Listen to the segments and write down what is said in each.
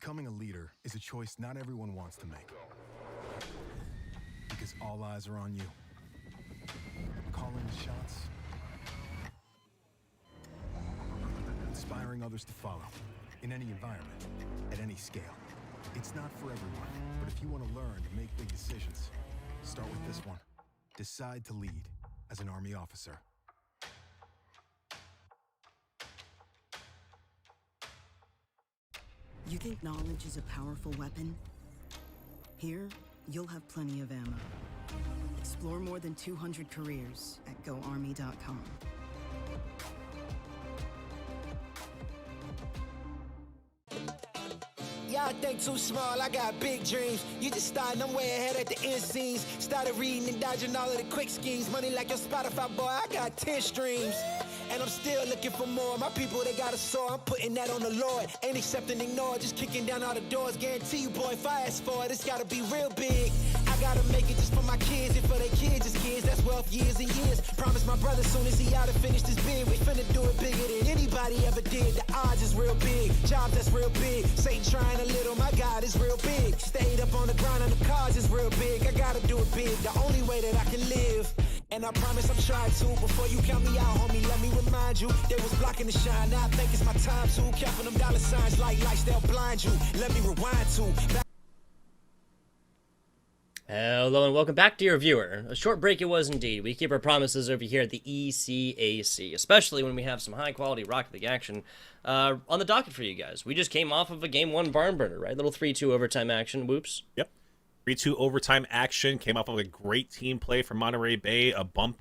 Becoming a leader is a choice not everyone wants to make. Because all eyes are on you. Calling the shots. Inspiring others to follow. In any environment. At any scale. It's not for everyone. But if you want to learn to make big decisions, start with this one. Decide to lead as an Army officer. You think knowledge is a powerful weapon? Here, you'll have plenty of ammo. Explore more than 200 careers at GoArmy.com. Y'all think too small, I got big dreams. You just starting, I'm way ahead at the end scenes. Started reading and dodging all of the quick schemes. Money like your Spotify, boy, I got 10 streams. And I'm still looking for more. My people, they got a soar. I'm putting that on the Lord. Ain't accepting, ignore. Just kicking down all the doors. Guarantee you, boy, if I ask for it, it's gotta be real big. I gotta make it just for my kids and for their kids. It's kids, that's wealth, years and years. Promise my brother soon as he out to finish this bid. We finna do it bigger than anybody ever did. The odds is real big. Jobs, that's real big. Satan trying a little, my God is real big. Stayed up on the grind on the cars is real big. I gotta do it big. The only way that I can live. And I promise I'm trying to. Before you count me out, homie, let me remind you. They was blocking the shine. Now I think it's my time to. Counting them dollar signs like lights, they'll blind you. Let me rewind to. Hello and welcome back, dear viewer. A short break it was indeed. We keep our promises over here at the ECAC, especially when we have some high-quality Rocket League action on the docket for you guys. We just came off of a Game 1 barn burner, right? Little 3-2 overtime action. Whoops. Yep. 3-2 overtime action. Came off of a great team play from Monterey Bay. A bump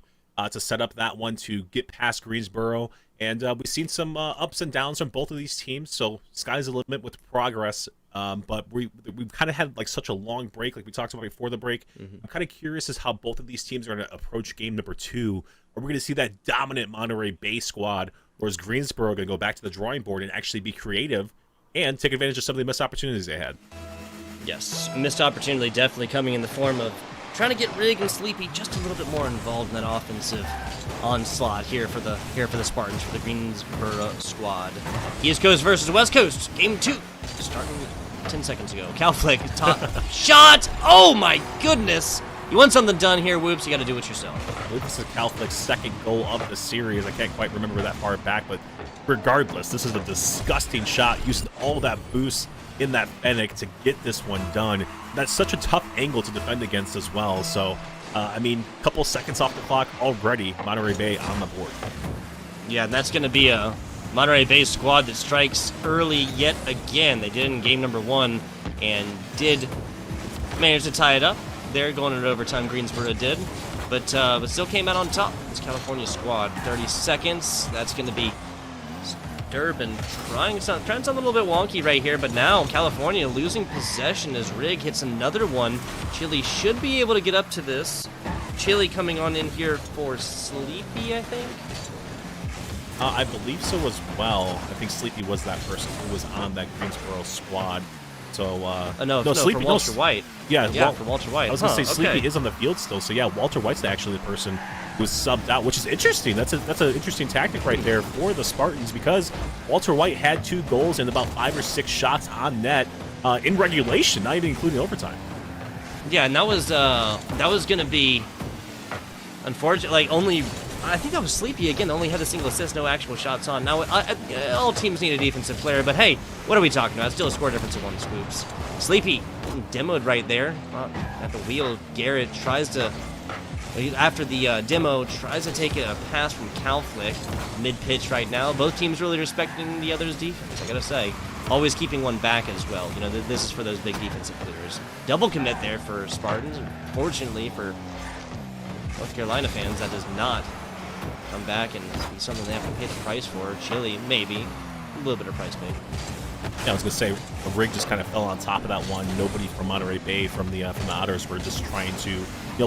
to set up that one to get past Greensboro. And we've seen some ups and downs from both of these teams, so sky's the limit with progress. But we've kind of had like such a long break, like we talked about before the break. I'm kind of curious as how both of these teams are going to approach game number 2. Are we going to see that dominant Monterey Bay squad, or is Greensboro going to go back to the drawing board and actually be creative and take advantage of some of the missed opportunities they had? Yes, missed opportunity definitely coming in the form of trying to get Rig and Sleepy just a little bit more involved in that offensive onslaught here for the Spartans, for the Greensboro squad. East Coast versus West Coast, game 2, starting 10 seconds ago. Calflick, top shot! Oh my goodness! You want something done here, Whoops, you gotta do it yourself. I believe this is Calflick's second goal of the series. I can't quite remember that far back, but regardless, this is a disgusting shot, using all that boost in that Fennec to get this one done. That's such a tough angle to defend against as well. So, I mean, a couple seconds off the clock already, Monterey Bay on the board. Yeah, and that's going to be a Monterey Bay squad that strikes early yet again. They did in game number 1 and did manage to tie it up. They're going into overtime, Greensboro did. But still came out on top. This California squad, 30 seconds. That's going to be Durbin trying something a little bit wonky right here, but now California losing possession as Rig hits another one. Chili should be able to get up to this. Chili coming on in here for Sleepy, I think. I believe so as well. I think Sleepy was that person who was on that Greensboro squad. So, no, Sleepy, for Walter White. Yeah, for Walter White. I was going to say Sleepy is on the field still. So, yeah, Walter White's actually the person who was subbed out, which is interesting. That's an interesting tactic right there for the Spartans, because Walter White had 2 goals and about 5 or 6 shots on net in regulation, not even including overtime. Yeah, and that was going to be unfortunate. Like, only, I think that was Sleepy again. Only had a single assist, no actual shots on. Now, all teams need a defensive player, but hey, what are we talking about? Still a score difference of 1 Swoops. Sleepy demoed right there at the wheel. Garrett tries to, after the demo, tries to take a pass from Calflick mid-pitch right now. Both teams really respecting the other's defense, I gotta say. Always keeping one back as well. You know, this is for those big defensive players. Double commit there for Spartans. Fortunately for North Carolina fans, that does not come back and be something they have to pay the price for. Chili, maybe. A little bit of price maybe. Yeah, I was going to say, the Rig just kind of fell on top of that one. Nobody from Monterey Bay, from the Otters, were just trying to,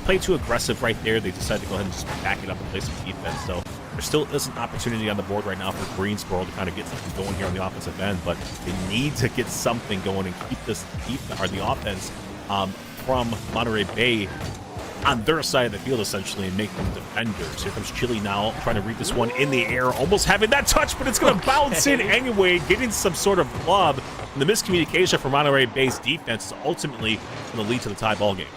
play too aggressive right there. They decided to go ahead and just back it up and play some defense. So there still is an opportunity on the board right now for Greensboro to kind of get something going here on the offensive end, but they need to get something going and keep this the offense from Monterey Bay on their side of the field, essentially, and make them defenders. Here comes Chile now, trying to read this one in the air, almost having that touch, but it's going to bounce in anyway, getting some sort of club. And the miscommunication from Monterey Bay's defense is ultimately going to lead to the tie ball game.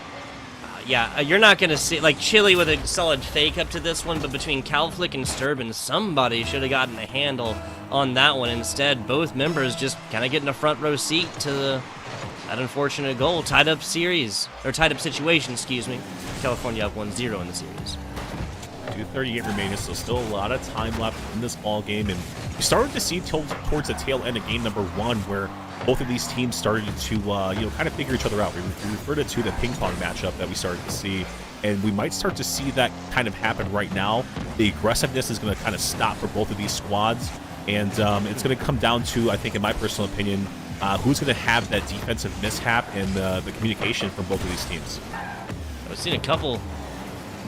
Yeah, you're not going to see, like, Chile with a solid fake up to this one, but between Calflick and Sturban, somebody should have gotten a handle on that one. Instead, both members just kind of getting a front row seat to that unfortunate goal. Tied up situation, excuse me. California up 1-0 in the series. 2:38 remaining, so still a lot of time left in this ball game, and we started to see towards the tail end of game number 1 where both of these teams started to kind of figure each other out. We referred it to the ping pong matchup that we started to see, and we might start to see that kind of happen right now. The aggressiveness is going to kind of stop for both of these squads, and it's going to come down to, I think, in my personal opinion, who's going to have that defensive mishap and the communication from both of these teams. I've seen a couple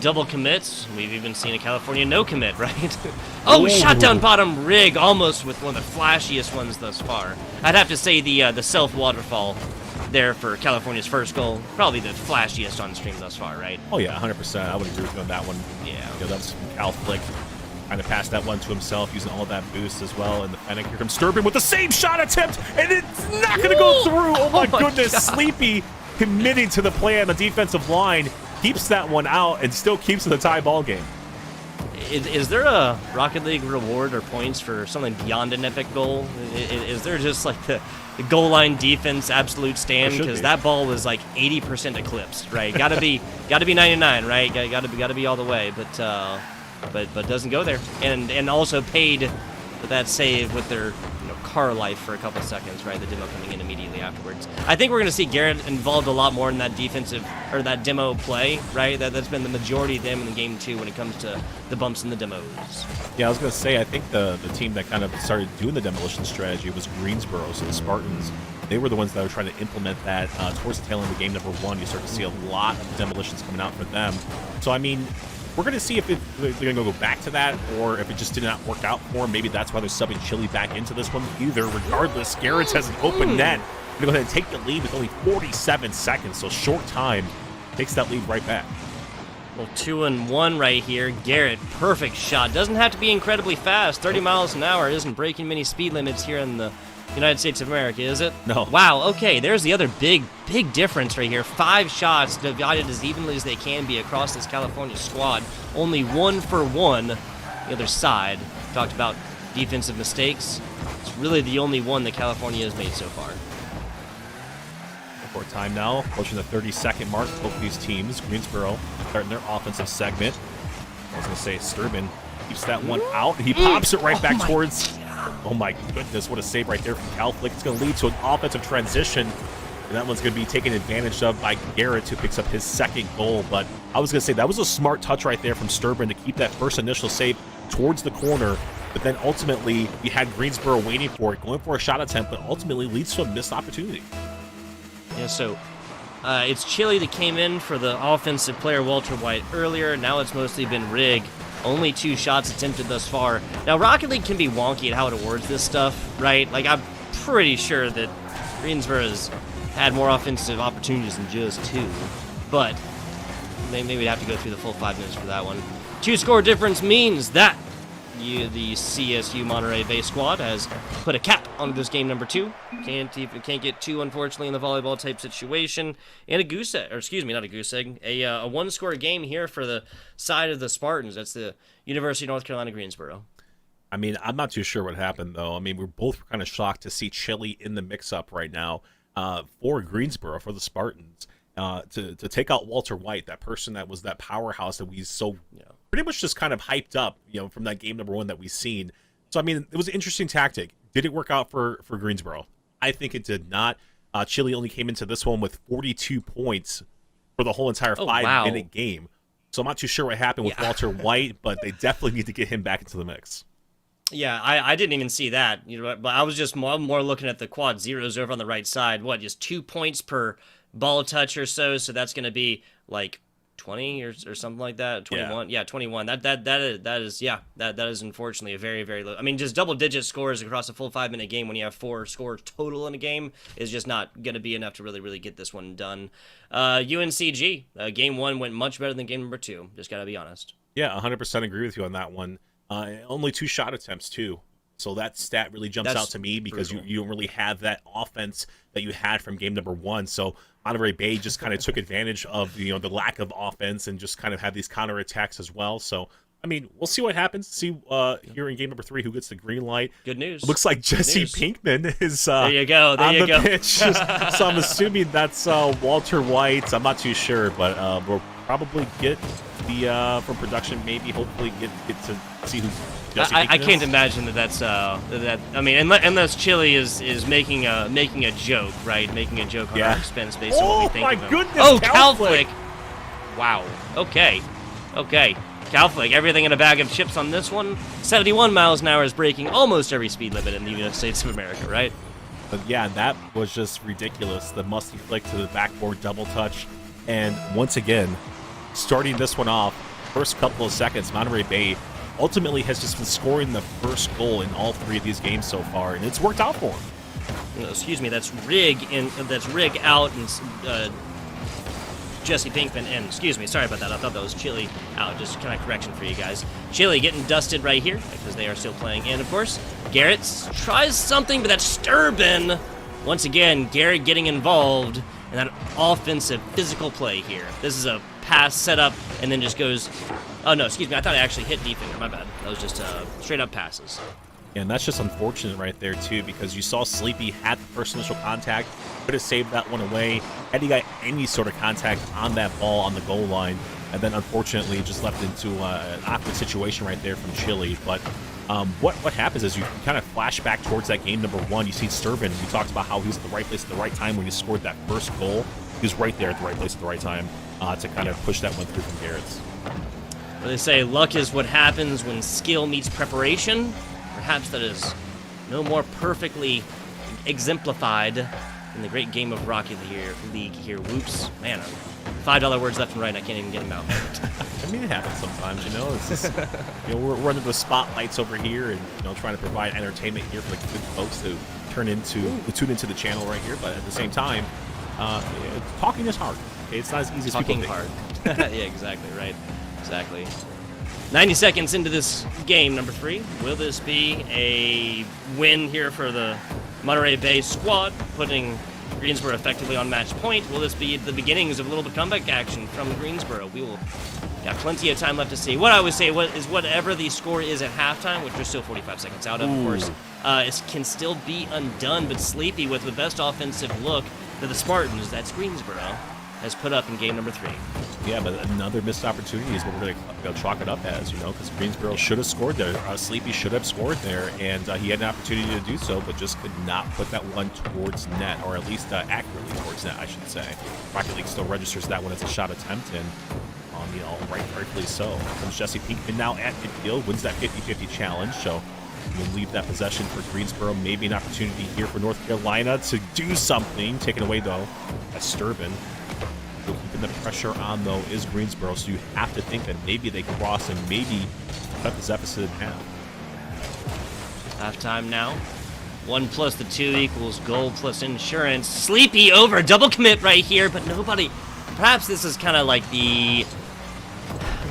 double commits. We've even seen a California no commit, right? Oh, shot down bottom rig, almost with one of the flashiest ones thus far. I'd have to say the self waterfall there for California's first goal, probably the flashiest on stream thus far, right? Oh yeah, 100%. I would agree with you on that one. Yeah. That was from Cal Flick. Kind of passed that one to himself, using all of that boost as well. And the Fennec, here comes Sturban with the same shot attempt, and it's not going to go through. Oh my goodness, God. Sleepy committing to the play on the defensive line. Keeps that one out and still keeps it a tie ball game. Is there a Rocket League reward or points for something beyond an epic goal? Is there just like the goal line defense absolute stand? Because that ball was like 80% eclipsed, right? Gotta be 99, right? Gotta be all the way, but doesn't go there. And also paid for that save with their car life for a couple seconds, right? The demo coming in immediately afterwards. I think we're going to see Garrett involved a lot more in that defensive, or that demo play, right? That's been the majority of them in game 2 when it comes to the bumps and the demos. Yeah, I was going to say, I think the team that kind of started doing the demolition strategy was Greensboro, so the Spartans. They were the ones that were trying to implement that towards the tail end of game number 1. You start to see a lot of demolitions coming out for them. So, I mean, we're going to see if they're going to go back to that, or if it just did not work out for them. Maybe that's why they're subbing Chile back into this one. Either, regardless, Garrett has an open net. Going to go ahead and take the lead with only 47 seconds, so short time. Takes that lead right back. Well, 2-1 right here. Garrett, perfect shot. Doesn't have to be incredibly fast. 30 miles an hour isn't breaking many speed limits here in the United States of America, is it? No. Wow, okay, there's the other big difference right here. 5 shots divided as evenly as they can be across this California squad. Only 1 for 1 the other side. Talked about defensive mistakes. It's really the only one that California has made so far. For time now, approaching the 30-second mark for both of these teams. Greensboro starting their offensive segment. I was going to say Sturban keeps that one out. He pops it right back towards... Oh my goodness, what a save right there from Cal Flick. It's going to lead to an offensive transition. And that one's going to be taken advantage of by Garrett, who picks up his second goal. But I was going to say, that was a smart touch right there from Sturban to keep that first initial save towards the corner. But then ultimately, you had Greensboro waiting for it, going for a shot attempt, but ultimately leads to a missed opportunity. Yeah, so it's Chile that came in for the offensive player Walter White earlier. Now it's mostly been Rig. Only 2 shots attempted thus far. Now, Rocket League can be wonky at how it awards this stuff, right? Like, I'm pretty sure that Greensboro has had more offensive opportunities than just 2. But maybe we'd have to go through the full 5 minutes for that one. 2 score difference means that the CSU Monterey Bay squad has put a cap on this game number 2. Can't get 2, unfortunately, in the volleyball type situation. And a goose egg, or excuse me, not a goose egg, a 1-score game here for the side of the Spartans. That's the University of North Carolina Greensboro. I mean, I'm not too sure what happened, though. I mean, we're both kind of shocked to see Chile in the mix-up right now for Greensboro, for the Spartans. To take out Walter White, that person that was that powerhouse that we pretty much just kind of hyped up, from that game number 1 that we've seen. So, I mean, it was an interesting tactic. Did it work out for Greensboro? I think it did not. Chile only came into this one with 42 points for the whole entire 5-minute game. So I'm not too sure what happened with Walter White, but they definitely need to get him back into the mix. Yeah, I didn't even see that, but I was just more looking at the quad zeros over on the right side. What, just 2 points per ball touch or so? So that's going to be like 20 or something like that. 21. Yeah, 21. That is unfortunately a very, very low. I mean, just double-digit scores across a full 5-minute game when you have 4 scores total in a game is just not going to be enough to really get this one done. UNCG, game 1 went much better than game number 2. Just got to be honest. Yeah, 100% agree with you on that one. Only 2 shot attempts, too. So that stat really jumps out to me because you don't really have that offense that you had from game number 1. So Monterey Bay just kind of took advantage of the lack of offense and just kind of had these counterattacks as well. So I mean, we'll see what happens. See here in game number 3 who gets the green light. Good news. Looks like Jesse Pinkman is there you go. on the pitch. So I'm assuming that's Walter White. I'm not too sure, but we'll probably get the from production. Maybe hopefully get to see who. I can't imagine that's that. I mean, unless Chile is making a joke, right? Making a joke on our expense based on what we think. Oh my of him. goodness! Oh, Calflick! Wow. Okay. Calflick, everything in a bag of chips on this one. 71 miles an hour is breaking almost every speed limit in the United States of America, right? But yeah, that was just ridiculous. The musty flick to the backboard double touch, and once again, starting this one off, first couple of seconds, Monterey Bay ultimately has just been scoring the first goal in all 3 of these games so far, and it's worked out for him. Excuse me, that's Rig out and Jesse Pinkman in. Excuse me, sorry about that. I thought that was Chile out. Just kind of correction for you guys. Chile getting dusted right here because they are still playing. And of course, Garrett tries something, but that's Sturbin. Once again, Garrett getting involved in that offensive physical play here. This is a pass set up and then just goes. Oh, no, excuse me. I thought I actually hit D-finger. My bad. That was just straight-up passes. And that's just unfortunate right there, too, because you saw Sleepy had the first initial contact, could have saved that one away, had he got any sort of contact on that ball on the goal line, and then unfortunately just left into an awkward situation right there from Chile. But what happens is you kind of flash back towards that game number 1. You see Sturbin. We talked about how he was at the right place at the right time when he scored that first goal. He was right there at the right place at the right time to kind of push that one through from Garrett's. Well, they say luck is what happens when skill meets preparation. Perhaps that is no more perfectly exemplified in the great game of Rocket League here. Whoops. Man, $5 words left and right, and I can't even get them out. I mean, it happens sometimes, you know. It's just, we're under the spotlights over here and, trying to provide entertainment here for the good folks who tune into the channel right here. But at the same time, talking is hard. Okay? It's not as easy as people think. Talking hard. Yeah, exactly, right. Exactly. 90 seconds into this game, number 3. Will this be a win here for the Monterey Bay squad, putting Greensboro effectively on match point? Will this be the beginnings of a little bit of comeback action from Greensboro? We will got plenty of time left to see. What I would say is whatever the score is at halftime, which we're still 45 seconds out of course, it can still be undone, but Sleepy with the best offensive look that the Spartans, that's Greensboro, has put up in game number 3. Yeah, but another missed opportunity is what we're going to chalk it up as, because Greensboro should have scored there. Sleepy should have scored there, and he had an opportunity to do so, but just could not put that one towards net, or at least accurately towards net, I should say. Rocket League still registers that one as a shot attempt, and rightfully so. Comes Jesse Pinkman now at midfield, wins that 50-50 challenge, so we'll leave that possession for Greensboro. Maybe an opportunity here for North Carolina to do something. Taken away, though, by Sturbin. Keeping the pressure on, though, is Greensboro, so you have to think that maybe they cross and maybe cut this deficit in half. Halftime now. 1 plus the 2 equals gold plus insurance. Sleepy over, double commit right here, but nobody. Perhaps this is kind of like the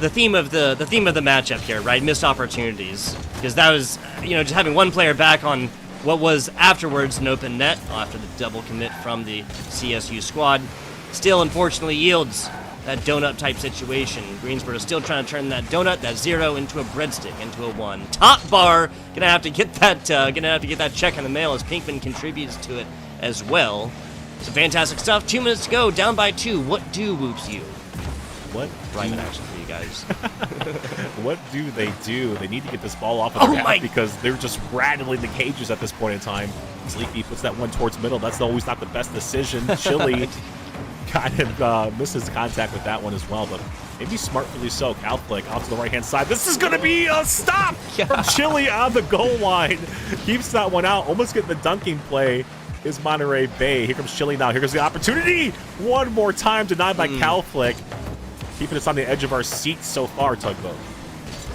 theme of the matchup here, right? Missed opportunities, because that was just having one player back on what was afterwards an open net after the double commit from the CSU squad. Still, unfortunately, yields that donut-type situation. Greensboro still trying to turn that donut, that 0, into a breadstick, into a 1. Top bar, gonna have to get that check in the mail as Pinkman contributes to it as well. Some fantastic stuff. 2 minutes to go, down by 2. What do Whoops you? What? Rhyming action for you guys. What do? They need to get this ball off of their half because they're just rattling the cages at this point in time. Sleepy puts that one towards middle. That's always not the best decision. Chile kind of misses contact with that one as well, but maybe smartly so. Calflick out to the right-hand side. This is going to be a stop from Chile on the goal line. Keeps that one out. Almost getting the dunking play is Monterey Bay. Here comes Chile now. Here comes the opportunity. One more time denied by Calflick. keeping us on the edge of our seats so far, Tugboat.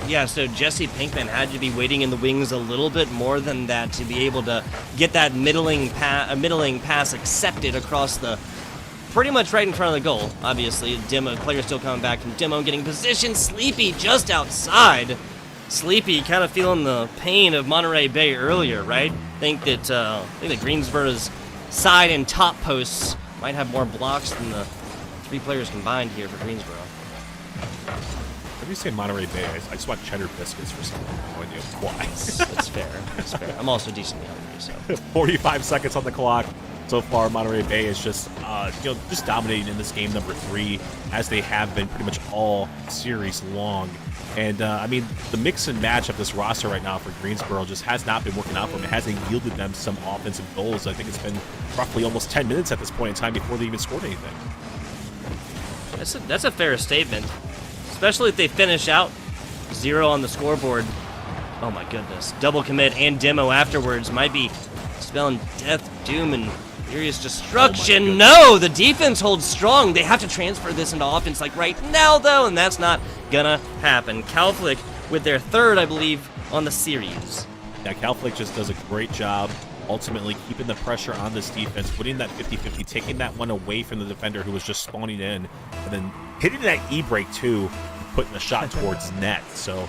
Yeah, so Jesse Pinkman had to be waiting in the wings a little bit more than that to be able to get that middling pass accepted across the pretty much right in front of the goal. Obviously, Demo player still coming back from Demo, getting position. Sleepy just outside. Sleepy kind of feeling the pain of Monterey Bay earlier, right? I think that Greensboro's side and top posts might have more blocks than the 3 players combined here for Greensboro. What do you say Monterey Bay? I just want cheddar biscuits for some reason. No idea why. That's fair. That's fair. I'm also decently hungry, so. 45 seconds on the clock. So far, Monterey Bay is just just dominating in this game number 3, as they have been pretty much all series long. And, I mean, the mix and match of this roster right now for Greensboro just has not been working out for them. It hasn't yielded them some offensive goals. I think it's been roughly almost 10 minutes at this point in time before they even scored anything. That's a fair statement, especially if they finish out 0 on the scoreboard. Oh, my goodness. Double commit and Demo afterwards might be spelling death, doom, and furious destruction. Oh no, the defense holds strong. They have to transfer this into offense like right now, though, and that's not gonna happen. Calflick with their 3rd, I believe, on the series. Yeah, Calflick just does a great job ultimately keeping the pressure on this defense, winning that 50-50, taking that one away from the defender who was just spawning in, and then hitting that E-break, too, putting the shot towards net. So,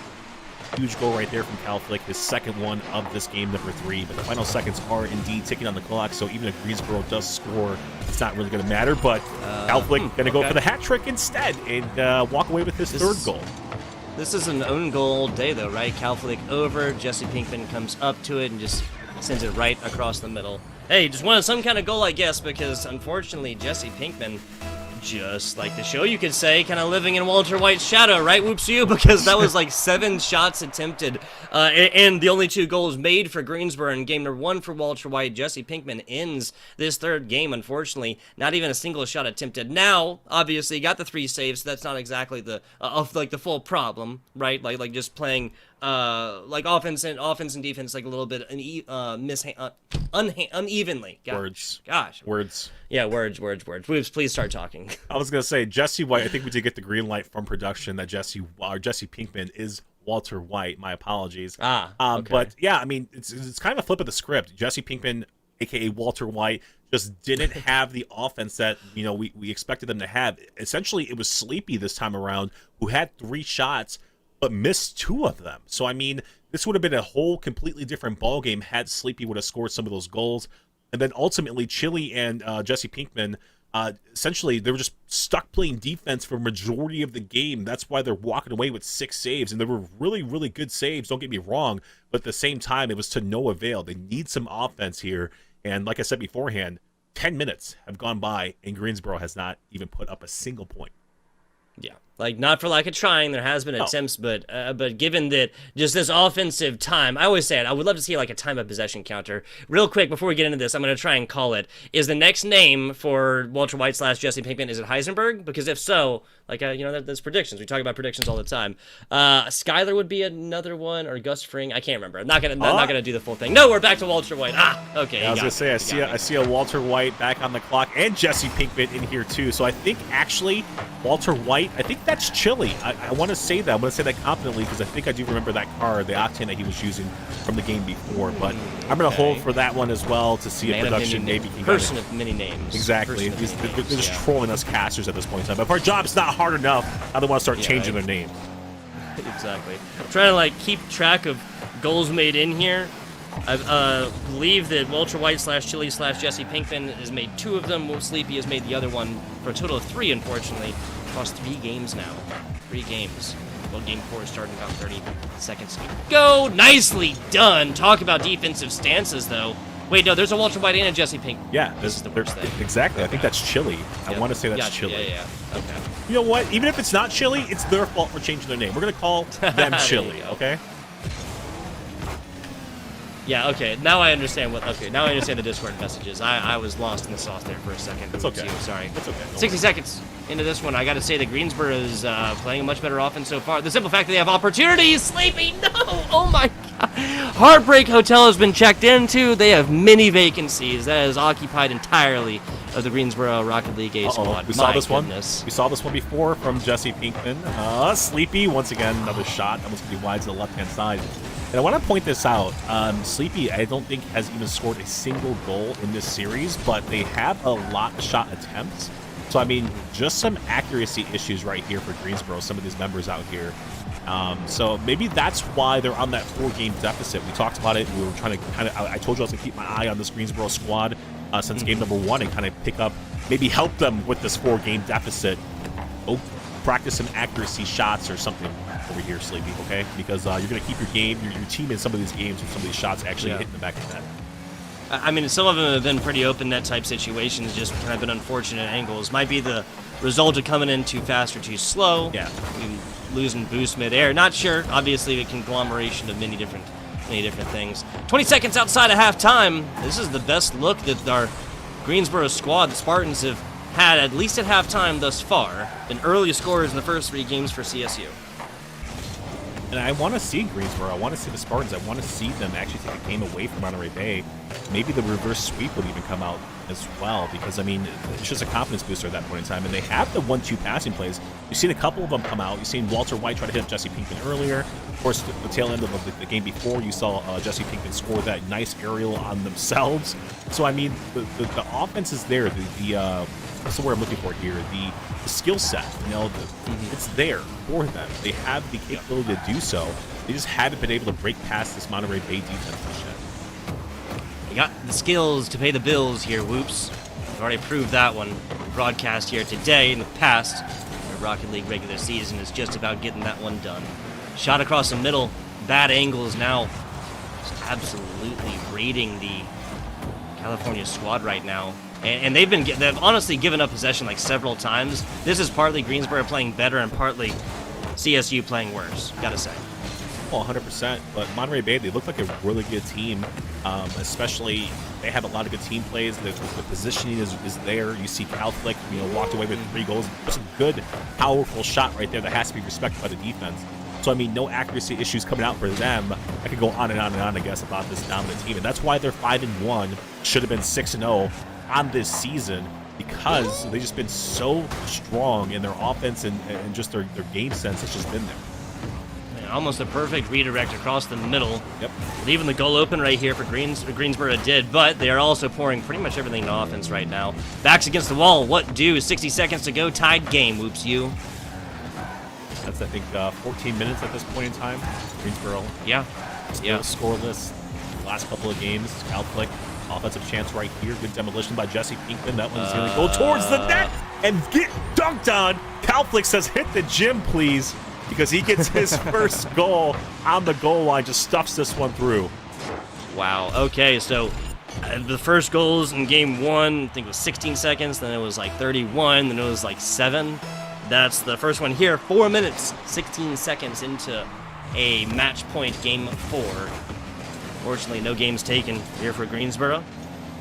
huge goal right there from Calflick, his 2nd one of this game number 3. But the final seconds are indeed ticking on the clock, so even if Greensboro does score, it's not really going to matter. But Calflick going to go for the hat trick instead and walk away with his 3rd goal. This is an own goal all day, though, right? Calflick over, Jesse Pinkman comes up to it and just sends it right across the middle. Hey, just wanted some kind of goal, I guess, because unfortunately Jesse Pinkman, just like the show, you could say, kind of living in Walter White's shadow, right? Whoops you, because that was like 7 shots attempted, and the only 2 goals made for Greensboro in game number 1 for Walter White. Jesse Pinkman ends this 3rd game, unfortunately, not even a single shot attempted. Now, obviously, got the 3 saves, so that's not exactly the the full problem, right? Like just playing like offense and defense like a little bit unevenly. Gosh. Words. Yeah, words. Please start talking. I was gonna say Jesse White. I think we did get the green light from production that Jesse Pinkman is Walter White. My apologies. Okay. But yeah, I mean, it's kind of a flip of the script. Jesse Pinkman, aka Walter White, just didn't have the offense that we expected them to have. Essentially, it was Sleepy this time around, who had 3 shots but missed 2 of them. So I mean, this would have been a whole completely different ball game had Sleepy would have scored some of those goals. And then ultimately, Chili and Jesse Pinkman, essentially, they were just stuck playing defense for a majority of the game. That's why they're walking away with 6 saves. And they were really, really good saves, don't get me wrong. But at the same time, it was to no avail. They need some offense here. And like I said beforehand, 10 minutes have gone by, and Greensboro has not even put up a single point. Yeah. Like, not for lack of trying, there has been attempts, but given that just this offensive time, I always say it, I would love to see like a time of possession counter. Real quick, before we get into this, I'm going to try and call it. Is the next name for Walter White / Jesse Pinkman, is it Heisenberg? Because if so, like, that's predictions. We talk about predictions all the time. Skyler would be another one, or Gus Fring. I can't remember. I'm not gonna do the full thing. No, we're back to Walter White. Okay. Yeah, I was going to say, I see a Walter White back on the clock, and Jesse Pinkman in here too. So I think actually Walter White, I think that's Chili. I want to say that. I want to say that confidently because I think I do remember that card, the Octane that he was using from the game before. But I'm going to hold for that one as well to see if production maybe can person of many names. Exactly. They're just trolling us casters at this point in time. But if our job's not hard enough, I don't want to start changing their name. Exactly. I'm trying to like keep track of goals made in here. I believe that Walter White / Chili / Jesse Pinkman has made 2 of them. Sleepy has made the other one for a total of 3, unfortunately. Across 3 games now. 3 games. Well, game 4 is starting about 30 seconds to go. Nicely done. Talk about defensive stances, though. Wait, no, there's a Walter White and a Jesse Pinkman. Yeah, this is the worst thing. Exactly. I think that's Chili. I want to say that's Chili. Yeah. Okay. You know what? Even if it's not Chili, it's their fault for changing their name. We're going to call them Chili, okay? Yeah, okay. Now I understand now I understand the Discord messages. I was lost in the sauce there for a second. That's okay. Sorry. That's okay. 60 seconds into this one. I got to say that Greensboro is playing a much better offense so far. The simple fact that they have opportunities. Sleepy, no! Oh my God. Heartbreak Hotel has been checked into. They have many vacancies. That is occupied entirely of the Greensboro Rocket League A squad. We saw My this goodness. one. We saw this one before from Jesse Pinkman. Sleepy, once again, another shot. That one's going to be wide to the left-hand side. And I want to point this out. Sleepy, I don't think, has even scored a single goal in this series, but they have a lot of shot attempts. So, I mean, just some accuracy issues right here for Greensboro, some of these members out here. So maybe that's why they're on that 4-game deficit. We talked about it. We were trying to I told you I was going to keep my eye on this Greensboro squad since game number 1 and kind of pick up, maybe help them with this 4-game deficit. Oh, practice some accuracy shots or something over here, Sleepy, okay? Because you're going to keep your team in some of these games with some of these shots actually hitting the back of the net. I mean, some of them have been pretty open net type situations, just kind of been unfortunate angles. Might be the result of coming in too fast or too slow. Yeah. Losing boost midair. Not sure. Obviously, a conglomeration of many different things. 20 seconds outside of halftime. This is the best look that our Greensboro squad, the Spartans, have had, at least at halftime thus far. Been early scorers in the first 3 games for CSU. And I want to see Greensboro. I want to see the Spartans. I want to see them actually take a game away from Monterey Bay. Maybe the reverse sweep would even come out as well, because, I mean, it's just a confidence booster at that point in time. And they have the 1-2 passing plays. You've seen a couple of them come out. You've seen Walter White try to hit Jesse Pinkman earlier. Of course, the tail end of the game before, you saw Jesse Pinkman score that nice aerial on themselves. So, I mean, the offense is there. That's the word I'm looking for here. The skill set, it's there for them. They have the capability to do so. They just haven't been able to break past this Monterey Bay defense yet. You got the skills to pay the bills here, Whoops. We've already proved that one. Broadcast here today. In the past, the Rocket League regular season is just about getting that one done. Shot across the middle. Bad angles now. Just absolutely raiding the California squad right now. And they've honestly given up possession like several times. This is partly Greensboro playing better and partly CSU playing worse, gotta say. Well, 100%. But Monterey Bay, they look like a really good team. Especially, they have a lot of good team plays. The positioning is there. You see Calflick, walked away with 3 goals. It's a good, powerful shot right there that has to be respected by the defense. So, I mean, no accuracy issues coming out for them. I could go on and on and on, I guess, about this dominant team. And that's why they're 5-1. Should have been 6-0 on this season, because they've just been so strong in their offense and just their game sense has just been there. Man, almost a perfect redirect across the middle. Yep. Leaving the goal open right here for Greensboro did, but they are also pouring pretty much everything to offense right now. Backs against the wall. What do? 60 seconds to go. Tied game. Whoops you. That's, I think, 14 minutes at this point in time. Greensboro. Yeah. Still scoreless. Last couple of games. Calflick. Offensive chance right here. Good demolition by Jesse Pinkman. That one's going to go towards the net and get dunked on. Calflick says, hit the gym, please, because he gets his first goal on the goal line. Just stuffs this one through. Wow. Okay, so the first goals in game 1, I think it was 16 seconds. Then it was like 31. Then it was like 7. That's the first one here. 4 minutes, 16 seconds into a match point game 4. Fortunately, no games taken here for Greensboro.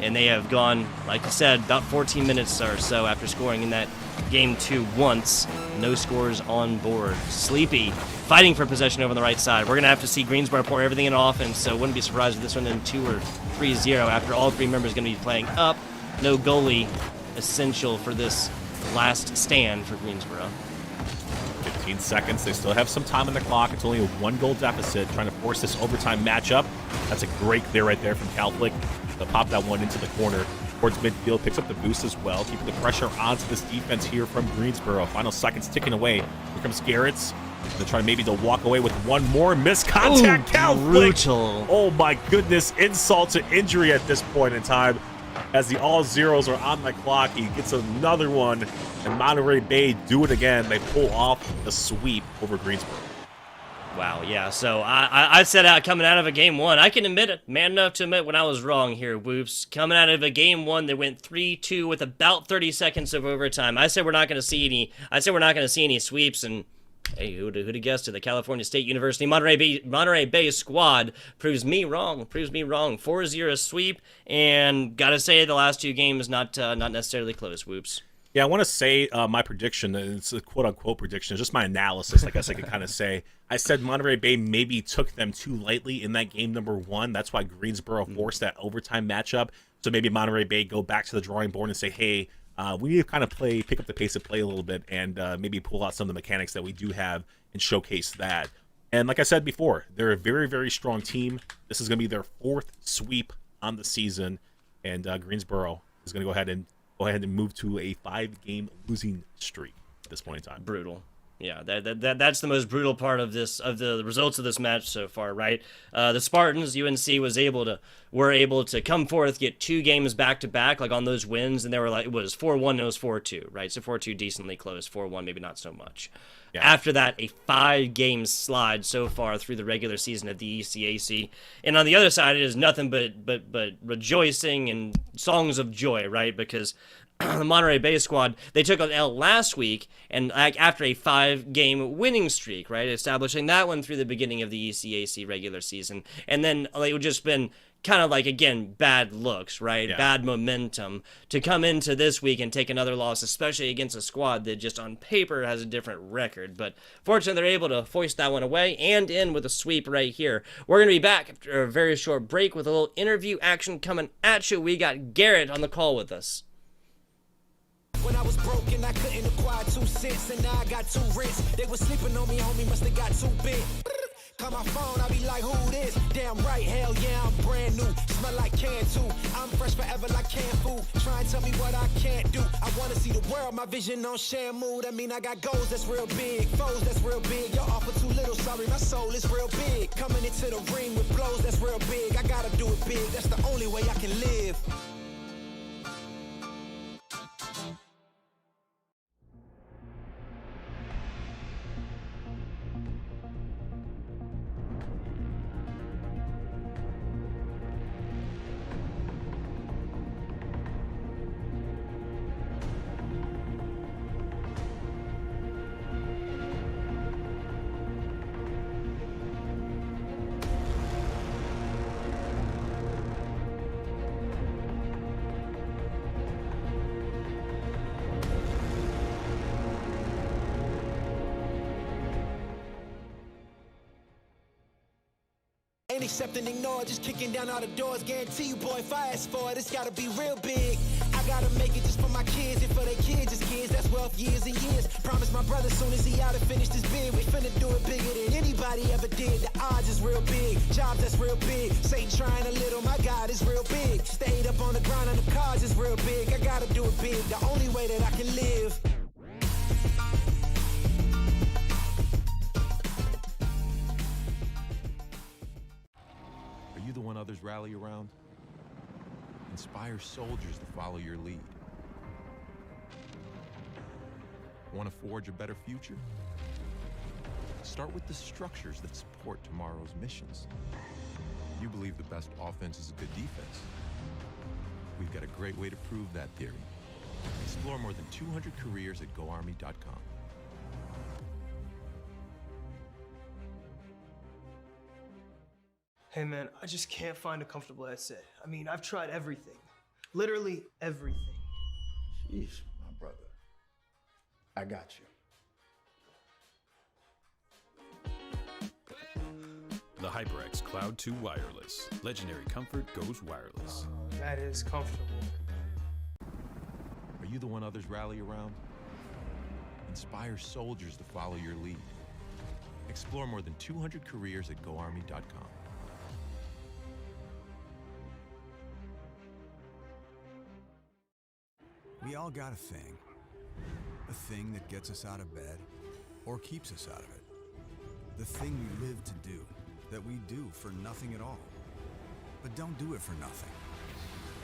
And they have gone, like I said, about 14 minutes or so after scoring in that game 2 once. No scores on board. Sleepy fighting for possession over on the right side. We're going to have to see Greensboro pour everything in offense, so wouldn't be surprised if this one in 2 or 3-0 after all 3 members are going to be playing up. No goalie essential for this last stand for Greensboro. 15 seconds. They still have some time on the clock. It's only a 1-goal deficit, trying to force this overtime matchup. That's a great clear right there from Calflick to pop that one into the corner towards midfield. Picks up the boost as well, keeping the pressure onto this defense here from Greensboro. Final seconds ticking away. Here comes Garrett's. They're trying maybe to walk away with one more missed contact. Calflick. Brutal. Oh my goodness. Insult to injury at this point in time. As the all zeros are on the clock, he gets another one, and Monterey Bay do it again. They pull off the sweep over Greensboro. Wow, yeah, so I said coming out of a game 1, I can admit it, man enough to admit when I was wrong here, Whoops. Coming out of a game 1, they went 3-2 with about 30 seconds of overtime. I said we're not going to see any sweeps, and hey, who'd have guessed it? The California State University Monterey Bay squad proves me wrong. 4-0 sweep, and gotta say the last 2 games not necessarily close. Whoops. Yeah, I want to say my prediction, and it's a quote-unquote prediction, it's just my analysis, I guess I could kind of say. I said Monterey Bay maybe took them too lightly in that game number 1. That's why Greensboro forced that overtime matchup. So maybe Monterey Bay go back to the drawing board and say, hey, we need to kind of pick up the pace of play a little bit and maybe pull out some of the mechanics that we do have and showcase that. And like I said before, they're a very, very strong team. This is going to be their 4th sweep on the season, and Greensboro is going to go ahead and move to a 5-game losing streak at this point in time. Brutal. Yeah, that's the most brutal part of the results of this match so far, right? The Spartans, UNC were able to come forth, get 2 games back to back, like on those wins, and they were like, it was 4-1, and it was 4-2, right? So 4-2 decently close, 4-1 maybe not so much. Yeah. After that, a 5-game slide so far through the regular season of the ECAC, and on the other side, it is nothing but rejoicing and songs of joy, right? Because the Monterey Bay squad, they took an L last week, and after a 5-game winning streak, right, establishing that one through the beginning of the ECAC regular season, and then it would just been kind of like, again, bad looks, right, bad momentum to come into this week and take another loss, especially against a squad that just on paper has a different record. But fortunately, they're able to foist that one away and in with a sweep right here. We're going to be back after a very short break with a little interview action coming at you. We got Garrett on the call with us. When I was broken, I couldn't acquire 2 cents, and now I got 2 rents. They was sleeping on me, homie, must have got too big. Call my phone, I be like, who this? Damn right, hell yeah, I'm brand new. Smell like can too. I'm fresh forever like canned food. Try and tell me what I can't do. I wanna see the world, my vision on Shamu. That mean I got goals that's real big, foes that's real big. Y'all offer too little, sorry, my soul is real big. Coming into the ring with blows that's real big. I gotta do it big, that's the only way I can live. Ain't accept and ignore, just kicking down all the doors. Guarantee you, boy, if I ask for it, it's gotta be real big. I gotta make it just for my kids and for their kids' kids. That's wealth years and years. Promise my brother soon as he out and finish this bid, we finna do it bigger than anybody ever did. The odds is real big, jobs that's real big. Satan trying a little, my God is real big. Stayed up on the ground on the cards is real big. I gotta do it big, the only way that I can live. Are you the one others rally around? Inspire soldiers to follow your lead. Want to forge a better future? Start with the structures that support tomorrow's missions. You believe the best offense is a good defense. We've got a great way to prove that theory. Explore more than 200 careers at GoArmy.com. Hey man, I just can't find a comfortable headset. I mean, I've tried everything. Literally everything. Jeez, my brother. I got you. The HyperX Cloud 2 Wireless. Legendary comfort goes wireless. That is comfortable. Are you the one others rally around? Inspire soldiers to follow your lead. Explore more than 200 careers at GoArmy.com. We all got a thing that gets us out of bed or keeps us out of it. The thing we live to do, that we do for nothing at all. But don't do it for nothing.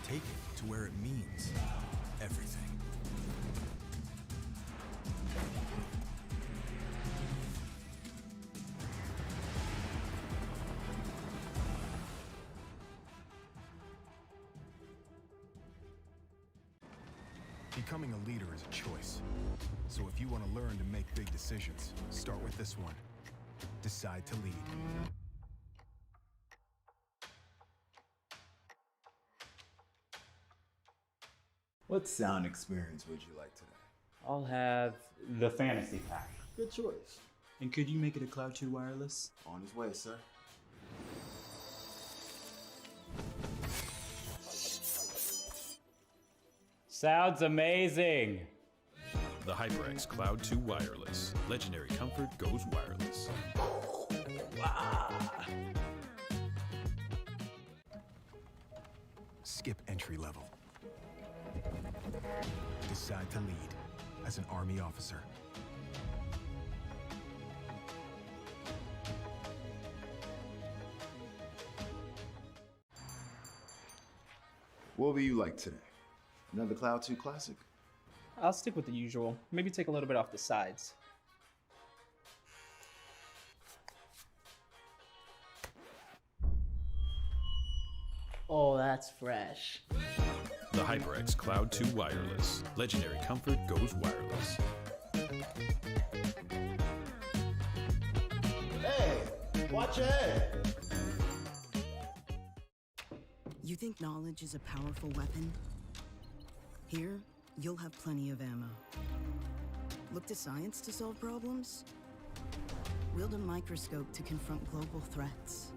Take it to where it means everything. Becoming a leader is a choice. So if you want to learn to make big decisions, start with this one. Decide to lead. What sound experience would you like today? I'll have the fantasy pack. Good choice. And could you make it a Cloud 2 wireless? On his way, sir. Sounds amazing. The HyperX Cloud 2 Wireless. Legendary comfort goes wireless. Skip entry level. Decide to lead as an Army officer. What would you like today? Another Cloud 2 classic? I'll stick with the usual. Maybe take a little bit off the sides. Oh, that's fresh. The HyperX Cloud 2 Wireless. Legendary comfort goes wireless. Hey, watch your head. You think knowledge is a powerful weapon? Here, you'll have plenty of ammo. Look to science to solve problems? Wield a microscope to confront global threats.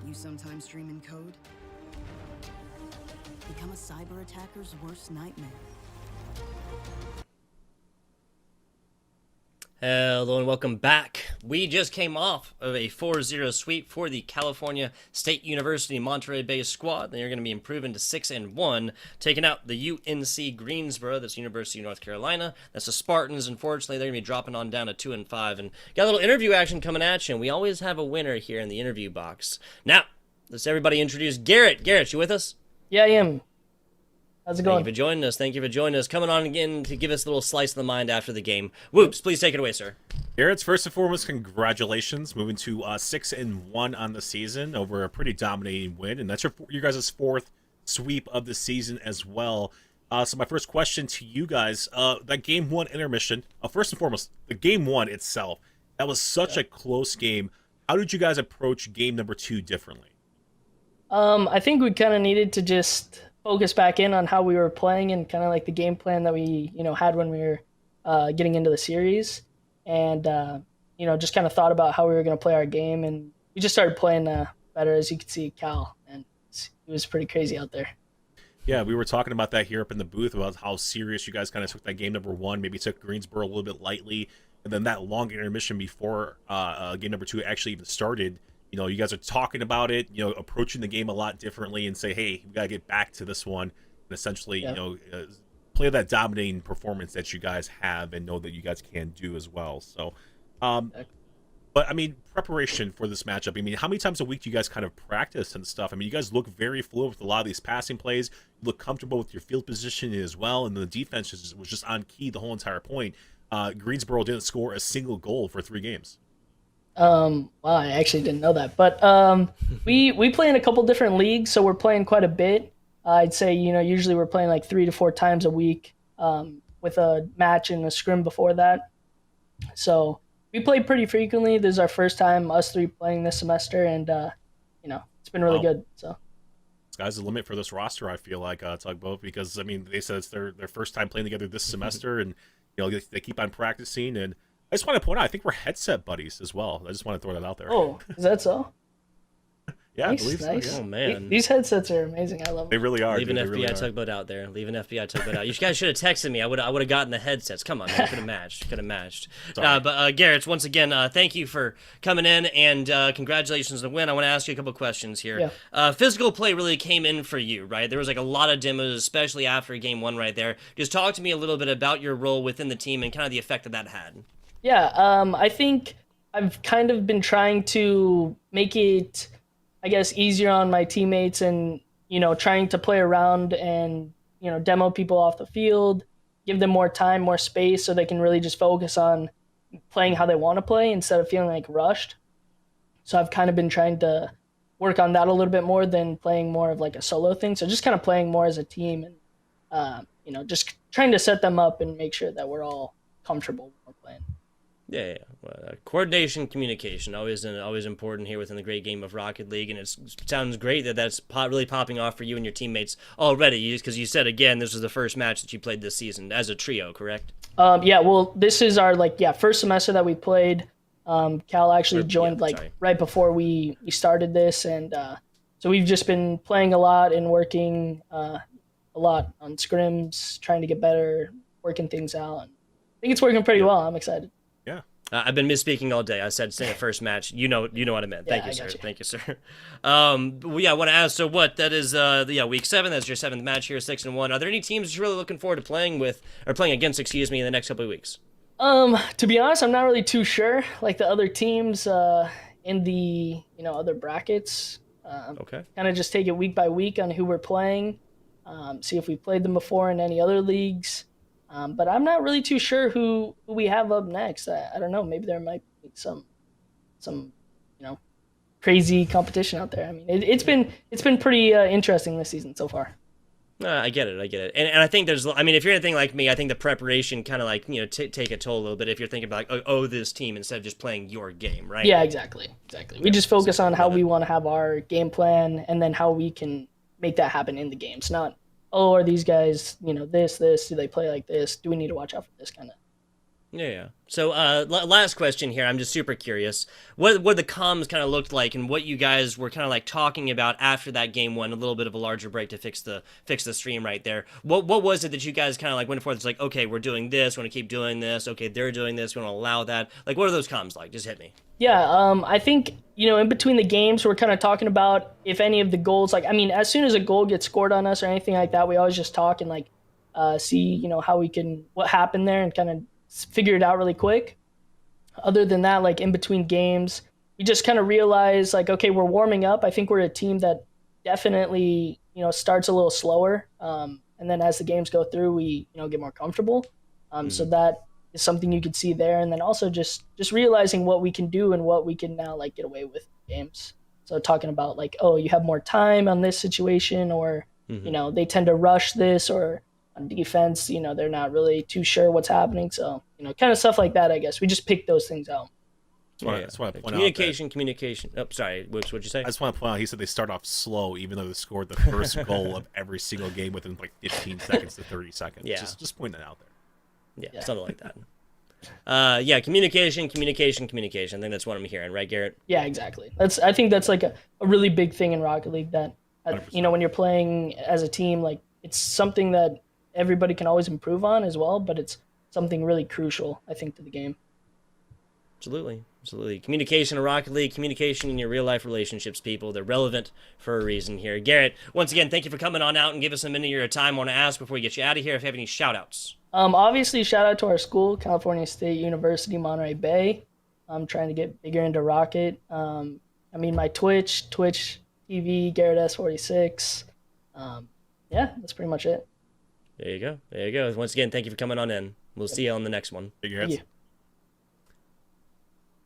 You sometimes dream in code? Become a cyber attacker's worst nightmare. Hello and welcome back. We just came off of a 4-0 sweep for the California State University Monterey Bay squad. They're going to be improving to 6-1, taking out the UNC Greensboro, that's University of North Carolina. That's the Spartans. Unfortunately, they're going to be dropping on down to 2-5. And got a little interview action coming at you, and we always have a winner here in the interview box. Let's everybody introduce Garrett. Garrett, you with us? Yeah, I am. How's it going? Thank you for joining us. Thank you for joining us. Coming on again to give us a little slice of the mind after the game. Whoops, please take it away, sir. Garrett's, first and foremost, congratulations. Moving to 6-1 on the season over a pretty dominating win. And that's your guys' fourth sweep of the season as well. So my first question to you guys, that game one intermission, first and foremost, the game one itself, that was such a close game. How did you guys approach game number 2 differently? I think we kind of needed to just focus back in on how we were playing and kind of like the game plan that we, had when we were getting into the series. And, just kind of thought about how we were going to play our game. And we just started playing better, as you could see, Cal. And it was pretty crazy out there. Yeah, we were talking about that here up in the booth about how serious you guys kind of took that game number 1, maybe took Greensboro a little bit lightly. And then that long intermission before game number 2 actually even started, you guys are talking about it, approaching the game a lot differently and say, hey, we got to get back to this one and essentially, play that dominating performance that you guys have and know that you guys can do as well. So, but I mean, preparation for this matchup, how many times a week do you guys kind of practice and stuff? You guys look very fluid with a lot of these passing plays. You look comfortable with your field position as well. And the defense was just on key the whole entire point. Greensboro didn't score a single goal for 3 games. Wow, I actually didn't know that. But we play in a couple different leagues, so we're playing quite a bit. I'd say, usually we're playing like 3 to 4 times a week with a match and a scrim before that. So we play pretty frequently. This is our first time, us 3 playing this semester, and, it's been really good. So sky's the limit for this roster, I feel like, Tugboat, because, they said it's their first time playing together this semester, and, they keep on practicing, and I just want to point out, I think we're headset buddies as well. I just want to throw that out there. Oh, is that so? Yeah, nice, I believe nice. so. Yeah. Oh, man. These headsets are amazing. I love them. They really are. Leave an They FBI really are. tugboat out there. Leave an FBI tugboat out. You guys should have texted me. I would have gotten the headsets. Come on, man. Could have matched. But Garrett, once again, thank you for coming in, and congratulations on the win. I want to ask you a couple questions here. Yeah. Physical play really came in for you, right? There was like a lot of demos, especially after game 1 right there. Just talk to me a little bit about your role within the team and kind of the effect that had. Yeah, I think I've kind of been trying to make it, I guess, easier on my teammates and, trying to play around and, demo people off the field, give them more time, more space so they can really just focus on playing how they want to play instead of feeling like rushed. So I've kind of been trying to work on that a little bit more than playing more of like a solo thing. So just kind of playing more as a team and, just trying to set them up and make sure that we're all comfortable when we're playing. Yeah. Well, coordination, communication, always important here within the great game of Rocket League, and it sounds great that that's really popping off for you and your teammates already. Because you said again, this was the first match that you played this season as a trio, correct? Yeah. Well, this is our first semester that we played. Cal actually joined right before we started this, and so we've just been playing a lot and working a lot on scrims, trying to get better, working things out. And I think it's working pretty well. I'm excited. Yeah. I've been misspeaking all day. I said say the first match. You know what I meant. Yeah, Thank you, sir. gotcha. Thank you, sir. I want to ask. So what? That is week 7. That's your 7th match here, 6-1. Are there any teams you're really looking forward to playing against? Excuse me, in the next couple of weeks. To be honest, I'm not really too sure. Like the other teams in the other brackets. Okay. Kind of just take it week by week on who we're playing. See if we played them before in any other leagues. But I'm not really too sure who we have up next. I don't know. Maybe there might be some crazy competition out there. I mean, it's been pretty interesting this season so far. I get it. And I think if you're anything like me, I think the preparation kind of take a toll a little bit if you're thinking about this team instead of just playing your game, right? Yeah, exactly. We just focus on how we want to have our game plan and then how we can make that happen in the games. Not, are these guys, this, do they play like this? Do we need to watch out for this kind of? Yeah. So last question here. I'm just super curious. What the comms kind of looked like and what you guys were kind of talking about after that game 1, a little bit of a larger break to fix the stream right there. What was it that you guys kind of went forth? It's okay, we're doing this, we want to keep doing this. Okay, they're doing this, we want to allow that. What are those comms like? Just hit me. Yeah, I think, in between the games, we're kind of talking about if any of the goals, as soon as a goal gets scored on us or anything like that, we always just talk and see, how we can, what happened there and kind of figure it out really quick. Other than that, in between games, we just kind of realize okay, we're warming up. I think we're a team that definitely, starts a little slower. And then as the games go through, we, get more comfortable. So that is something you could see there. And then also just realizing what we can do and what we can now get away with in games. So talking about you have more time on this situation, or, they tend to rush this, or on defense, they're not really too sure what's happening. So, kind of stuff like that, I guess. We just pick those things out. That's why I point communication. Oh, sorry. What'd you say? I just want to point out, he said they start off slow, even though they scored the first goal of every single game within 15 seconds to 30 seconds. Yeah. Just point that out there. Yeah, something like that. Communication. I think that's what I'm hearing, right, Garrett? Yeah, exactly. I think that's a really big thing in Rocket League that, when you're playing as a team, it's something that everybody can always improve on as well, but it's something really crucial, I think, to the game. Absolutely. Communication in Rocket League, communication in your real-life relationships, people. They're relevant for a reason here. Garrett, once again, thank you for coming on out and give us a minute of your time. I want to ask before we get you out of here if you have any shout-outs. Obviously, shout out to our school, California State University, Monterey Bay. I'm trying to get bigger into Rocket. My Twitch TV, Garrett S46. That's pretty much it. There you go. Once again, thank you for coming on in. We'll see you on the next one.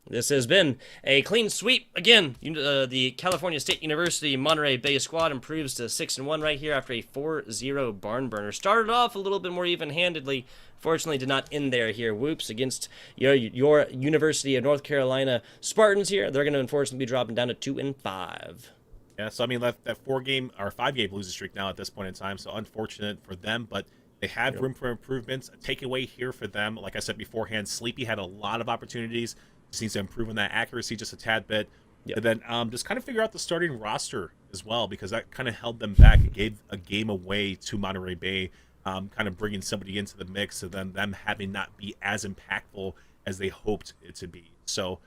This has been a clean sweep. Again, the California State University Monterey Bay squad improves to 6-1 right here after a 4-0 barn burner. Started off a little bit more even-handedly. Fortunately, did not end there here. Whoops against your University of North Carolina Spartans here. They're going to unfortunately be dropping down to 2-5. Yeah, so that 4-game or 5-game losing streak now at this point in time, so unfortunate for them, but they have room for improvements. A takeaway here for them, like I said beforehand, Sleepy had a lot of opportunities. Just needs to improve on that accuracy just a tad bit. And then just kind of figure out the starting roster as well, because that kind of held them back and gave a game away to Monterey Bay, kind of bringing somebody into the mix, and then them having not be as impactful as they hoped it to be. So a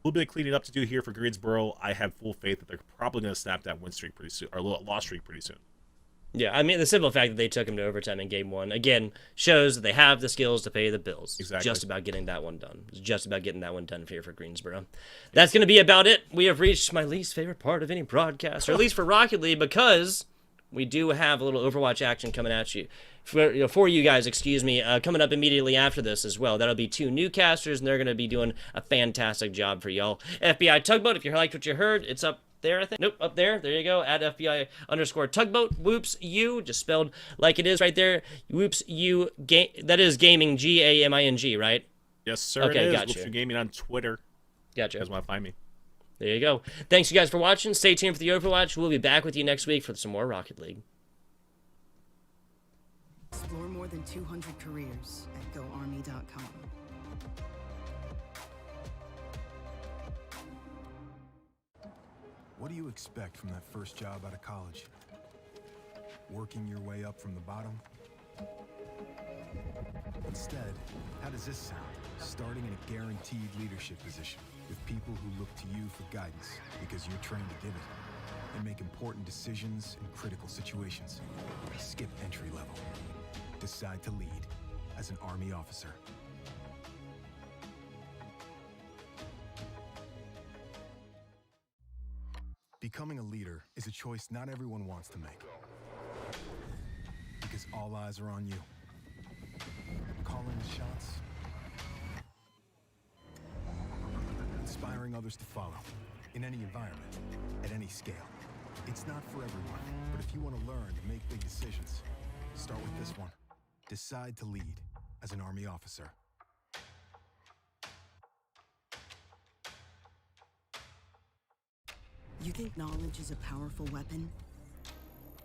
little bit of cleaning up to do here for Greensboro. I have full faith that they're probably going to snap that win streak pretty soon, or loss streak pretty soon. Yeah, the simple fact that they took him to overtime in game 1, again, shows that they have the skills to pay the bills. Exactly. It's just about getting that one done. It's just about getting that one done here for Greensboro. That's going to be about it. We have reached my least favorite part of any broadcast, or at least for Rocket League, because we do have a little Overwatch action coming at you. For you guys, coming up immediately after this as well. That'll be 2 newcasters, and they're going to be doing a fantastic job for y'all. FBI Tugboat, if you liked what you heard, it's up there, I think. Nope, up there. There you go. At FBI_Tugboat. Whoops U, just spelled like it is right there. Whoops U. That is gaming, Gaming, right? Yes, sir. Okay, it is. gotcha. Whoopsie Gaming on Twitter. Gotcha. You guys want to find me? There you go. Thanks, you guys, for watching. Stay tuned for the Overwatch. We'll be back with you next week for some more Rocket League. Explore more than 200 careers at GoArmy.com. What do you expect from that first job out of college? Working your way up from the bottom? Instead, how does this sound? Starting in a guaranteed leadership position with people who look to you for guidance because you're trained to give it and make important decisions in critical situations. Skip entry level. Decide to lead as an Army officer. Becoming a leader is a choice not everyone wants to make. Because all eyes are on you. Calling the shots. Inspiring others to follow. In any environment, at any scale. It's not for everyone, but if you want to learn to make big decisions, start with this one. Decide to lead as an Army officer. You think knowledge is a powerful weapon?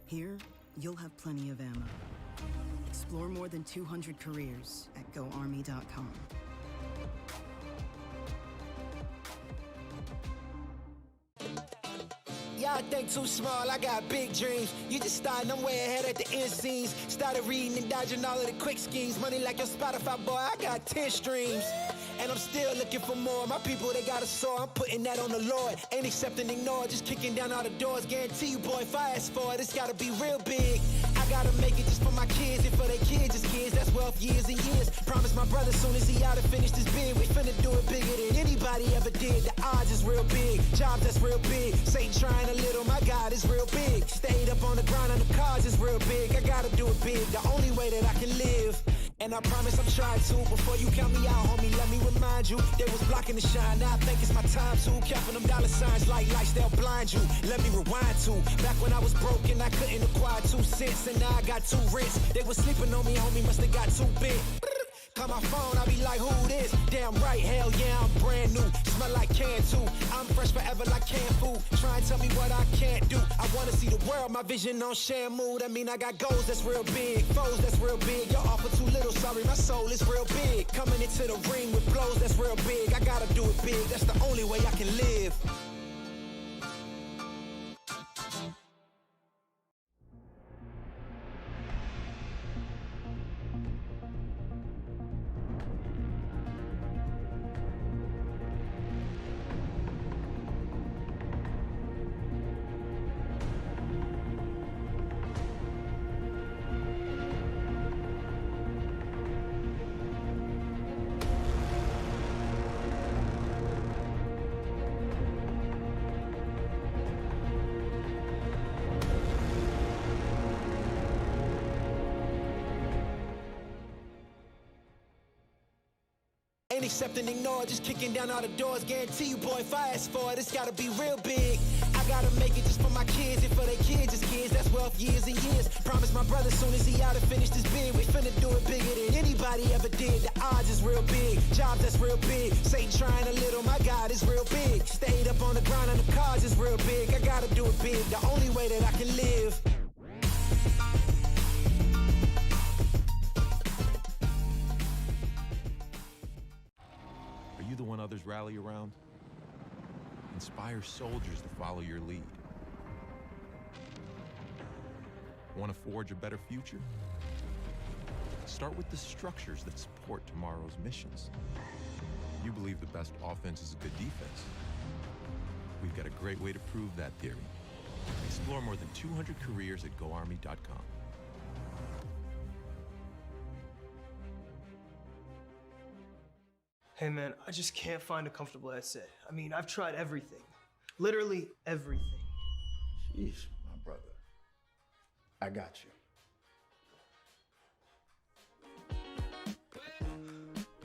Here, you'll have plenty of ammo. Explore more than 200 careers at GoArmy.com. Y'all think too small, I got big dreams. You just starting, I'm way ahead at the end scenes. Started reading and dodging all of the quick schemes. Money like your Spotify, boy, I got 10 streams. And I'm still looking for more. My people, they got a soar. I'm putting that on the Lord. Ain't accepting, ignore, just kicking down all the doors. Guarantee you, boy, if I ask for it, it's gotta be real big. I gotta make it just for my kids and for their kids, just kids. That's wealth years and years. Promise my brother soon as he out and finished his bid, we finna do it bigger than anybody ever did. The odds is real big. Jobs that's real big. Satan trying a little, my God is real big. Stayed up on the grind on the cars is real big. I gotta do it big. The only way that I can live. And I promise I'm trying to. Before you count me out, homie, let me remind you. They was blocking the shine, now I think it's my time to. Counting them dollar signs like lights, they'll blind you. Let me rewind to. Back when I was broke and I couldn't acquire 2 cents. And now I got 2 rents. They was sleeping on me, homie, must have got too big. Call my phone, I be like, who this? Damn right, hell yeah, I'm brand new. Smell like can too. I'm fresh forever like canned food. Try and tell me what I can't do. I wanna see the world, my vision on Shamu. That mean I got goals that's real big, foes that's real big. Y'all offer too little, sorry, my soul is real big. Coming into the ring with blows that's real big. I gotta do it big, that's the only way I can live. Ain't accepting, ignore, just kicking down all the doors. Guarantee you, boy, if I ask for it, it's gotta be real big. I gotta make it just for my kids and for their kids, just kids. That's wealth years and years. Promise my brother soon as he out and finished his bid, we finna do it bigger than anybody ever did. The odds is real big. Jobs that's real big. Satan trying a little, my God is real big. Stayed up on the grind on the cars is real big. I gotta do it big. The only way that I can live. Are you the one others rally around? Inspire soldiers to follow your lead. Want to forge a better future? Start with the structures that support tomorrow's missions. You believe the best offense is a good defense. We've got a great way to prove that theory. Explore more than 200 careers at GoArmy.com. Hey man, I just can't find a comfortable headset. I mean, I've tried everything. Literally everything. Sheesh, my brother. I got you.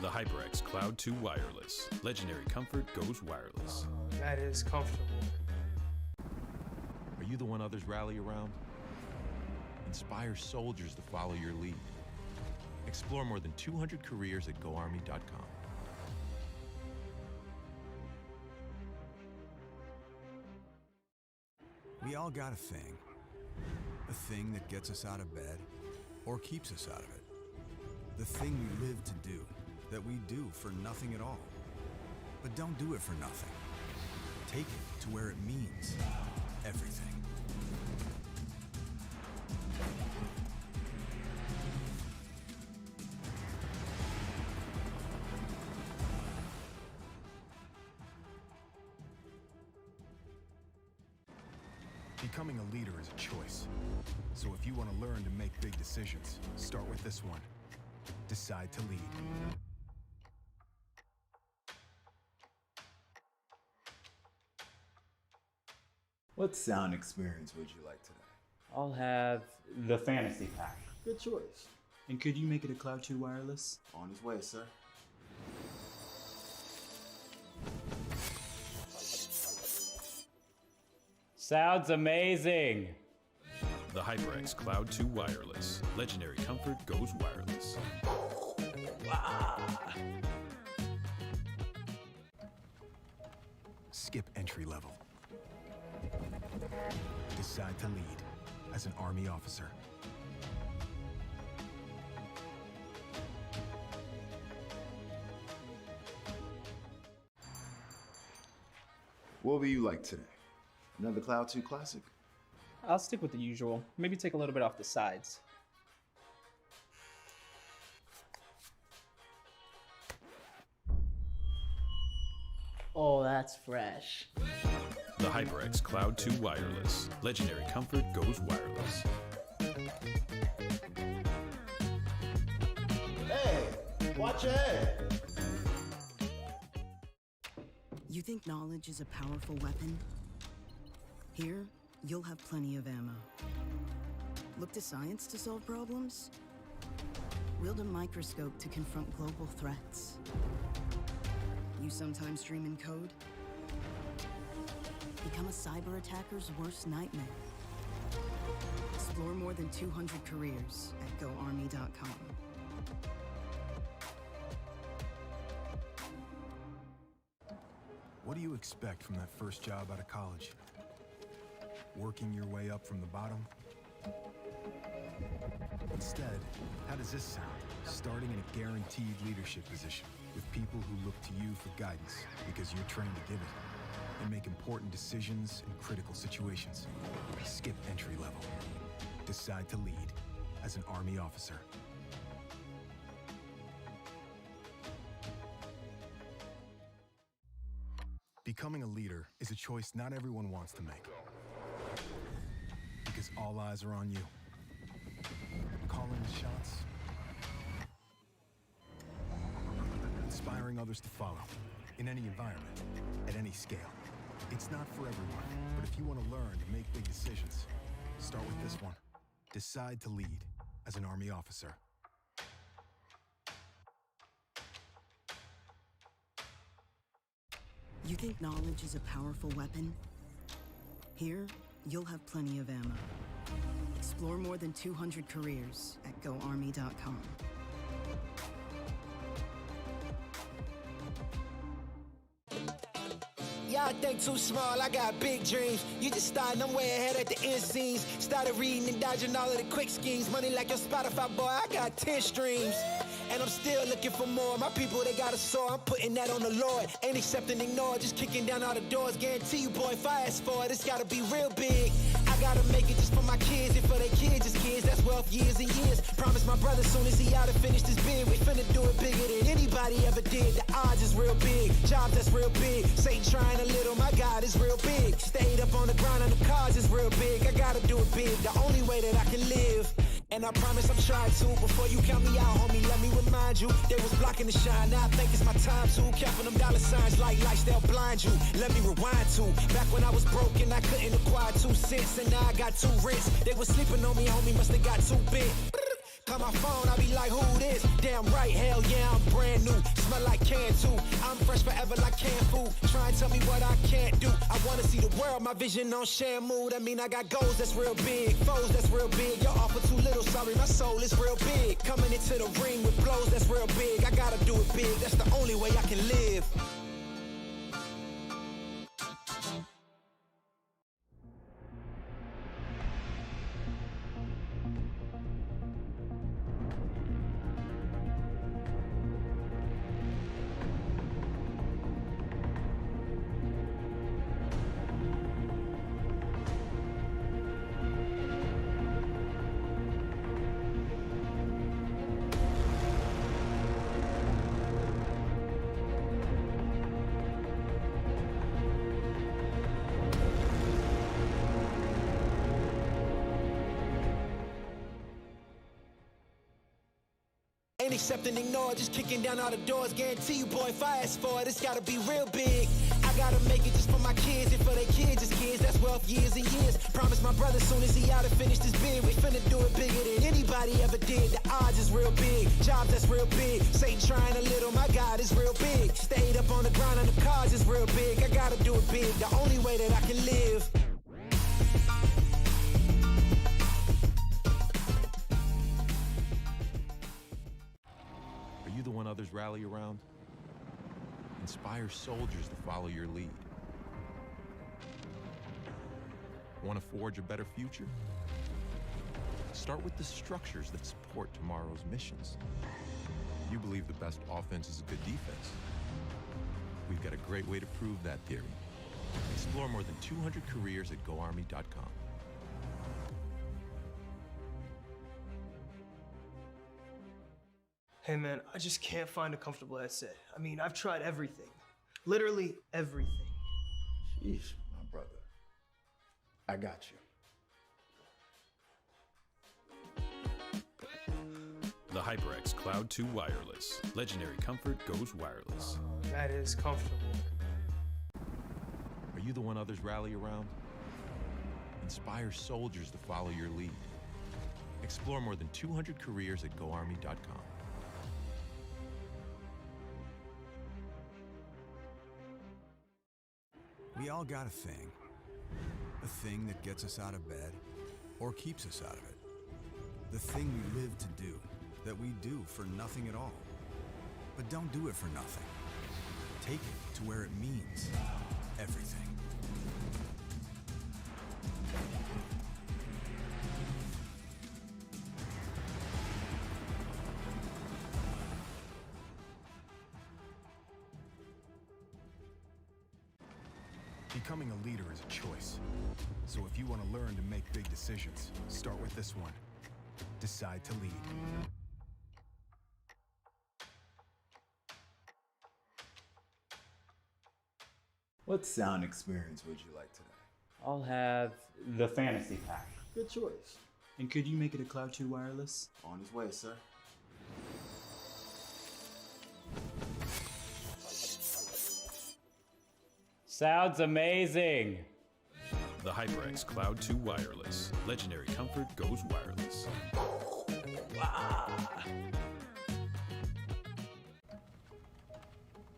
The HyperX Cloud 2 Wireless. Legendary comfort goes wireless. That is comfortable. Are you the one others rally around? Inspire soldiers to follow your lead. Explore more than 200 careers at GoArmy.com. We all got a thing that gets us out of bed or keeps us out of it. The thing we live to do, that we do for nothing at all. But don't do it for nothing. Take it to where it means everything. Becoming a leader is a choice. So if you want to learn to make big decisions, start with this one. Decide to lead. What sound experience would you like today? I'll have the fantasy pack. Good choice. And could you make it a Cloud 2 wireless? On his way, sir. Sounds amazing. The HyperX Cloud 2 Wireless. Legendary comfort goes wireless. Skip entry level. Decide to lead as an Army officer. What will you like today? Another Cloud 2 classic? I'll stick with the usual. Maybe take a little bit off the sides. Oh, that's fresh. The HyperX Cloud 2 Wireless. Legendary comfort goes wireless. Hey, watch your head. You think knowledge is a powerful weapon? Here, you'll have plenty of ammo. Look to science to solve problems? Wield a microscope to confront global threats. You sometimes dream in code? Become a cyber attacker's worst nightmare. Explore more than 200 careers at GoArmy.com. What do you expect from that first job out of college? Working your way up from the bottom? Instead, how does this sound? Starting in a guaranteed leadership position with people who look to you for guidance because you're trained to give it, and make important decisions in critical situations. Skip entry level. Decide to lead as an Army officer. Becoming a leader is a choice not everyone wants to make. Because all eyes are on you. Calling the shots. Inspiring others to follow. In any environment, at any scale. It's not for everyone, but if you want to learn to make big decisions, start with this one. Decide to lead as an Army officer. You think knowledge is a powerful weapon? Here, you'll have plenty of ammo. Explore more than 200 careers at GoArmy.com. Y'all think too small, I got big dreams. You just starting, I'm way ahead at the end scenes. Started reading and dodging all of the quick schemes. Money like your Spotify, boy, I got 10 streams. And I'm still looking for more. My people, they got a soar, I'm putting that on the Lord. Ain't accepting, ignore, just kicking down all the doors. Guarantee you, boy, if I ask for it, it's gotta be real big. I gotta make it just for my kids and for their kids, just kids. That's wealth years and years. Promise my brother soon as he out and finished his bid, we finna do it bigger than anybody ever did. The odds is real big, jobs that's real big. Satan trying a little, my God is real big. Stayed up on the grind on the cars is real big. I gotta do it big, the only way that I can live. And I promise I'm trying to. Before you count me out, homie, let me remind you. They was blocking the shine, now I think it's my time to. Counting them dollar signs like lights, they'll blind you. Let me rewind to back when I was broke and I couldn't acquire 2 cents. And now I got 2 rents. They was sleeping on me, homie, must have got too big. Call my phone, I be like, who this? Damn right, hell yeah, I'm brand new. Smell like can too. I'm fresh forever like canned food. Try and tell me what I can't do. I wanna see the world, my vision on Shamu. That mean I got goals that's real big, foes that's real big. Your offer too little, sorry, my soul is real big. Coming into the ring with blows that's real big. I gotta do it big, that's the only way I can live. accept and ignore, just kicking down all the doors. Guarantee you, boy, if I ask for it, it's gotta be real big. I gotta make it just for my kids and for their kids, as kids. That's wealth years and years. Promise my brother soon as he out to finish this bid, we finna do it bigger than anybody ever did. The odds is real big, jobs that's real big. Satan trying a little, my God is real big. Stayed up on the grind on the cars is real big. I gotta do it big, the only way that I can live. Are you the one others rally around? Inspire soldiers to follow your lead. Want to forge a better future? Start with the structures that support tomorrow's missions. You believe the best offense is a good defense. We've got a great way to prove that theory. Explore more than 200 careers at GoArmy.com. Hey man, I just can't find a comfortable headset. I mean, I've tried everything. Literally everything. Sheesh, my brother. I got you. The HyperX Cloud 2 Wireless. Legendary comfort goes wireless. That is comfortable. Are you the one others rally around? Inspire soldiers to follow your lead. Explore more than 200 careers at GoArmy.com. We all got a thing that gets us out of bed or keeps us out of it. The thing we live to do, that we do for nothing at all. But don't do it for nothing. Take it to where it means everything. Becoming a leader is a choice. So if you want to learn to make big decisions, start with this one. Decide to lead. What sound experience would you like today? I'll have the fantasy pack. Good choice. And could you make it a Cloud 2 wireless? On his way, sir. Sounds amazing. The HyperX Cloud 2 Wireless. Legendary comfort goes wireless.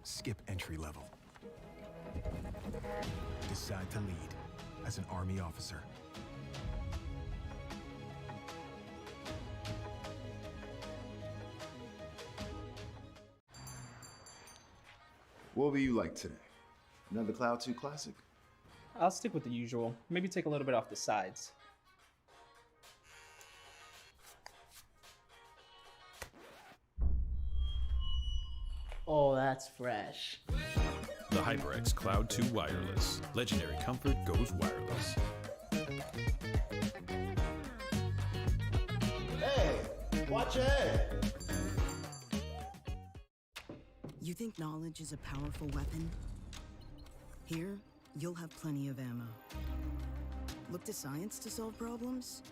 Skip entry level. Decide to lead as an Army officer. What will you like today? Another Cloud 2 classic? I'll stick with the usual. Maybe take a little bit off the sides. Oh, that's fresh. The HyperX Cloud 2 Wireless. Legendary comfort goes wireless. Hey, watch your head. You think knowledge is a powerful weapon? Here, you'll have plenty of ammo. Look to science to solve problems?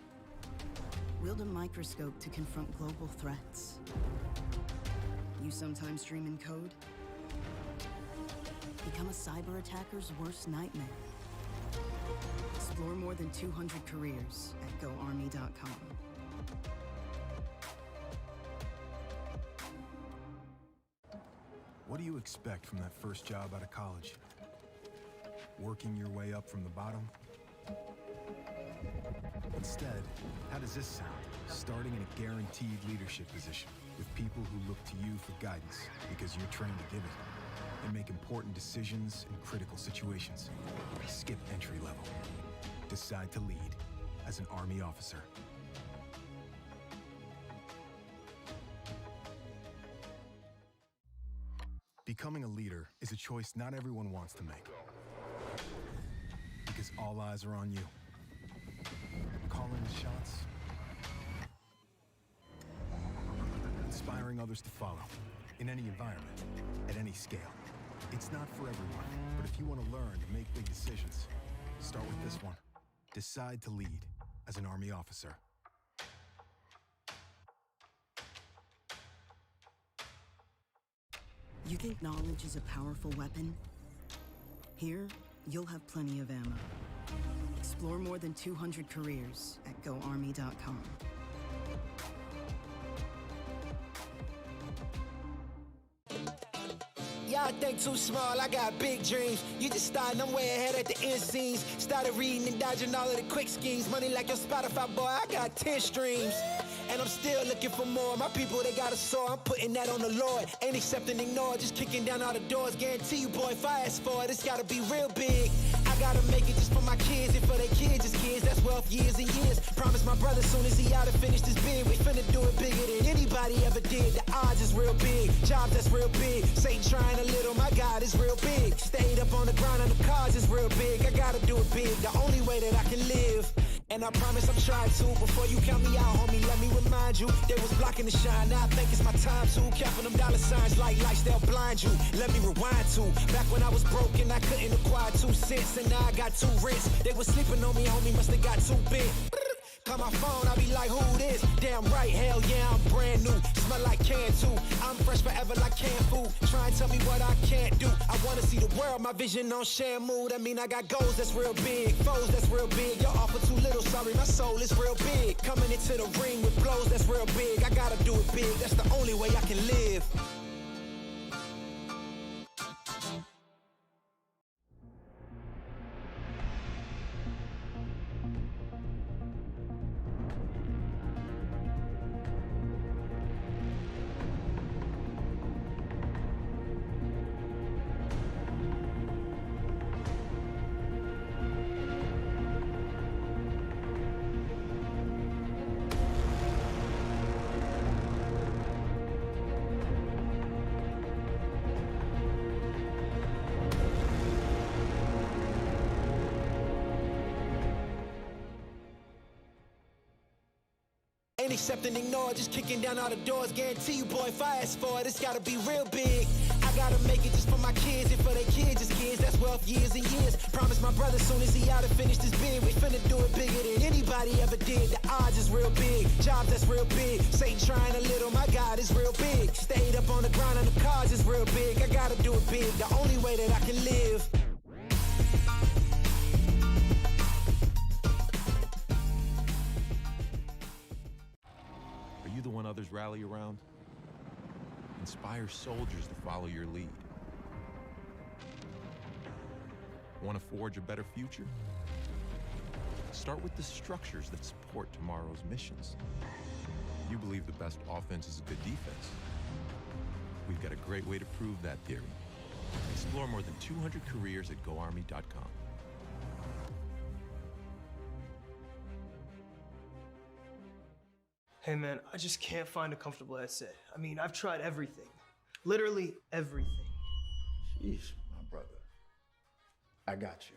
Wield a microscope to confront global threats. You sometimes dream in code? Become a cyber attacker's worst nightmare. Explore more than 200 careers at GoArmy.com. What do you expect from that first job out of college? Working your way up from the bottom? Instead, how does this sound? Starting in a guaranteed leadership position with people who look to you for guidance because you're trained to give it and make important decisions in critical situations. Skip entry level. Decide to lead as an Army officer. Becoming a leader is a choice not everyone wants to make. Because all eyes are on you. Calling the shots. Inspiring others to follow. In any environment, at any scale. It's not for everyone, but if you want to learn to make big decisions, start with this one. Decide to lead as an Army officer. You think knowledge is a powerful weapon? Here, you'll have plenty of ammo. Explore more than 200 careers at GoArmy.com. Y'all think too small, I got big dreams. You just starting, I'm way ahead at the end scenes. Started reading and dodging all of the quick schemes. Money like your Spotify, boy, I got 10 streams. And I'm still looking for more. My people, they got a soar. I'm putting that on the Lord. Ain't accepting, ignore, just kicking down all the doors. Guarantee you, boy, if I ask for it, it's gotta be real big. I gotta make it just for my kids and for their kids, just kids. That's wealth, years and years. Promise my brother soon as he out and finish this bid, we finna do it bigger than anybody ever did. The odds is real big, jobs that's real big. Satan trying a little, my God is real big. Stayed up on the grind on the cars is real big. I gotta do it big, the only way that I can live. And I promise I'm trying to. Before you count me out, homie, let me remind you. They was blocking the shine, now I think it's my time to. Counting them dollar signs like lights, they'll blind you. Let me rewind to back when I was broke and I couldn't acquire 2 cents. And now I got 2 rents. They was sleeping on me, homie, must have got too big. Call my phone, I be like, who this? Damn right, hell yeah, I'm brand new. Smell like can too. I'm fresh forever like canned food. Try and tell me what I can't do. I wanna see the world, my vision on Shamu. That mean I got goals that's real big, foes that's real big. Your offer too little, sorry, my soul is real big. Coming into the ring with blows that's real big. I gotta do it big, that's the only way I can live. Ain't accepting, ignore, just kicking down all the doors. Guarantee you, boy, if I ask for it, it's gotta be real big. I gotta make it just for my kids and for their kids, just kids. That's wealth, years and years. Promise my brother soon as he out and finish this bid, we finna do it bigger than anybody ever did. The odds is real big, jobs that's real big. Satan trying a little, my God is real big. Stayed up on the grind on the cars is real big. I gotta do it big, the only way that I can live. Are you the one others rally around? Inspire soldiers to follow your lead. Want to forge a better future? Start with the structures that support tomorrow's missions. You believe the best offense is a good defense. We've got a great way to prove that theory. Explore more than 200 careers at GoArmy.com. Hey man, I just can't find a comfortable headset. I mean, I've tried everything. Literally everything. Sheesh, my brother. I got you.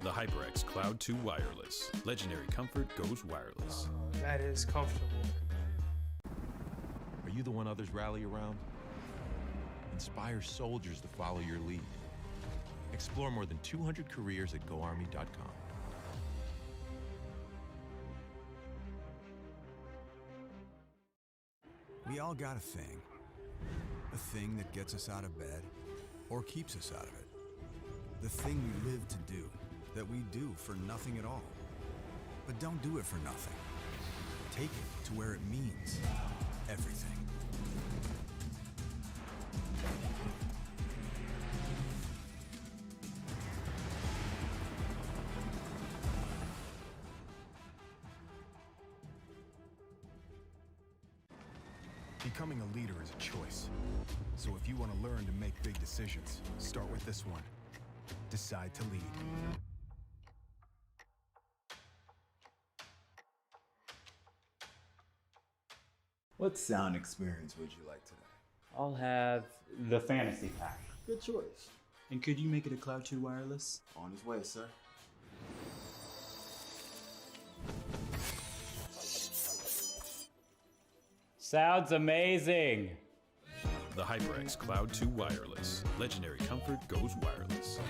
The HyperX Cloud 2 Wireless. Legendary comfort goes wireless. That is comfortable. Are you the one others rally around? Inspire soldiers to follow your lead. Explore more than 200 careers at GoArmy.com. We all got a thing that gets us out of bed or keeps us out of it. The thing we live to do, that we do for nothing at all. But don't do it for nothing. Take it to where it means everything. Becoming a leader is a choice. So if you want to learn to make big decisions, start with this one. Decide to lead. What sound experience would you like today? I'll have the fantasy pack. Good choice. And could you make it a Cloud 2 wireless? On his way, sir. Sounds amazing. The HyperX Cloud 2 Wireless. Legendary comfort goes wireless.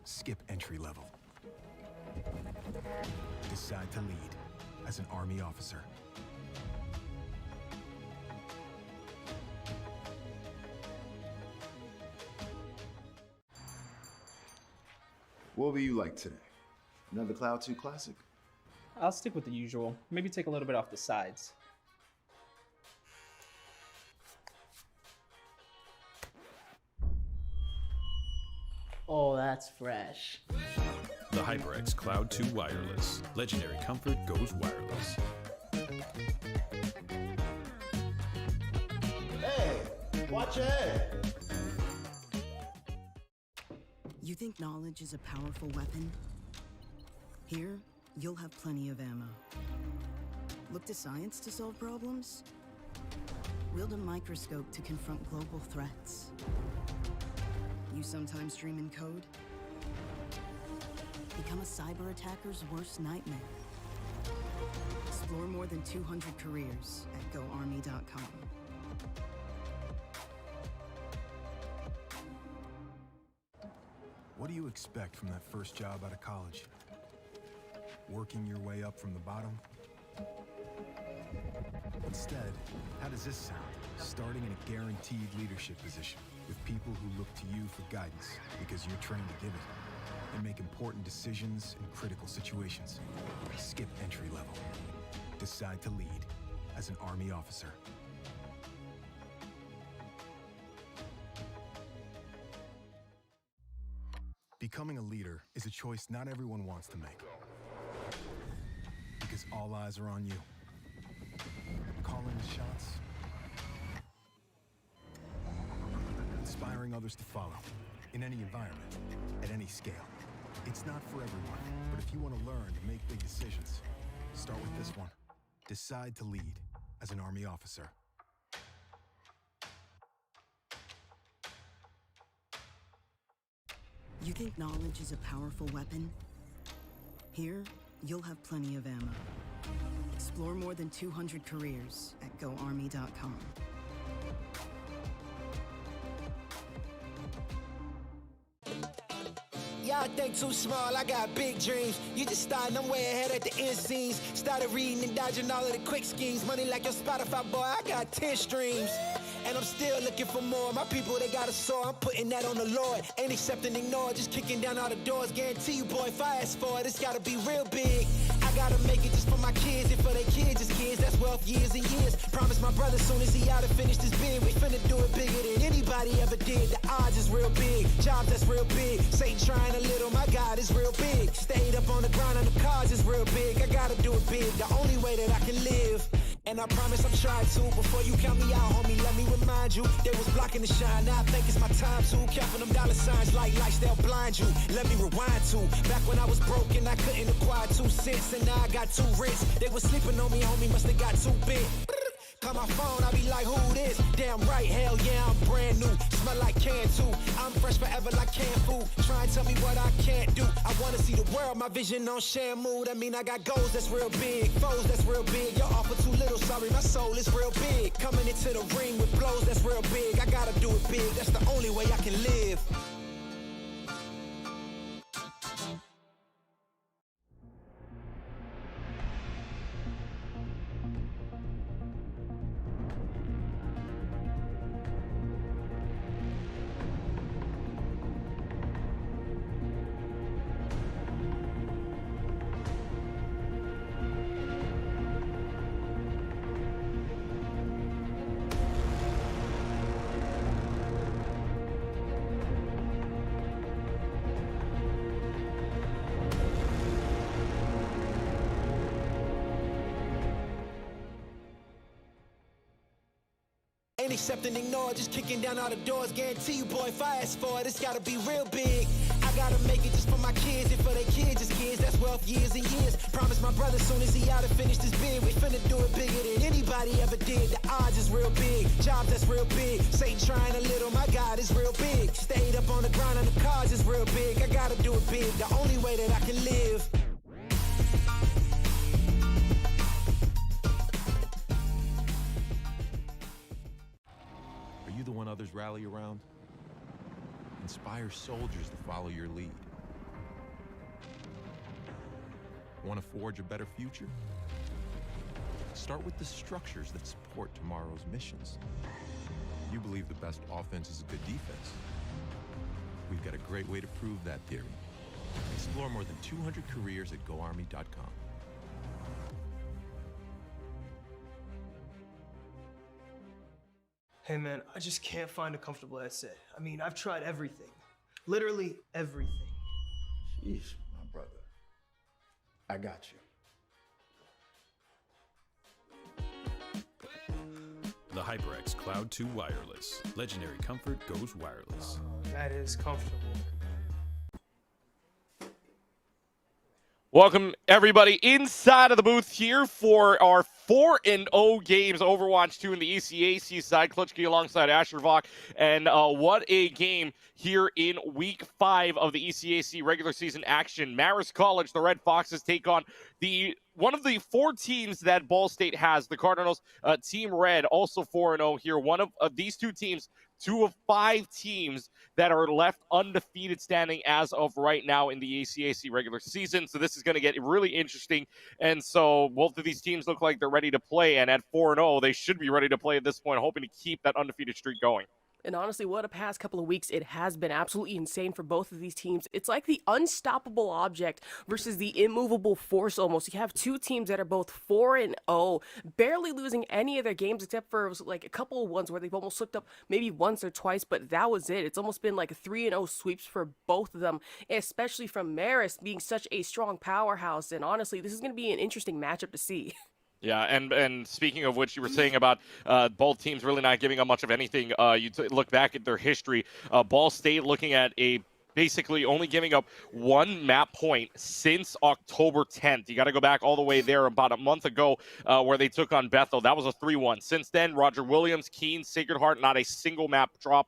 Skip entry level. Decide to lead as an Army officer. What will you like today? Another Cloud 2 classic? I'll stick with the usual. Maybe take a little bit off the sides. Oh, that's fresh. The HyperX Cloud 2 Wireless. Legendary comfort goes wireless. Hey, watch your head. You think knowledge is a powerful weapon? Here, you'll have plenty of ammo. Look to science to solve problems? Wield a microscope to confront global threats. You sometimes dream in code? Become a cyber attacker's worst nightmare. Explore more than 200 careers at GoArmy.com. What do you expect from that first job out of college? Working your way up from the bottom? Instead, how does this sound? Starting in a guaranteed leadership position with people who look to you for guidance because you're trained to give it, and make important decisions in critical situations. Skip entry level. Decide to lead as an Army officer. Becoming a leader is a choice not everyone wants to make. Because all eyes are on you. Calling the shots. Inspiring others to follow. In any environment, at any scale. It's not for everyone, but if you want to learn to make big decisions, start with this one. Decide to lead as an Army officer. You think knowledge is a powerful weapon? Here, you'll have plenty of ammo. Explore more than 200 careers at GoArmy.com. Y'all think too small, I got big dreams. You just starting, I'm way ahead at the end scenes. Started reading and dodging all of the quick schemes. Money like your Spotify, boy, I got 10 streams. And I'm still looking for more. My people, they got a soar, I'm putting that on the Lord. Ain't accepting, ignore, just kicking down all the doors. Guarantee you, boy, if I ask for it, it's gotta be real big. I gotta make it just for my kids and for their kids' kids. That's wealth years and years. Promise my brother soon as he out and finish this bid, we finna do it bigger than anybody ever did. The odds is real big, jobs that's real big. Satan trying a little, my God is real big. Stayed up on the ground and the cars is real big. I gotta do it big, the only way that I can live. And I promise I'm trying to. Before you count me out, homie, let me remind you. They was blocking the shine, now I think it's my time to. Counting them dollar signs like lights, they'll blind you. Let me rewind to back when I was broke and I couldn't acquire 2 cents. And now I got 2 rents. They was sleeping on me, homie, must have got too big. Call my phone, I be like, who this? Damn right, hell yeah, I'm brand new. Smell like can too. I'm fresh forever like canned food. Try and tell me what I can't do. I wanna see the world, my vision on shamu. That mean I got goals that's real big, foes that's real big. Your offer too little, sorry, my soul is real big. Coming into the ring with blows that's real big. I gotta do it big, that's the only way I can live. Ain't accepting, ignore, just kicking down all the doors. Guarantee you, boy, if I ask for it, it's gotta be real big. I gotta make it just for my kids and for their kids' kids. That's wealth years and years. Promise my brother soon as he out and finish this bid, we finna do it bigger than anybody ever did. The odds is real big, jobs that's real big. Satan trying a little, my God is real big. Stayed up on the ground and the cars is real big. I gotta do it big, the only way that I can live. Are you the one others rally around? Inspire soldiers to follow your lead. Want to forge a better future? Start with the structures that support tomorrow's missions. You believe the best offense is a good defense. We've got a great way to prove that theory. Explore more than 200 careers at GoArmy.com. Hey man, I just can't find a comfortable headset. I mean, I've tried everything. Literally everything. Sheesh, my brother. I got you. The HyperX Cloud 2 Wireless. Legendary comfort goes wireless. That is comfortable. Welcome, everybody, inside of the booth here for our 4-0 games. Overwatch 2 in the ECAC side. Klutchke alongside Asher Vok. And what a game here in Week 5 of the ECAC regular season action. Marist College, the Red Foxes, take on one of the 4 teams that Ball State has, the Cardinals. Team Red, also 4-0 here. One of these 2 teams, 2 of 5 teams that are left undefeated standing as of right now in the ECAC regular season. So this is going to get really interesting. And so both of these teams look like they're ready to play. And at 4-0, they should be ready to play at this point, hoping to keep that undefeated streak going. And honestly, what a past couple of weeks it has been. Absolutely insane for both of these teams. It's like the unstoppable object versus the immovable force almost. You have 2 teams that are both 4-0, barely losing any of their games except for like a couple of ones where they've almost slipped up maybe once or twice, but that was it. It's almost been like 3-0 sweeps for both of them, especially from Marist being such a strong powerhouse. And honestly, this is going to be an interesting matchup to see. Yeah, and speaking of which, you were saying about both teams really not giving up much of anything. You look back at their history. Ball State looking at basically only giving up 1 map point since October 10th. You got to go back all the way there about a month ago where they took on Bethel. That was a 3-1. Since then, Roger Williams, Keene, Sacred Heart, not a single map drop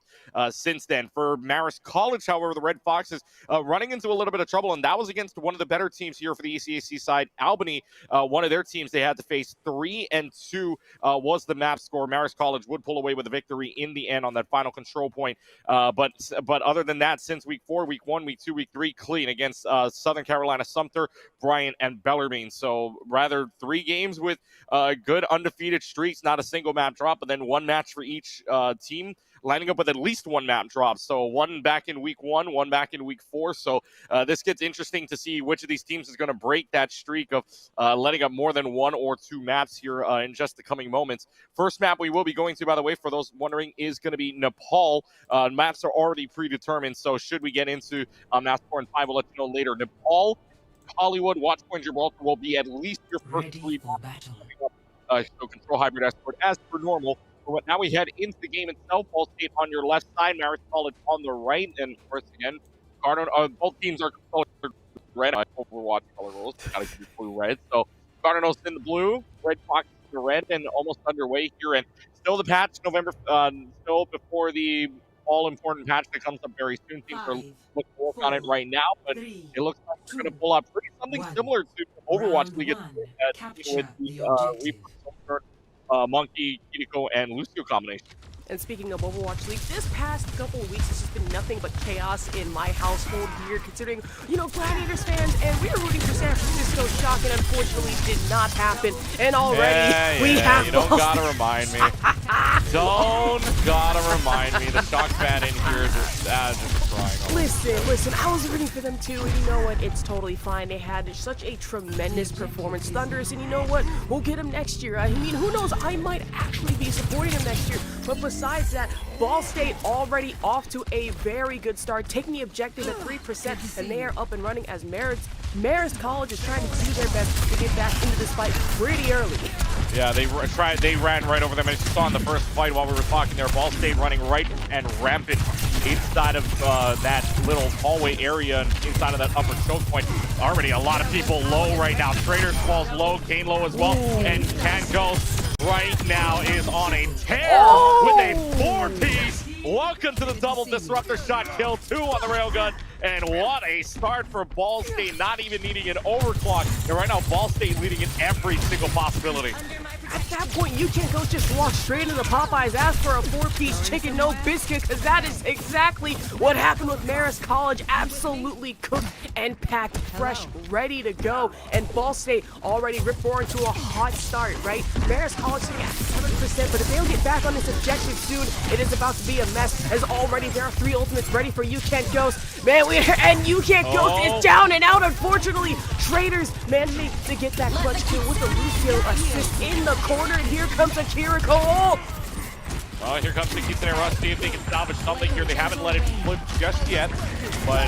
since then. For Marist College, however, the Red Foxes running into a little bit of trouble, and that was against one of the better teams here for the ECAC side. Albany, one of their teams they had to face. 3-2 was the map score. Marist College would pull away with a victory in the end on that final control point. But other than that, since week 4, week 1, week 2, week 3, clean against Southern Carolina, Sumter, Bryant, and Bellarmine. So rather 3 games with good undefeated streaks, not a single map drop, but then 1 match for each team, lining up with at least 1 map drop. So 1 back in week 1, 1 back in week 4. So this gets interesting to see which of these teams is going to break that streak of letting up more than 1 or 2 maps here in just the coming moments. First map we will be going to, by the way, for those wondering, is going to be Nepal. Maps are already predetermined, so should we get into map 4 and 5, we'll let you know later. Nepal, Hollywood, Watchpoint, Gibraltar will be at least your first 3 maps. So control hybrid escort as per normal. But now we head into the game itself. Ball State on your left side, Marist College on the right, and of course again, both teams are colored red. Overwatch color rules, gotta keep blue red. So Cardinals in the blue, Red Fox in the red, and almost underway here. And still the patch November, still before the all-important patch that comes up very soon. Teams are looking to work on it right now, but it looks like they're going to pull out something similar to Overwatch League with the Reaper, Monkey, Kiriko, and Lucio combination. And speaking of Overwatch League, this past couple of weeks has just been nothing but chaos in my household here, considering, Gladiators fans, and we were rooting for San Francisco. Shocking, unfortunately, did not happen. And already we have you don't gotta remind me. Don't gotta remind me. The Shock fan in here is just crying. Listen, I was rooting for them too, and you know what? It's totally fine. They had such a tremendous performance. Thunderous, and you know what? We'll get them next year. I mean, who knows? I might actually be supporting them next year. But besides that, Ball State already off to a very good start, taking the objective at 3%, and they are up and running as Marist College is trying to do their best to get back into this fight pretty early. Yeah, they ran right over them. As you saw in the first fight while we were talking there, Ball State running right and rampant inside of that little hallway area and inside of that upper choke point. Already a lot of people low right now. Traders falls low, Kane low as well, and Kango right now is on a tear with a 4-piece. Welcome to the double disruptor shot kill, 2 on the railgun, and what a start for Ball State, not even needing an overclock. And right now, Ball State leading in every single possibility. At that point, you can't go just walk straight into Popeyes, ask for a 4-piece chicken, no biscuit, because that is exactly what happened with Marist College. Absolutely cooked and packed, fresh, ready to go. And Ball State already rip-roaring to a hot start, right? Marist College sitting at 7%, but if they don't get back on this objective soon, it is about to be a mess, as already there are 3 ultimates ready for You Can't Ghost. Man, and You Can't Ghost is down and out, unfortunately. Traders managing to get that clutch kill with the Lucio assist in the corner, and here comes Akira Cole. Well, here comes the Kitsune Rush. See if they can salvage something here. They haven't let it flip just yet, but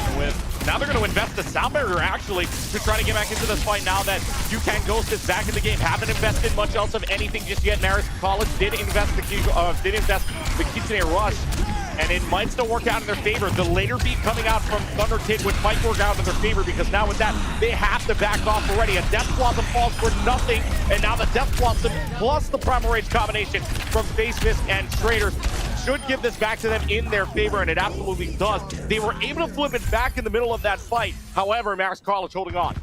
now they're going to invest the sound barrier actually to try to get back into this fight now that You Can't Ghost is back in the game. Haven't invested much else of anything just yet. Marist College did invest the Kitsune Rush, and it might still work out in their favor. The later beat coming out from Thunder Kid, which might work out in their favor, because now with that, they have to back off already. A Death Blossom falls for nothing, and now the Death Blossom plus the Primal Rage combination from Face Mist and Traders should give this back to them in their favor, and it absolutely does. They were able to flip it back in the middle of that fight. However, Marist College holding on.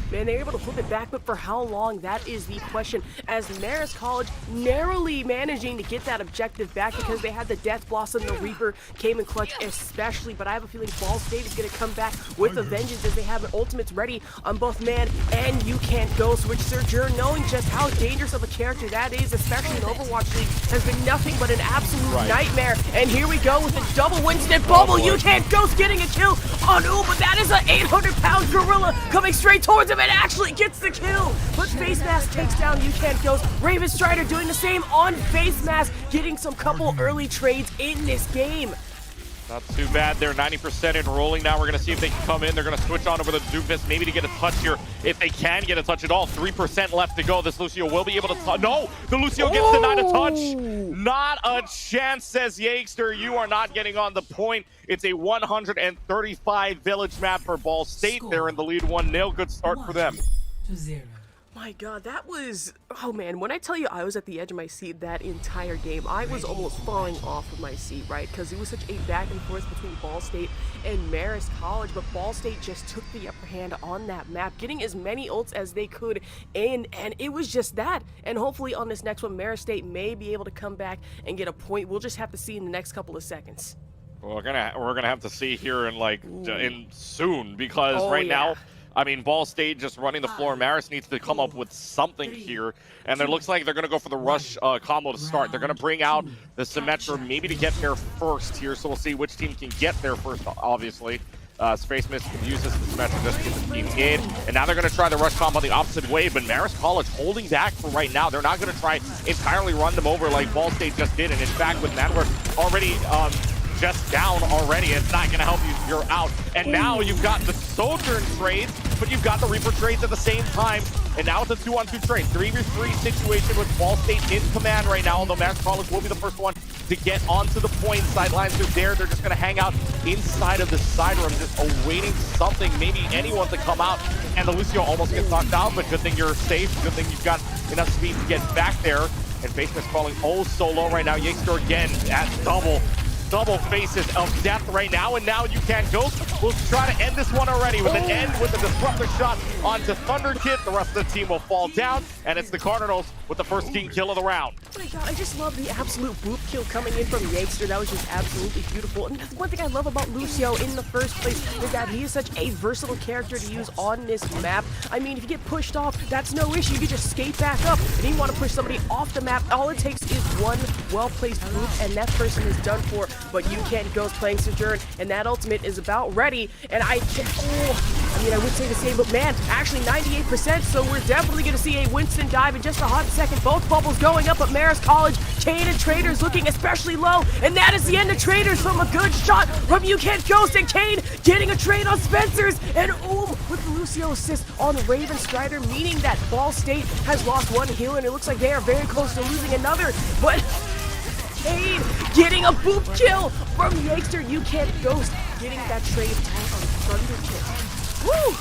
Man, they're able to flip it back, but for how long? That is the question. As Marist College narrowly managing to get that objective back because they had the Death Blossom, the Reaper came in clutch especially, but I have a feeling Ball State is going to come back with a vengeance as they have an ultimates ready on both Man and You Can't Ghost, which Sojourn, knowing just how dangerous of a character that is, especially in Overwatch League, has been nothing but an absolute nightmare. And here we go with a double Winston bubble. You Can't Ghost getting a kill on but that is an 800-pound gorilla coming straight towards him and actually gets the kill. But Face Mask takes down You Can't Ghost. Raven Strider doing the same on Face Mask, getting some couple early trades in this game. Not too bad. They're 90% enrolling now. We're going to see if they can come in. They're going to switch on over the Doofus, maybe to get a touch here. If they can get a touch at all, 3% left to go. This Lucio will be able to touch. No, the Lucio gets denied a touch. Not a chance, says Yakester. You are not getting on the point. It's a 135 village map for Ball State. They're in the lead 1-0. Good start for them. My God, that was, oh man, when I tell you I was at the edge of my seat that entire game, I was almost falling off of my seat, right? Because it was such a back and forth between Ball State and Marist College, but Ball State just took the upper hand on that map, getting as many ults as they could, and it was just that. And hopefully on this next one, Marist State may be able to come back and get a point. We'll just have to see in the next couple of seconds. Well, we're gonna have to see here in soon, because right now, I mean, Ball State just running the floor. Marist needs to come up with something here, and it looks like they're going to go for the rush combo to start. They're going to bring out the Symmetra maybe to get there first here, so we'll see which team can get there first, obviously. Space Mist can use this Symmetra just to get the team in, and now they're going to try the rush combo the opposite way, but Marist College holding back for right now. They're not going to try entirely run them over like Ball State just did, and in fact, with Manwork already just down already, it's not going to help you. You're out. And now you've got the Sojourn trades, but you've got the Reaper trades at the same time. And now it's a 2-on-2 trade. 3v3 situation with Ball State in command right now, although Marist College will be the first one to get onto the point. Sidelines are there. They're just going to hang out inside of the side room, just awaiting something, maybe anyone to come out. And the Lucio almost gets knocked out, but good thing you're safe. Good thing you've got enough speed to get back there. And Face Mist falling so low right now. Yakester again at double faces of death right now, and now You Can't Ghost will try to end this one already with an end with a disruptor shot onto Thunder Kid. The rest of the team will fall down, and it's the Cardinals with the first team kill of the round. Oh my God, I just love the absolute boop kill coming in from Yakester. That was just absolutely beautiful. And that's one thing I love about Lucio in the first place, is that he is such a versatile character to use on this map. I mean, if you get pushed off, that's no issue. You can just skate back up. And you want to push somebody off the map, all it takes is one well-placed boop, and that person is done for. But You Can't Ghost playing Sojourn, and that ultimate is about ready. And I would say the same, but man, actually 98%, so we're definitely going to see a Winston dive in just a hot second. Both bubbles going up at Marist College. Kane and Traders looking especially low, and that is the end of Traders from a good shot from You Can't Ghost, and Kane getting a trade on Spencer's, and with the Lucio assist on Raven Strider, meaning that Ball State has lost one heal, and it looks like they are very close to losing another, but Kane getting a boop kill from Yakester. You Can't Ghost getting that trade on Thunder Kid. Woo!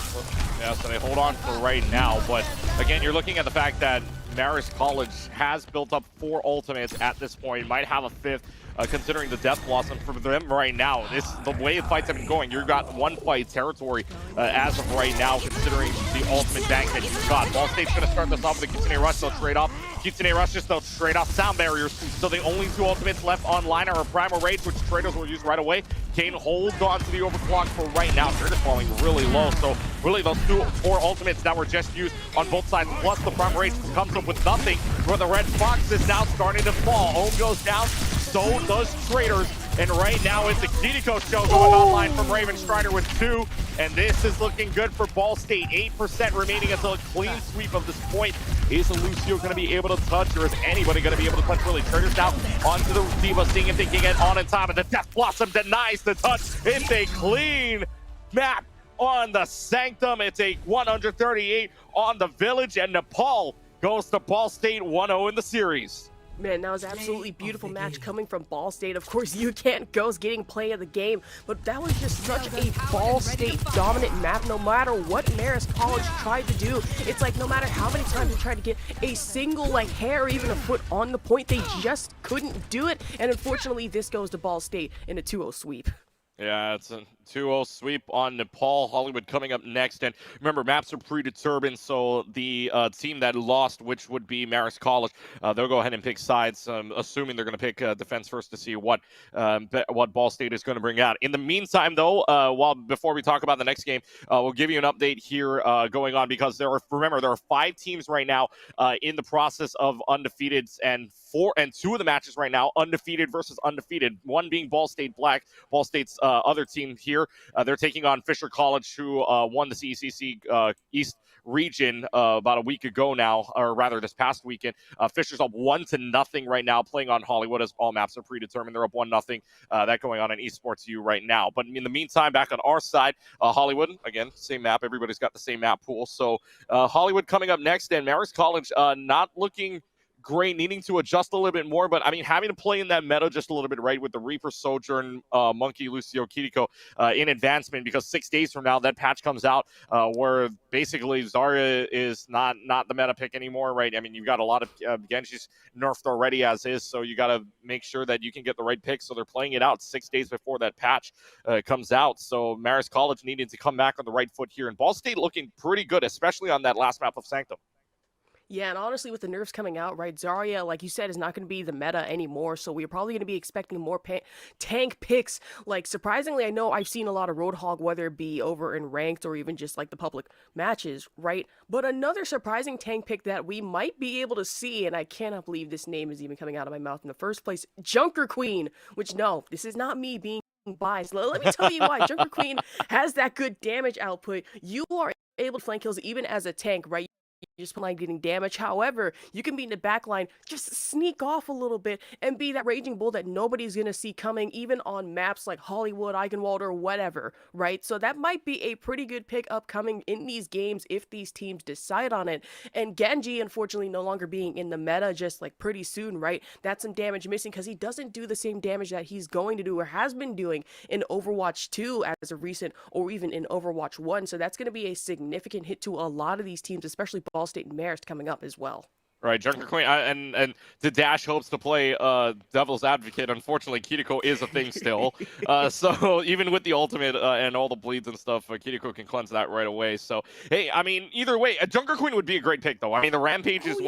Yeah, so they hold on for right now, but again, you're looking at the fact that Marist College has built up 4 ultimates at this point, might have a 5th. Considering the Death Blossom for them right now, the way the fights have been going, you've got 1 fight territory as of right now, considering the ultimate bank that you've got. Ball State's going to start this off with a Kitsune Rush, so straight off. Kitsune Rush just though straight off sound barriers. So the only 2 ultimates left online are a Primal Rage, which traders will use right away. Kane holds on to the overclock for right now. They're just falling really low, so really those 4 ultimates that were just used on both sides, plus the Primal Rage comes up with nothing, where the Red Fox is now starting to fall. Ohm goes down, so does Traders, and right now it's the Kiriko show going online from Raven Strider with 2, and this is looking good for Ball State. 8% remaining until a clean sweep of this point. Is Lucio going to be able to touch, or is anybody going to be able to touch? Really, Traders now onto the Diva, seeing if they can get on in time, and the Death Blossom denies the touch. It's a clean map on the Sanctum. It's a 138 on the Village, and Nepal goes to Ball State 1-0 in the series. Man, that was absolutely beautiful match coming from Ball State. Of course, UCAC goes getting play of the game, but that was just such a Ball State dominant map. No matter what Marist College tried to do, it's like no matter how many times they tried to get a single hair or even a foot on the point, they just couldn't do it. And unfortunately, this goes to Ball State in a 2-0 sweep. Yeah, it's a 2-0 sweep on Nepal. Hollywood coming up next. And remember, maps are predetermined, so the team that lost, which would be Marist College, they'll go ahead and pick sides, assuming they're going to pick defense first to see what Ball State is going to bring out. In the meantime, though, before we talk about the next game, we'll give you an update here going on, because there are 5 teams right now in the process of undefeateds, and 2 of the matches right now undefeated versus undefeated. One being Ball State Black, Ball State's other team here. They're taking on Fisher College, who won the CECC East region about a week ago now, or rather this past weekend. Fisher's up 1-0 right now, playing on Hollywood, as all maps are predetermined. They're up 1-0. That going on in Esports U right now. But in the meantime, back on our side, Hollywood, again, same map. Everybody's got the same map pool. So Hollywood coming up next, and Marist College not looking great, needing to adjust a little bit more, but I mean, having to play in that meta just a little bit, right, with the Reaper, Sojourn, Monkey, Lucio, Kiriko in advancement, because 6 days from now, that patch comes out where basically Zarya is not the meta pick anymore, right? I mean, you've got a lot of Genji's nerfed already as is, so you got to make sure that you can get the right pick, so they're playing it out 6 days before that patch comes out. So Marist College needed to come back on the right foot here, and Ball State looking pretty good, especially on that last map of Sanctum. Yeah, and honestly, with the nerfs coming out, right, Zarya, like you said, is not going to be the meta anymore, so we're probably going to be expecting more tank picks. Like, surprisingly, I know I've seen a lot of Roadhog, whether it be over in ranked or even just, like, the public matches, right? But another surprising tank pick that we might be able to see, and I cannot believe this name is even coming out of my mouth in the first place, Junker Queen, which, no, this is not me being biased. Let me tell you why. Junker Queen has that good damage output. You are able to flank kills even as a tank, right? You just like getting damage. However, you can be in the back line, just sneak off a little bit and be that raging bull that nobody's going to see coming, even on maps like Hollywood, Eichenwald, or whatever, right? So that might be a pretty good pick upcoming in these games if these teams decide on it. And Genji, unfortunately, no longer being in the meta just like pretty soon, right? That's some damage missing because he doesn't do the same damage that he's going to do or has been doing in Overwatch 2 as of recent, or even in Overwatch 1. So that's going to be a significant hit to a lot of these teams, especially Ball State and Marist coming up as well. Right, Junker Queen, and the Dash hopes to play Devil's Advocate. Unfortunately, Kiriko is a thing still. So even with the ultimate and all the bleeds and stuff, Kiriko can cleanse that right away. So, hey, I mean, either way, a Junker Queen would be a great pick, though. I mean, the Rampage is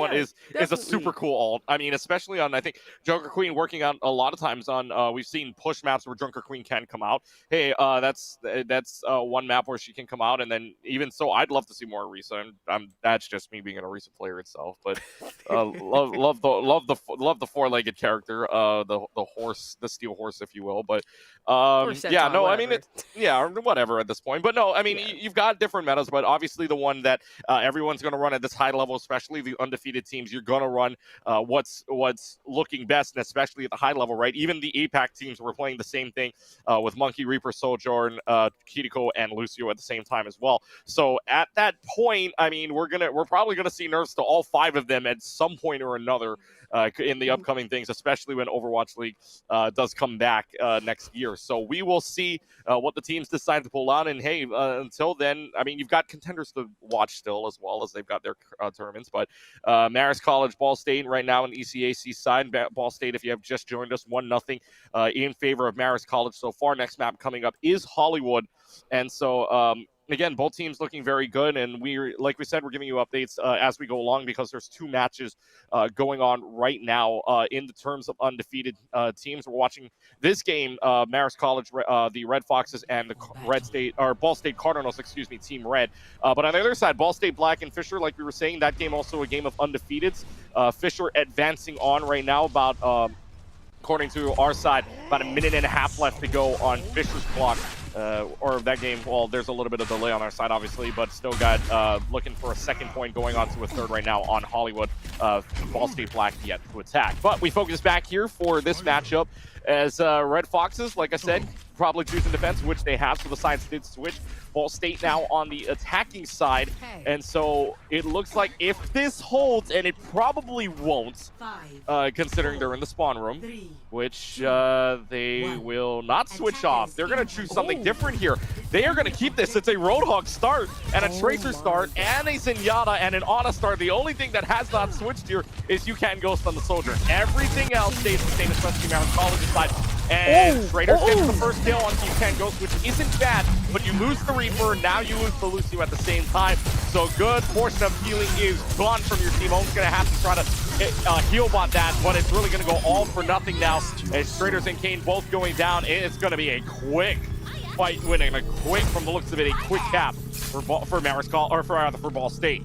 a super cool ult. I mean, especially on, I think, Junker Queen working out a lot of times on, we've seen push maps where Junker Queen can come out. Hey, that's one map where she can come out, and then even so, I'd love to see more Orisa. That's just me being an Orisa player itself, but love the four-legged character, the horse, the steel horse, if you will. But yeah, no, whatever. I mean, whatever at this point. But no, I mean, you've got different metas, but obviously the one that everyone's going to run at this high level, especially the undefeated teams, you're going to run what's looking best, and especially at the high level, right? Even the ECAC teams were playing the same thing with Monkey, Reaper, Sojourn, Kiriko, and Lucio at the same time as well. So at that point, I mean, we're probably gonna see nerfs to all 5 of them at some point or another in the upcoming things, especially when Overwatch League does come back next year. So we will see what the teams decide to pull out. And hey, until then, I mean, you've got contenders to watch still, as well as they've got their tournaments. But Marist College, Ball State right now in the ECAC side. Ball State, if you have just joined us, 1-0 in favor of Marist College so far. Next map coming up is Hollywood. And so, again, both teams looking very good, and like we said, we're giving you updates as we go along because there's 2 matches going on right now in the terms of undefeated teams. We're watching this game, Marist College, the Red Foxes, and the Ball State Cardinals, Team Red. But on the other side, Ball State Black and Fisher, like we were saying, that game also a game of undefeateds. Fisher advancing on right now about, according to our side, about 1.5 minutes left to go on Fisher's clock. Or that game, well, there's a little bit of delay on our side, obviously, but still got looking for a second point, going on to a third right now on Hollywood. Ball State Black yet to attack. But we focus back here for this matchup as Red Foxes, like I said, probably choosing defense, which they have, so the sides did switch. Ball State now on the attacking side, and so it looks like if this holds, and it probably won't, considering they're in the spawn room, which they will not switch off. They're going to choose something different here. They are going to keep this. It's a Roadhog start, and a Tracer start, and a Zenyatta, and an Ana start. The only thing that has not switched here is UCAN Ghost on the Soldier. Everything else stays the same, especially Marist College's side. And Traitors gets the first kill on UCAN Ghost, which isn't bad, but you lose the Reaper, now you lose the Lucio at the same time. So good portion of healing is gone from your team. Owen's going to have to try to heal bot that, but it's really going to go all for nothing now. As Traitors and Kane both going down, it's going to be a quick fight winning, from the looks of it, a quick cap for Marist College, or for Ball State.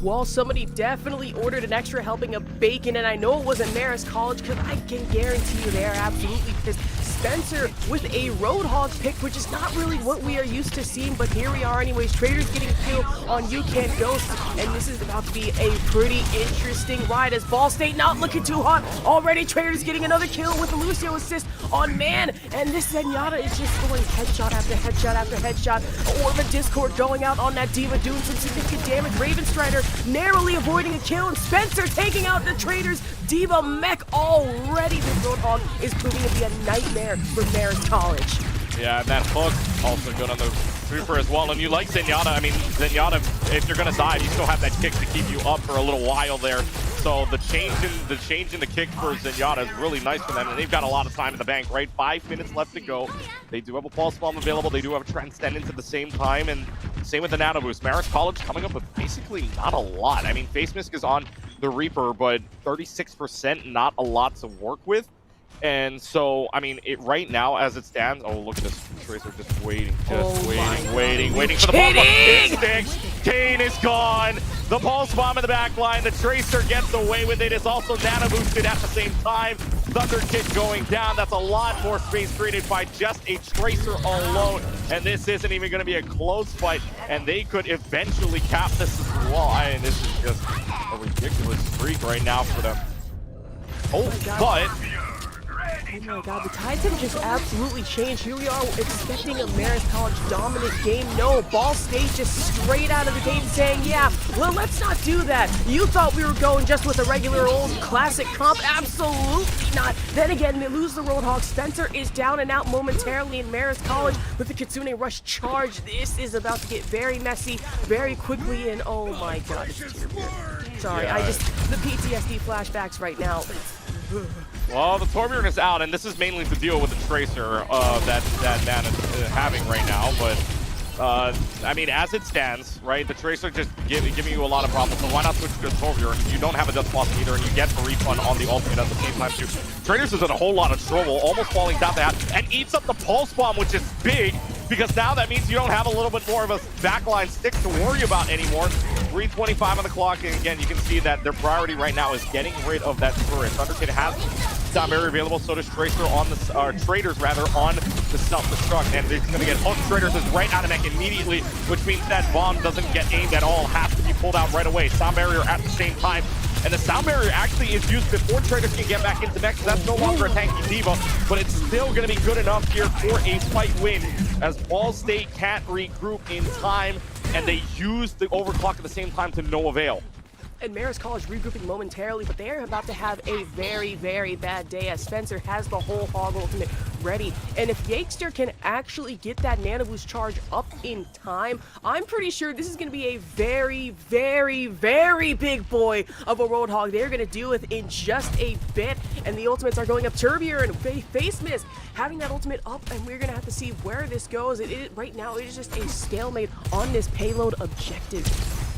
Well, somebody definitely ordered an extra helping of bacon, and I know it wasn't Marist College because I can guarantee you they're absolutely pissed. Spencer with a Roadhog pick, which is not really what we are used to seeing, but here we are anyways. Traitors getting a kill on UCAN Ghost, and this is about to be a pretty interesting ride as Ball State not looking too hot. Already Traitors getting another kill with a Lucio assist on Man, and this Zenyatta is just going headshot after headshot after headshot. Or the Discord going out on that Diva, doing some significant damage. Raven Strider narrowly avoiding a kill, and Spencer taking out the Traitors. Diva mech already. This Roadhog is proving to be a nightmare for Marist College. Yeah, and that hook also good on the Reaper as well. And you like Zenyatta. I mean, Zenyatta, if you're gonna die, you still have that kick to keep you up for a little while there. So the change in the kick for Zenyatta is really nice for them, and they've got a lot of time in the bank, right? 5 minutes left to go. They do have a Pulse Bomb available. They do have a Transcendence at the same time, and same with the Nano Boost. Marist College coming up with basically not a lot. I mean, Face Mask is on the Reaper, but 36%, not a lot to work with. And so, I mean, right now, as it stands, oh, look at this Tracer just waiting, waiting for the Pulse Bomb. Kane is gone. The Pulse Bomb in the back line. The Tracer gets away with it. It's also Nano Boosted at the same time. Thunder Kick going down. That's a lot more space created by just a Tracer alone. And this isn't even going to be a close fight. And they could eventually cap this as well. And this is just a ridiculous streak right now for them. But Oh my god, the tides have just absolutely changed. Here we are expecting a Marist College dominant game. No, Ball State just straight out of the gate saying, yeah, well, let's not do that. You thought we were going just with a regular old classic comp. Absolutely not. Then again, they lose the Roadhog. Spencer is down and out momentarily in Marist College with the Kitsune Rush charge. This is about to get very messy very quickly, and oh my god, it's sorry, yeah. The PTSD flashbacks right now. Well, the Torbjorn is out, and this is mainly to deal with the Tracer that man is having right now. But, I mean, as it stands, right, the Tracer just giving you a lot of problems. So why not switch to the Torbjorn? You don't have a Death Blossom either, and you get the refund on the ultimate at the same time, too. Traitors is in a whole lot of trouble, almost falling down the hat, and eats up the Pulse Bomb, which is big, because now that means you don't have a little bit more of a backline stick to worry about anymore. 3:25 on the clock, and again, you can see that their priority right now is getting rid of that turret. Thunderkid has Sound Barrier available, so does Tracer on the Traitors rather on the self-destruct, and they're going to get hooked. Traitors is right out of mech immediately, which means that bomb doesn't get aimed at all, has to be pulled out right away. Sound Barrier at the same time, and the Sound Barrier actually is used before Traitors can get back into mech, so that's no longer a tanky Diva, but it's still going to be good enough here for a fight win, as Ball State can't regroup in time, and they use the overclock at the same time to no avail. and Marist College regrouping momentarily, but they are about to have a very, very bad day as Spencer has the whole hog ultimate ready. And if Yakester can actually get that Nano Boost charge up in time, I'm pretty sure this is going to be a very, very, very big boy of a Roadhog they're going to deal with in just a bit. And the ultimates are going up. Turbier and Face Mist having that ultimate up, and we're going to have to see where this goes. Right now, it is just a stalemate on this payload objective.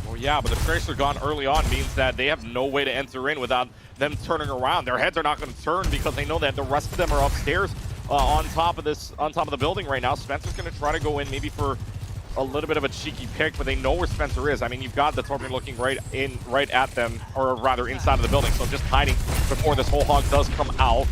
Well, yeah, but the Tracer gone early on means that they have no way to enter in without them turning around. Their heads are not going to turn because they know that the rest of them are upstairs on top of the building right now. Spencer's going to try to go in maybe for a little bit of a cheeky pick, but they know where Spencer is. I mean, you've got the Torpor looking right at them, or rather inside of the building, so just hiding before this whole hog does come out.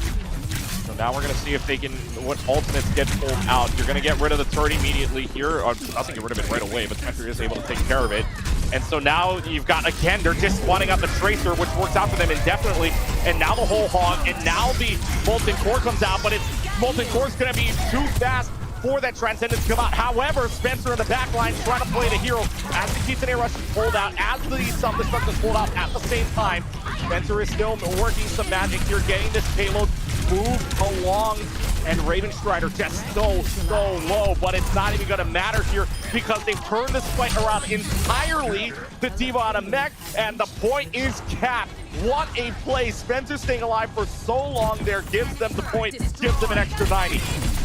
So now we're going to see if they can, what ultimates get pulled out. You're going to get rid of the turret immediately here. Or doesn't get rid of it right away, but Spencer is able to take care of it. And so now you've got, again, they're just spawning out the Tracer, which works out for them indefinitely. And now the whole hog, and now the Molten Core comes out, but Molten Core is going to be too fast for that Transcendence to come out. However, Spencer in the back line trying to play the hero as the Keystone Air Rush is pulled out, as the Self-Destruct is pulled out at the same time. Spencer is still working some magic here, getting this payload moved along, and Ravenstrider just so low, but it's not even going to matter here because they've turned this fight around entirely. The D.Va out of mech, and the point is capped. What a play. Spencer staying alive for so long there gives them the point, gives them an extra 90.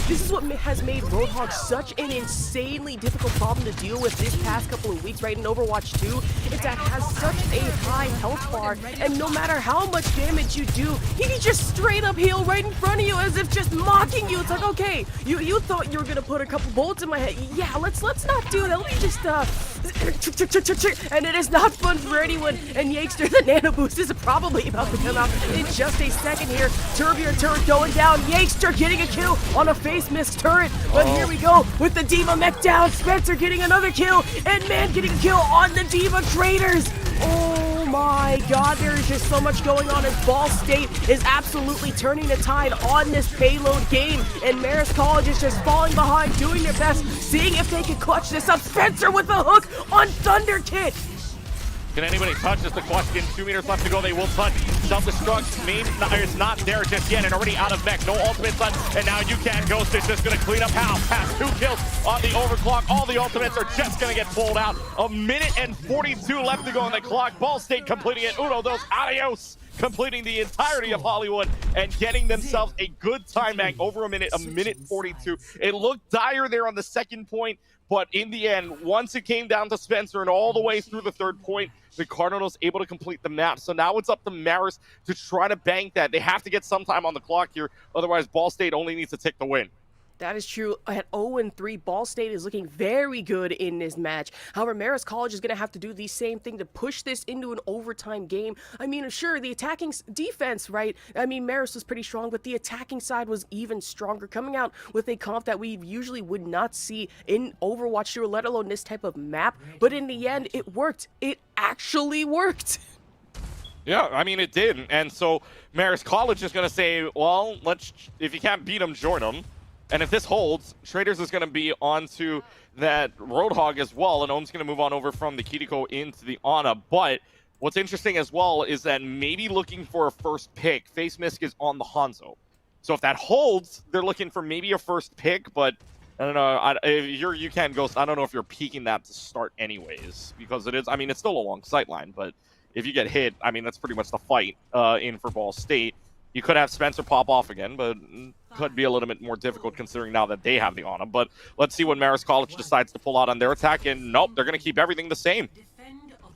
This is what has made Roadhog such an insanely difficult problem to deal with this past couple of weeks, right? In Overwatch 2, it's that it has such a high health bar, and no matter how much damage you do, he can just straight up heal right in front of you as if just mocking you. It's like, okay, you thought you were gonna put a couple bullets in my head. Yeah, let's not do that. Let me just and it is not fun for anyone. And Yakester, the Nano Boost is probably about to come out in just a second here. Turbier turret going down. Yakester getting a kill on a Face Mist turret. But here we go with the D.Va mech down. Spencer getting another kill. And Man getting a kill on the D.Va Traders. Oh my god, there is just so much going on as Ball State is absolutely turning the tide on this payload game. And Marist College is just falling behind, doing their best, seeing if they can clutch this up. Spencer with a hook on Thunder Kid. Can anybody touch is the question. 2 meters left to go. They will touch. Self-destruct. Maybe it's not there just yet, and already out of mech. No ultimates left, and now UCAC Ghost is just going to clean up house. Past 2 kills on the overclock. All the ultimates are just going to get pulled out. 1:42 left to go on the clock. Ball State completing it. Uno, dos, adios. Completing the entirety of Hollywood and getting themselves a good time bank over a minute 42. It looked dire there on the second point, but in the end, once it came down to Spencer and all the way through the third point, the Cardinals able to complete the map. So now it's up to Marist to try to bank that. They have to get some time on the clock here. Otherwise, Ball State only needs to take the win. That is true. At 0-3, Ball State is looking very good in this match. However, Marist College is going to have to do the same thing to push this into an overtime game. I mean, sure, the attacking defense, right? I mean, Marist was pretty strong, but the attacking side was even stronger, coming out with a comp that we usually would not see in Overwatch 2, let alone this type of map. But in the end, it worked. It actually worked. Yeah, I mean, it did. And so Marist College is going to say, well, if you can't beat them, join them. And if this holds, Traders is going to be onto that Roadhog as well, and Ohm's going to move on over from the Kiriko into the Ana. But what's interesting as well is that maybe looking for a first pick, Face Mist is on the Hanzo. So if that holds, they're looking for maybe a first pick, but I don't know. If you're UCAN Ghost, I don't know if you're peeking that to start anyways, because it is, I mean, it's still a long sight line, but if you get hit, I mean, that's pretty much the fight in for Ball State. You could have Spencer pop off again, but could be a little bit more difficult considering now that they have the on him. But let's see what Marist College decides to pull out on their attack. And nope, they're going to keep everything the same.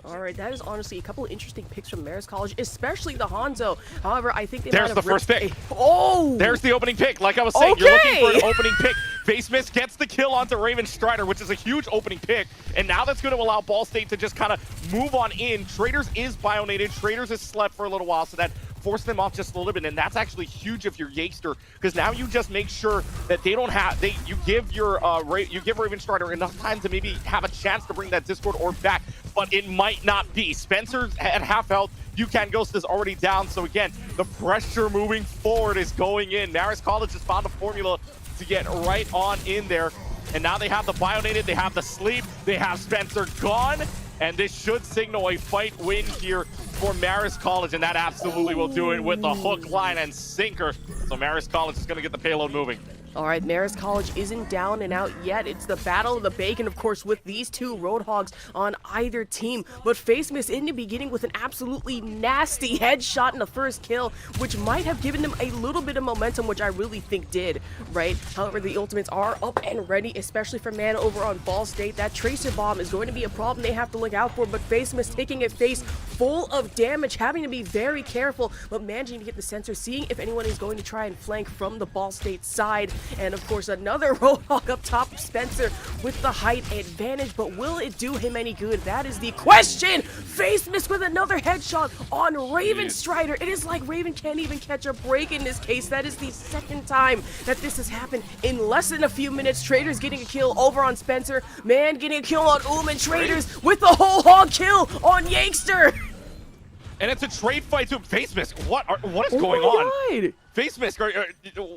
All right, that is honestly a couple of interesting picks from Marist College, especially the Hanzo. However, I think they There's the first pick. Oh! There's the opening pick. Like I was saying, you're looking for an opening pick. Face Mist gets the kill onto Ravenstrider, which is a huge opening pick. And now that's going to allow Ball State to just kind of move on in. Traders is bionated. Traders has slept for a little while, so that forced them off just a little bit, and that's actually huge if you're Yakester, because now you just make sure that they don't have, you give Ravenstrider enough time to maybe have a chance to bring that Discord orb back, but it might not be. Spencer's at half health. UCAN Ghost is already down, so again, the pressure moving forward is going in. Marist College has found a formula to get right on in there, and now they have the bionated, they have the sleep, they have Spencer gone, And this should signal a fight win here for Marist College, and that absolutely will do it with the hook, line, and sinker. So Marist College is going to get the payload moving. All right, Marist College isn't down and out yet. It's the battle of the bacon, of course, with these two Roadhogs on either team. But Face Mist in the beginning with an absolutely nasty headshot in the first kill, which might have given them a little bit of momentum, which I really think did, right? However, the ultimates are up and ready, especially for man over on Ball State. That Tracer Bomb is going to be a problem they have to look out for, but Face Mist taking it face full of damage, having to be very careful, but managing to get the sensor, seeing if anyone is going to try and flank from the Ball State side. And of course, another Roadhog up top of Spencer with the height advantage, but will it do him any good? That is the question. Face Mist with another headshot on Raven Strider. It is like Raven can't even catch a break in this case. That is the second time that this has happened in less than a few minutes. Traders getting a kill over on Spencer. Man getting a kill on and Traders with the whole hog kill on Yakester. And it's a trade fight to Face Mist. What is going on? Face Mist,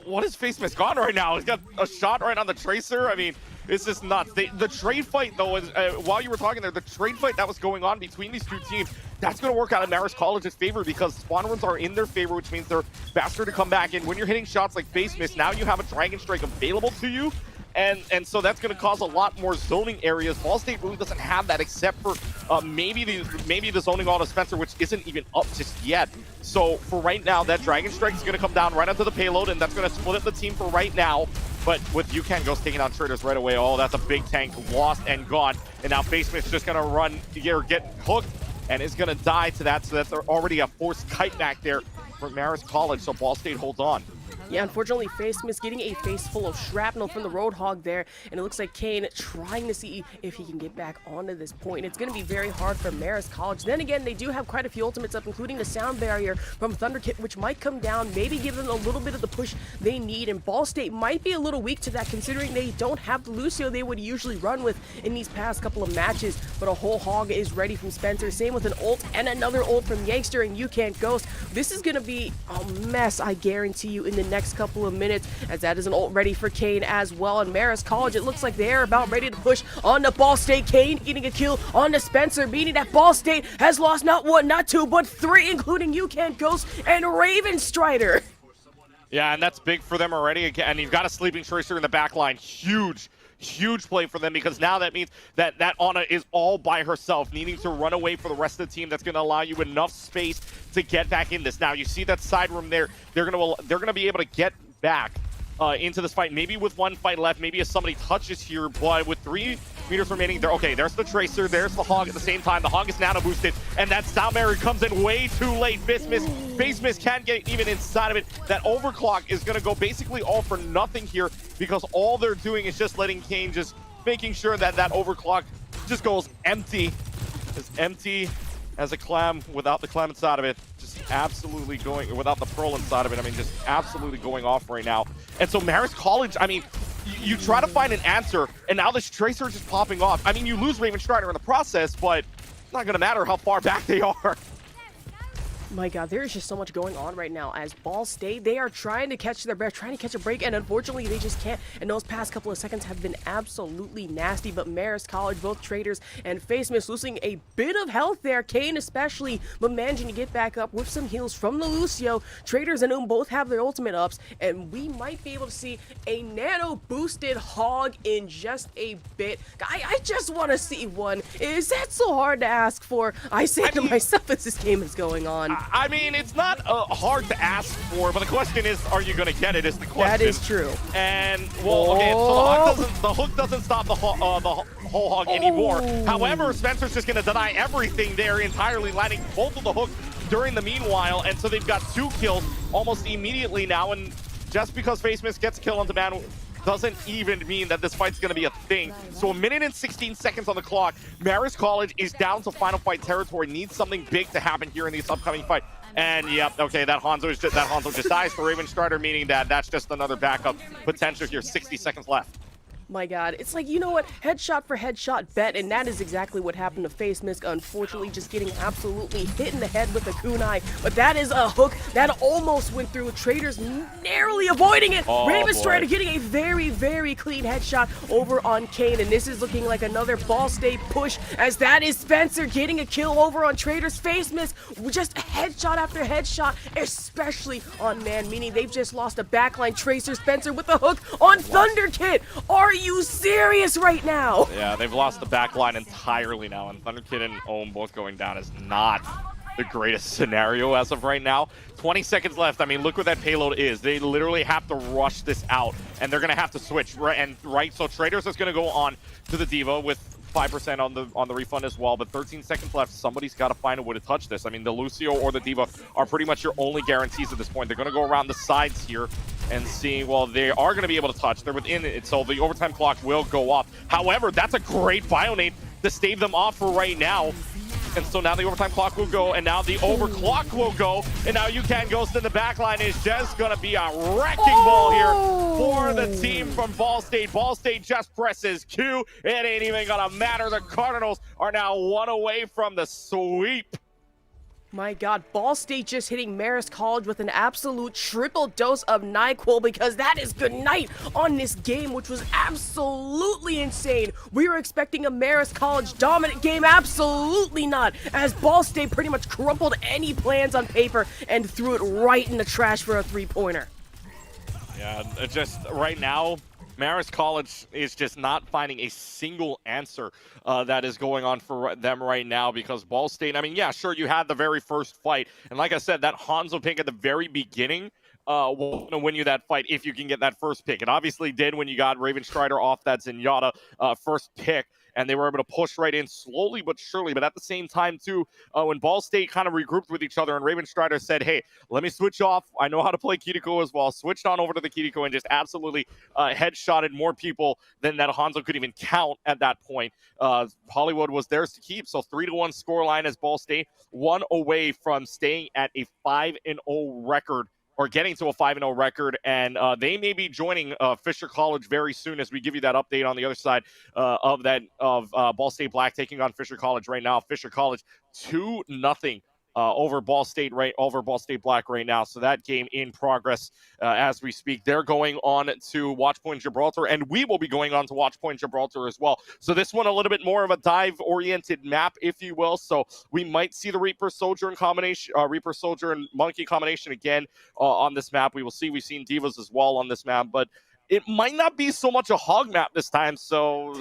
what is Face Mist gone right now? He's got a shot right on the Tracer. I mean, it's just nuts. The trade fight, though, is, while you were talking there, the trade fight that was going on between these two teams, that's going to work out in Marist College's favor because spawn rooms are in their favor, which means they're faster to come back in. When you're hitting shots like Face Mist, now you have a Dragon Strike available to you. And so that's going to cause a lot more zoning areas. Ball State really doesn't have that except for maybe the zoning auto Spencer, which isn't even up just yet. So for right now, that Dragon Strike is going to come down right onto the payload, and that's going to split up the team for right now. But with UCAN Ghost taking on Traders right away, oh, that's a big tank lost and gone. And now Face Mist's just going to run or get hooked and is going to die to that. So that's already a forced kite back there for Marist College. So Ball State holds on. Yeah, unfortunately, Face Mist getting a face full of shrapnel from the Roadhog there, and it looks like Kane trying to see if he can get back onto this point. It's going to be very hard for Marist College. Then again, they do have quite a few ultimates up, including the sound barrier from Thunderkit, which might come down, maybe give them a little bit of the push they need, and Ball State might be a little weak to that, considering they don't have the Lucio they would usually run with in these past couple of matches, but a whole hog is ready from Spencer, same with an ult, and another ult from Yakester and UCAN Ghost. This is going to be a mess, I guarantee you, in the next couple of minutes, as that is an ult ready for Kane as well. And Marist College, it looks like they're about ready to push on the Ball State. Kane getting a kill on the Spencer, meaning that Ball State has lost not one, not two, but three, including UCAN Ghost and Raven Strider. Yeah, and that's big for them already. And you've got a sleeping Tracer in the back line. Huge play for them, because now that means that Ana is all by herself, needing to run away for the rest of the team. That's going to allow you enough space to get back in this. Now you see that side room there. They're going to be able to get back into this fight, maybe with one fight left, maybe if somebody touches here, but with 3 meters remaining, there's the Tracer, there's the Hog at the same time. The Hog is nano boosted, and that sound barrier comes in way too late. Face Mist can't get even inside of it. That overclock is going to go basically all for nothing here, because all they're doing is just letting Kane, just making sure that overclock just goes empty, as empty as a clam without the clam inside of it. Just absolutely going, without the pearl inside of it, I mean, just absolutely going off right now. And so Marist College, I mean, you try to find an answer, and now this Tracer is just popping off. I mean, you lose Raven Strider in the process, but it's not going to matter how far back they are. My God, there is just so much going on right now as Ball State, they are trying to catch their breath, trying to catch a break, and unfortunately they just can't. And those past couple of seconds have been absolutely nasty, but Marist College, both Traders and Face Mist losing a bit of health there, Kane especially, but managing to get back up with some heals from the Lucio. Traders and both have their ultimate ups, and we might be able to see a nano boosted Hog in just a bit. I just want to see one. Is that so hard to ask for? I say to myself as this game is going on. I mean, it's not hard to ask for, but the question is, are you going to get it is the question. That is true. And, well, okay, so the hook doesn't stop the whole hog anymore. However, Spencer's just going to deny everything there entirely, landing both of the hooks during the meanwhile, and so they've got 2 kills almost immediately now, and just because Face Mist gets a kill on the man doesn't even mean that this fight's going to be a thing. So 1 minute and 16 seconds on the clock. Marist College is down to final fight territory. Needs something big to happen here in this upcoming fight. And yep, okay, that Hanzo just dies for Raven Strider, meaning that that's just another backup potential here. 60 seconds left. My God, it's like, you know what, headshot for headshot bet, and that is exactly what happened to Face Misk, unfortunately just getting absolutely hit in the head with a kunai, but that is a hook that almost went through, Traders narrowly avoiding it. Oh, Ravens boy. Strider getting a very, very clean headshot over on Kane, and this is looking like another Ball State push, as that is Spencer getting a kill over on Traders. Face Misk, just headshot after headshot, especially on man, meaning they've just lost a backline tracer. Spencer with the hook on Thunder Kid. Are you serious right now? Yeah, they've lost the back line entirely now, and Thunder Kid and Ohm both going down is not the greatest scenario as of right now. 20 seconds left. I mean, look what that payload is. They literally have to rush this out, and they're going to have to switch, right? So Traders is going to go on to the Diva with 5% on the refund as well, but 13 seconds left. Somebody's got to find a way to touch this. I mean, the Lucio or the Diva are pretty much your only guarantees at this point. They're going to go around the sides here and see, well, they are going to be able to touch. They're within it, so the overtime clock will go off. However, that's a great Bionade to stave them off for right now. And so now the overtime clock will go, and now the overclock will go, and now UCAN Ghost in the backline is just going to be a wrecking ball here for the team from Ball State. Ball State just presses Q. It ain't even going to matter. The Cardinals are now one away from the sweep. My God, Ball State just hitting Marist College with an absolute triple dose of NyQuil, because that is good night on this game, which was absolutely insane. We were expecting a Marist College dominant game. Absolutely not, as Ball State pretty much crumpled any plans on paper and threw it right in the trash for a three-pointer. Yeah, just right now, Marist College is just not finding a single answer that is going on for them right now, because Ball State, I mean, yeah, sure, you had the very first fight. And like I said, that Hanzo pick at the very beginning will win you that fight if you can get that first pick. It obviously did when you got Raven Strider off that Zenyatta first pick. And they were able to push right in slowly but surely. But at the same time, too, when Ball State kind of regrouped with each other and Raven Strider said, hey, let me switch off. I know how to play Kiriko as well. Switched on over to the Kiriko and just absolutely headshotted more people than that Hanzo could even count at that point. Hollywood was theirs to keep. So 3-1 scoreline as Ball State, one away from staying at a 5-0 record, or getting to a 5-0 record, and they may be joining Fisher College very soon, as we give you that update on the other side of Ball State Black taking on Fisher College right now. Fisher College 2-0 over Ball State Black right now. So that game in progress as we speak. They're going on to Watchpoint Gibraltar, and we will be going on to Watchpoint Gibraltar as well. So this one a little bit more of a dive-oriented map, if you will. So we might see the Reaper Soldier and Monkey combination again on this map. We will see. We've seen Divas as well on this map, but it might not be so much a hog map this time. So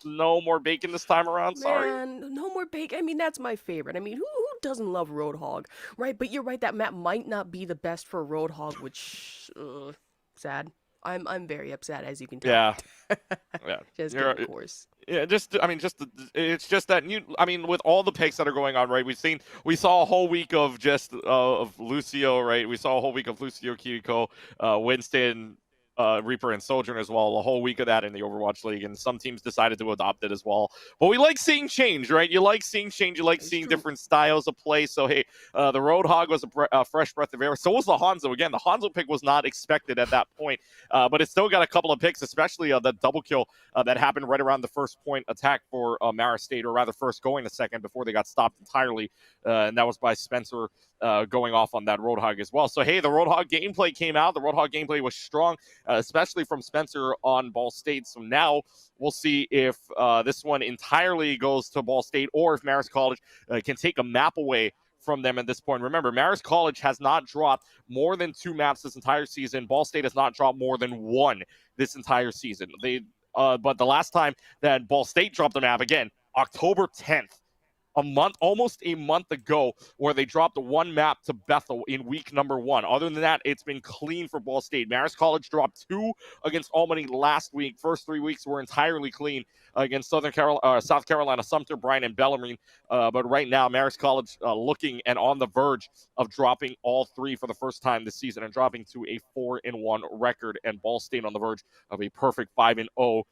no more bacon this time around. Sorry. Man, no more bacon. I mean, that's my favorite. I mean, who doesn't love Roadhog, right? But you're right, that map might not be the best for Roadhog, which sad. I'm very upset, as you can tell. Yeah. Yeah. Just kidding, of course. Yeah, it's just that with all the picks that are going on, right? We saw a whole week of of Lucio, right? We saw a whole week of Lucio, Kiriko, Winston, Reaper and Sojourn as well, a whole week of that in the Overwatch League, and some teams decided to adopt it as well. But we like seeing change, right? You like seeing change, you like seeing different styles of play. So hey, the Roadhog was a fresh breath of air. So was the Hanzo. Again, the Hanzo pick was not expected at that point, but it still got a couple of picks, especially the double kill that happened right around the first point attack for Marist State, or rather first going to second before they got stopped entirely, and that was by Spencer going off on that Roadhog as well. So hey, the Roadhog gameplay came out. The Roadhog gameplay was strong, especially from Spencer on Ball State. So now we'll see if this one entirely goes to Ball State, or if Marist College can take a map away from them at this point. Remember, Marist College has not dropped more than 2 maps this entire season. Ball State has not dropped more than 1 this entire season. But the last time that Ball State dropped a map, again, October 10th, almost a month ago, where they dropped 1 map to Bethel in week number 1. Other than that, it's been clean for Ball State. Marist College dropped 2 against Albany last week. First 3 weeks were entirely clean against South Carolina, Sumter, Bryan, and Bellarmine. But right now, Marist College looking and on the verge of dropping all 3 for the first time this season, and dropping to a 4-1 record, and Ball State on the verge of a perfect 5-0.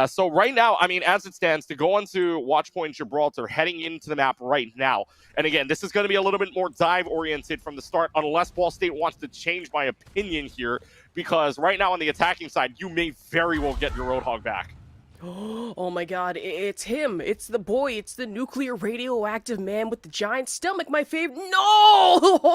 So right now, I mean, as it stands, to go onto Watch Point Gibraltar, heading into the map right now. And again, this is going to be a little bit more dive-oriented from the start, unless Ball State wants to change my opinion here, because right now on the attacking side, you may very well get your Roadhog back. Oh my god, it's him. It's the boy. It's the nuclear radioactive man with the giant stomach, my favorite. No!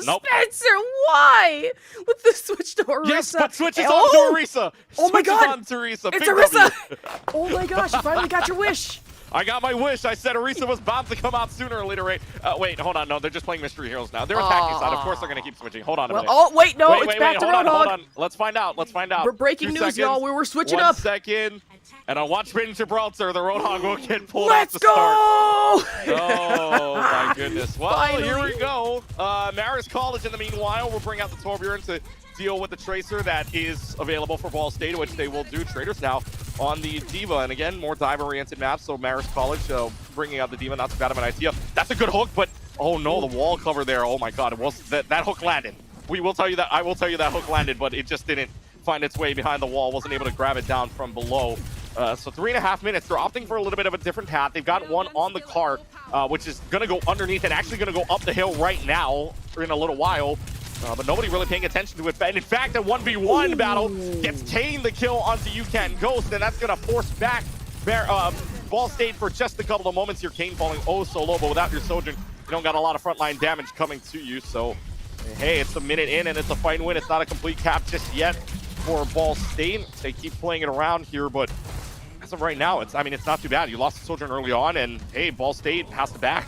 Nope. Spencer, why? With the switch to Orisa. Yes, but switches on to Orisa. Oh my god. On to Orisa. It's Big Orisa. W. Oh my gosh, you finally got your wish. I got my wish. I said Orisa was bound to come out sooner or later, right? Wait, hold on. No, they're just playing Mystery Heroes now. They're attacking side. Of course they're going to keep switching. Hold on a minute. Oh, wait, no, wait, it's back to hold Roadhog. on. Let's find out. We're breaking news, y'all. We're switching up. 1 second. And on Watch Point Gibraltar, the Roadhog will get pulled Let's off the go! start. Oh, my goodness. Well, Finally. here we go. Marist College, in the meanwhile, will bring out the Torbjorn to deal with the Tracer that is available for Ball State, which they will do. Traders now on the Diva. And again, more dive-oriented maps, so Marist College bringing out the Diva, not too bad of an idea. That's a good hook, but oh no, the wall cover there. Oh my god, it was that hook landed. We will tell you that. I will tell you that hook landed, but it just didn't find its way behind the wall. Wasn't able to grab it down from below. So 3.5 minutes. They're opting for a little bit of a different path. They've got one on the cart, which is going to go underneath and actually going to go up the hill right now or in a little while. But nobody really paying attention to it. And in fact, a 1v1 battle gets Kane the kill onto UCAN Ghost, and that's going to force back Ball State for just a couple of moments here. Kane falling oh so low, but without your Sojourn, you don't got a lot of frontline damage coming to you. So, hey, it's a minute in, and it's a fight and win. It's not a complete cap just yet for Ball State. They keep playing it around here, but as of right now, it's not too bad. You lost the Sojourn early on, and hey, Ball State has to back.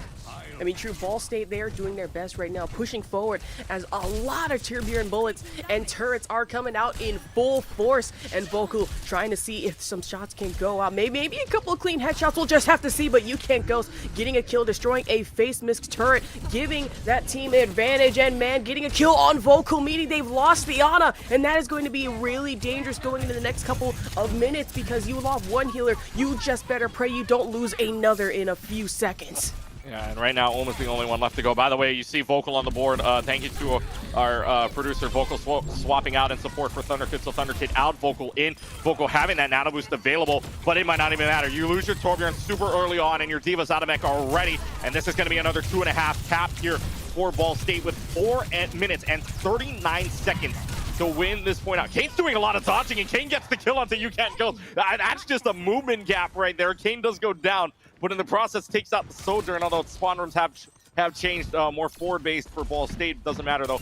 I mean, true, Ball State, they are doing their best right now, pushing forward as a lot of Turbine bullets and turrets are coming out in full force. And Vocal trying to see if some shots can go out. Maybe a couple of clean headshots, we'll just have to see, but UCAN Ghost getting a kill, destroying a face mist turret, giving that team advantage. And man, getting a kill on Vocal, meaning they've lost the Ana, and that is going to be really dangerous going into the next couple of minutes because you lost one healer. You just better pray you don't lose another in a few seconds. Yeah, and right now, almost the only one left to go. By the way, you see Vocal on the board. Thank you to our producer, Vocal swapping out in support for Thunderkid. So Thunderkid out, Vocal in. Vocal having that nano boost available, but it might not even matter. You lose your Torbjorn super early on, and your Diva's out of mech already. And this is going to be another 2.5 cap here for Ball State with 4 minutes and 39 seconds to win this point out. Kane's doing a lot of dodging, and Kane gets the kill onto UCAN Ghost. That's just a movement gap right there. Kane does go down, but in the process takes out the Sojourn, although spawn rooms have changed more forward-based for Ball State. Doesn't matter, though.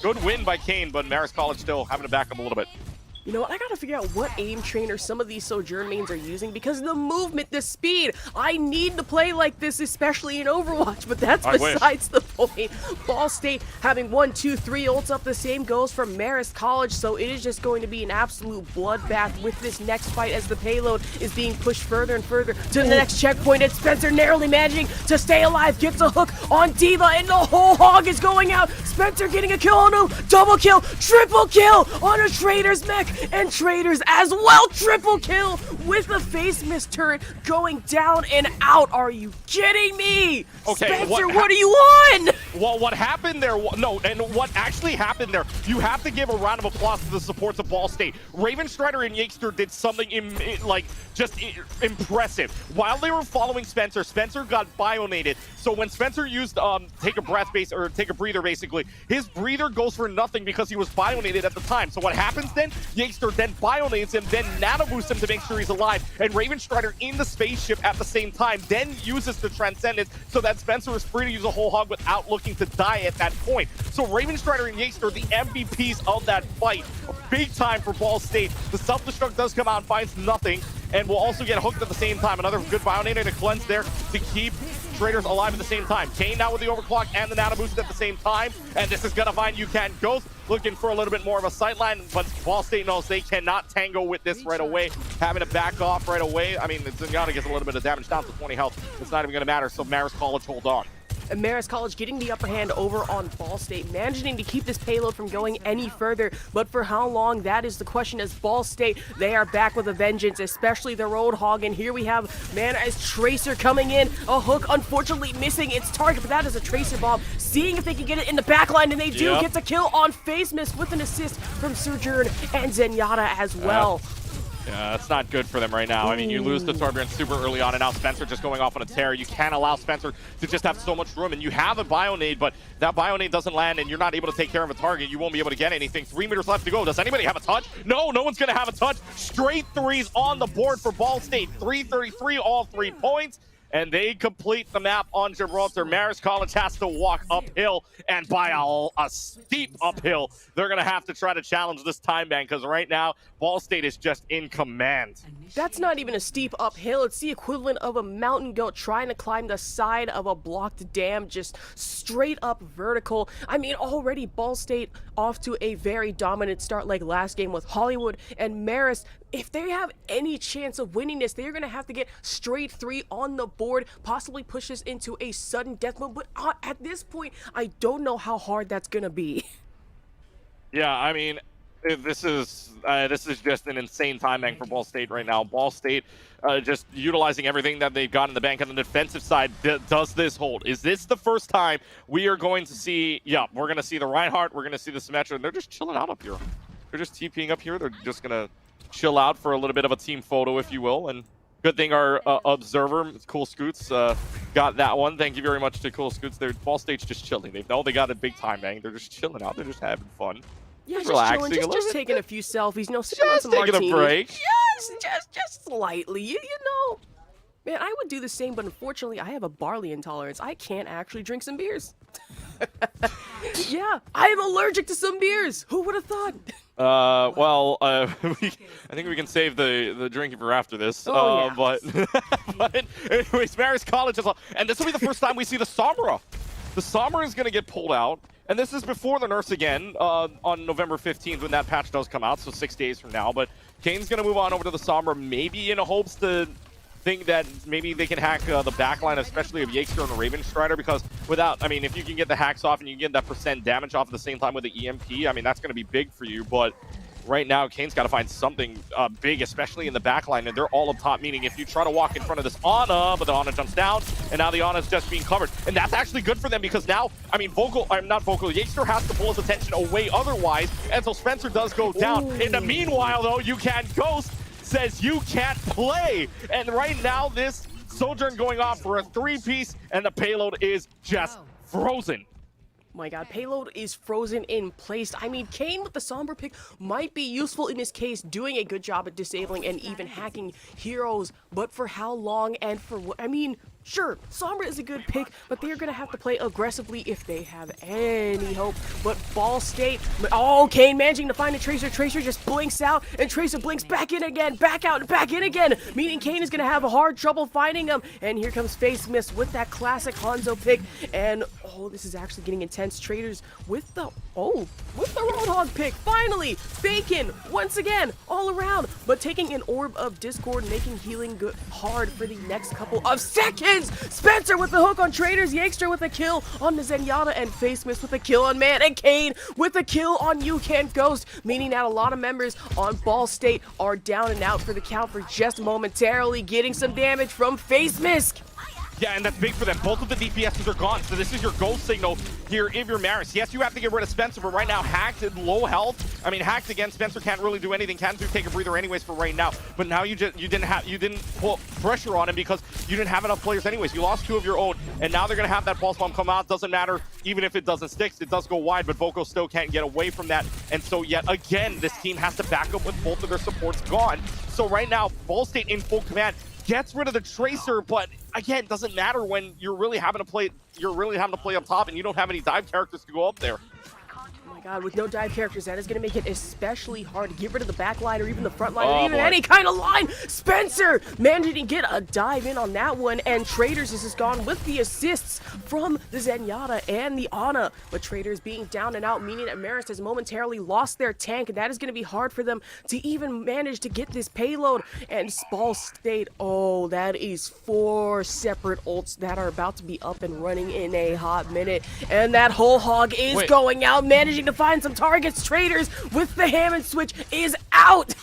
Good win by Kane, but Marist College still having to back him a little bit. You know what, I gotta figure out what aim trainer some of these Sojourn mains are using because the movement, the speed, I need to play like this, especially in Overwatch, but that's besides the point. Ball State having 1, 2, 3 ults up, the same goes for Marist College, so it is just going to be an absolute bloodbath with this next fight as the payload is being pushed further and further to the next checkpoint, and Spencer narrowly managing to stay alive, gets a hook on Diva, and the whole hog is going out. Spencer getting a kill on him, double kill, triple kill on a Trader's mech, and Traders as well, triple kill with the face mist turret going down and out. Are you kidding me? Okay, Spencer, what are you on? Well, what happened there, what actually happened there, you have to give a round of applause to the supports of Ball State. Ravenstrider and Yakester did something impressive. While they were following Spencer, Spencer got bionated. So when Spencer used take a breather basically, his breather goes for nothing because he was bionated at the time. So what happens then? Yakester then bionades him, then nano boosts him to make sure he's alive, and Ravenstrider in the spaceship at the same time, then uses the Transcendence so that Spencer is free to use a whole hog without looking to die at that point. So Ravenstrider and Yakester, the MVPs of that fight. Big time for Ball State. The self-destruct does come out and finds nothing, and will also get hooked at the same time. Another good bionator to cleanse there to keep Traders alive at the same time. Kane now with the overclock and the nano boost at the same time, and this is gonna find UCAN Ghost looking for a little bit more of a sightline, but Ball State knows they cannot tango with this right away, having to back off right away. I mean, Zenyatta gets a little bit of damage down to 20 health. It's not even gonna matter, so Marist College hold on. And Marist College getting the upper hand over on Ball State, managing to keep this payload from going any further. But for how long, that is the question, as Ball State, they are back with a vengeance, especially the Roadhog. And here we have, man, as Tracer coming in, a hook unfortunately missing its target, but that is a Tracer bomb, seeing if they can get it in the backline, and they do. Gets a kill on Face Mist with an assist from Sojourn and Zenyatta as well. Yeah, that's not good for them right now. I mean, you lose to Torbjorn super early on, and now Spencer just going off on a tear. You can't allow Spencer to just have so much room, and you have a Bionade, but that Bionade doesn't land, and you're not able to take care of a target. You won't be able to get anything. 3 meters left to go. Does anybody have a touch? No, no one's going to have a touch. Straight threes on the board for Ball State. 333, all 3 points. And they complete the map on Gibraltar. Marist College has to walk uphill, and by a steep uphill. They're going to have to try to challenge this time ban, because right now, Ball State is just in command. That's not even a steep uphill. It's the equivalent of a mountain goat trying to climb the side of a blocked dam, just straight up vertical. I mean, already Ball State off to a very dominant start like last game with Hollywood and Marist. If they have any chance of winning this, they're going to have to get straight 3 on the board, possibly push this into a sudden death mode. But at this point, I don't know how hard that's going to be. Yeah, I mean, this is just an insane time bank for Ball State right now. Ball State just utilizing everything that they've got in the bank on the defensive side. Does this hold? Is this the first time we are going to see, yeah, we're going to see the Reinhardt, we're going to see the Symmetra, and they're just chilling out up here. They're just TPing up here. They're just going to chill out for a little bit of a team photo, if you will. And good thing our observer, Cool Scoots, got that one. Thank you very much to Cool Scoots. Ball State's just chilling. They know they got a big time bang. They're just chilling out. They're just having fun. Yeah, just relaxing, chilling, just taking a few selfies, you know, sipping on some taking martinis. a break. Just slightly, you know. Man, I would do the same, but unfortunately, I have a barley intolerance. I can't actually drink some beers. Yeah, I am allergic to some beers. Who would have thought? I think we can save the drinking for after this. Oh, yeah. But anyways, Marist College as well. And this will be the first time we see the Samura. The Samura is going to get pulled out. And this is before the Nurse again on November 15th when that patch does come out, so 6 days from now. But Kane's going to move on over to the Samura, maybe in hopes to think that maybe they can hack the backline, especially of Yakester and Raven Strider, because without, I mean, if you can get the hacks off and you get that % damage off at the same time with the EMP, I mean, that's going to be big for you. But right now, Kane's got to find something big, especially in the backline, and they're all up top, meaning if you try to walk in front of this Ana, but the Ana jumps down, and now the Ana's just being covered. And that's actually good for them, because now, I mean, Yakester has to pull his attention away otherwise, and so Spencer does go down. Ooh. In the meanwhile, though, UCAN Ghost says you can't play. And right now, this Sojourn going off for a 3-piece, and the payload is just frozen. My god, payload is frozen in place. I mean, Kane with the Somber pick might be useful in this case, doing a good job at disabling and even hacking heroes, but for how long and for what? I mean, sure, Sombra is a good pick, but they're going to have to play aggressively if they have any hope. But Ball State, oh, Kane managing to find a Tracer. Tracer just blinks out, and Tracer blinks back in again, back out, and back in again, meaning Kane is going to have a hard trouble finding him. And here comes Face Mist with that classic Hanzo pick, and oh, this is actually getting intense. Traders with the Roadhog pick, finally! Bacon, once again, all around, but taking an Orb of Discord, making healing good hard for the next couple of seconds! Spencer with the hook on Traders, Yakester with a kill on the Zenyatta, and Face Mist with a kill on Man, and Kane with a kill on UCAN Ghost, meaning that a lot of members on Ball State are down and out for the count for just momentarily, getting some damage from Face Mist. Yeah, and that's big for them. Both of the DPSs are gone, so this is your goal signal here if you're Marist. Yes, you have to get rid of Spencer, but right now, hacked and low health. I mean, hacked again, Spencer can't really do anything. Can't take a breather anyways for right now. But now you didn't put pressure on him because you didn't have enough players anyways. You lost 2 of your own, and now they're gonna have that pulse bomb come out. Doesn't matter, even if it doesn't stick, it does go wide, but Boko still can't get away from that. And so yet again, this team has to back up with both of their supports gone. So right now, Ball State in full command gets rid of the Tracer, but again, doesn't matter when you're really having to play up top and you don't have any dive characters to go up there. Oh my god, with no dive characters, that is going to make it especially hard to get rid of the back line or even the front line or even any kind of line. Spencer managing to get a dive in on that one, and Traders is just gone with the assists from the Zenyatta and the Ana. But Traders being down and out, meaning that Marist has momentarily lost their tank, and that is going to be hard for them to even manage to get this payload. And Ball State, oh, that is 4 separate ults that are about to be up and running in a hot minute. And that whole hog is going out, managing to find some targets. Traders with the Hammond switch is out.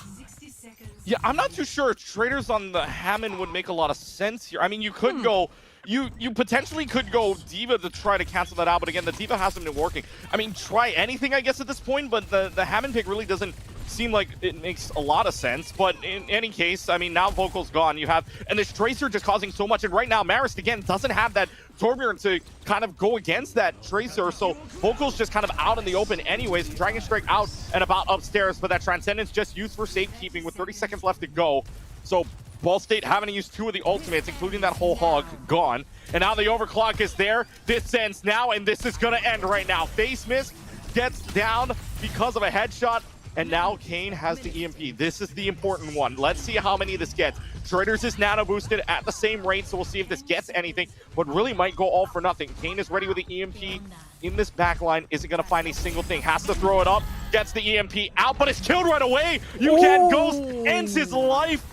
Yeah, I'm not too sure if Traders on the Hammond would make a lot of sense here. I mean, you could go, you potentially could go Diva to try to cancel that out, but again, the Diva hasn't been working. I mean, try anything, I guess, at this point, but the Hammond pick really doesn't seem like it makes a lot of sense. But in any case, I mean, now Vocal's gone. You have, and this Tracer just causing so much. And right now, Marist, again, doesn't have that Torbjorn to kind of go against that Tracer. So Vocal's just kind of out in the open anyways. Dragon Strike out and about upstairs, but that Transcendence just used for safekeeping with 30 seconds left to go. So Ball State having to use 2 of the ultimates, including that whole hog, gone. And now the overclock is there. This ends now, and this is going to end right now. Face Miss gets down because of a headshot, and now Kane has the EMP. This is the important one. Let's see how many this gets. Traders is nano boosted at the same rate, so we'll see if this gets anything, but really might go all for nothing. Kane is ready with the EMP in this backline, isn't going to find a single thing. Has to throw it up, gets the EMP out, but is killed right away. UCAN Ghost ends his life.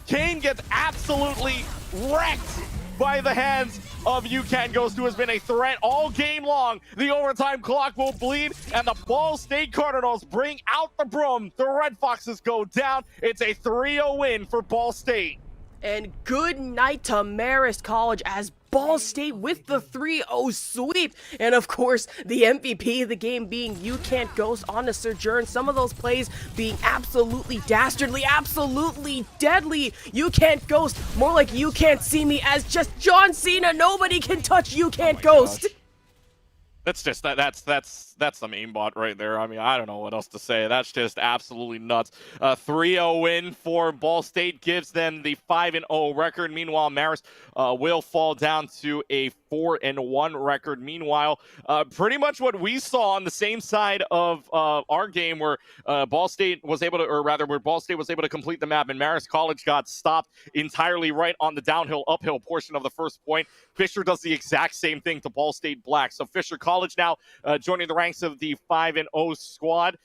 Kane gets absolutely wrecked by the hands of UCAN Ghost, who has been a threat all game long. The overtime clock will bleed, and the Ball State Cardinals bring out the broom. The Red Foxes go down. It's a 3-0 win for Ball State. And good night to Marist College as Ball State with the 3-0 sweep. And of course, the MVP of the game being UCAN Ghost on the Sojourn. Some of those plays being absolutely dastardly, absolutely deadly. UCAN Ghost, more like you can't see me, as just John Cena. Nobody can touch UCAN Ghost. Gosh. That's just that's the main bot right there. I mean, I don't know what else to say. That's just absolutely nuts. 3-0 win for Ball State gives them the 5-0 record. Meanwhile, Marist will fall down to a 4-1 record. Meanwhile, pretty much what we saw on the same side of our game, where Ball State was able to, or rather, where Ball State was able to complete the map, and Marist College got stopped entirely right on the downhill, uphill portion of the first point. Fisher does the exact same thing to Ball State Black. So Fisher College now joining the ranks of the 5-0 squad,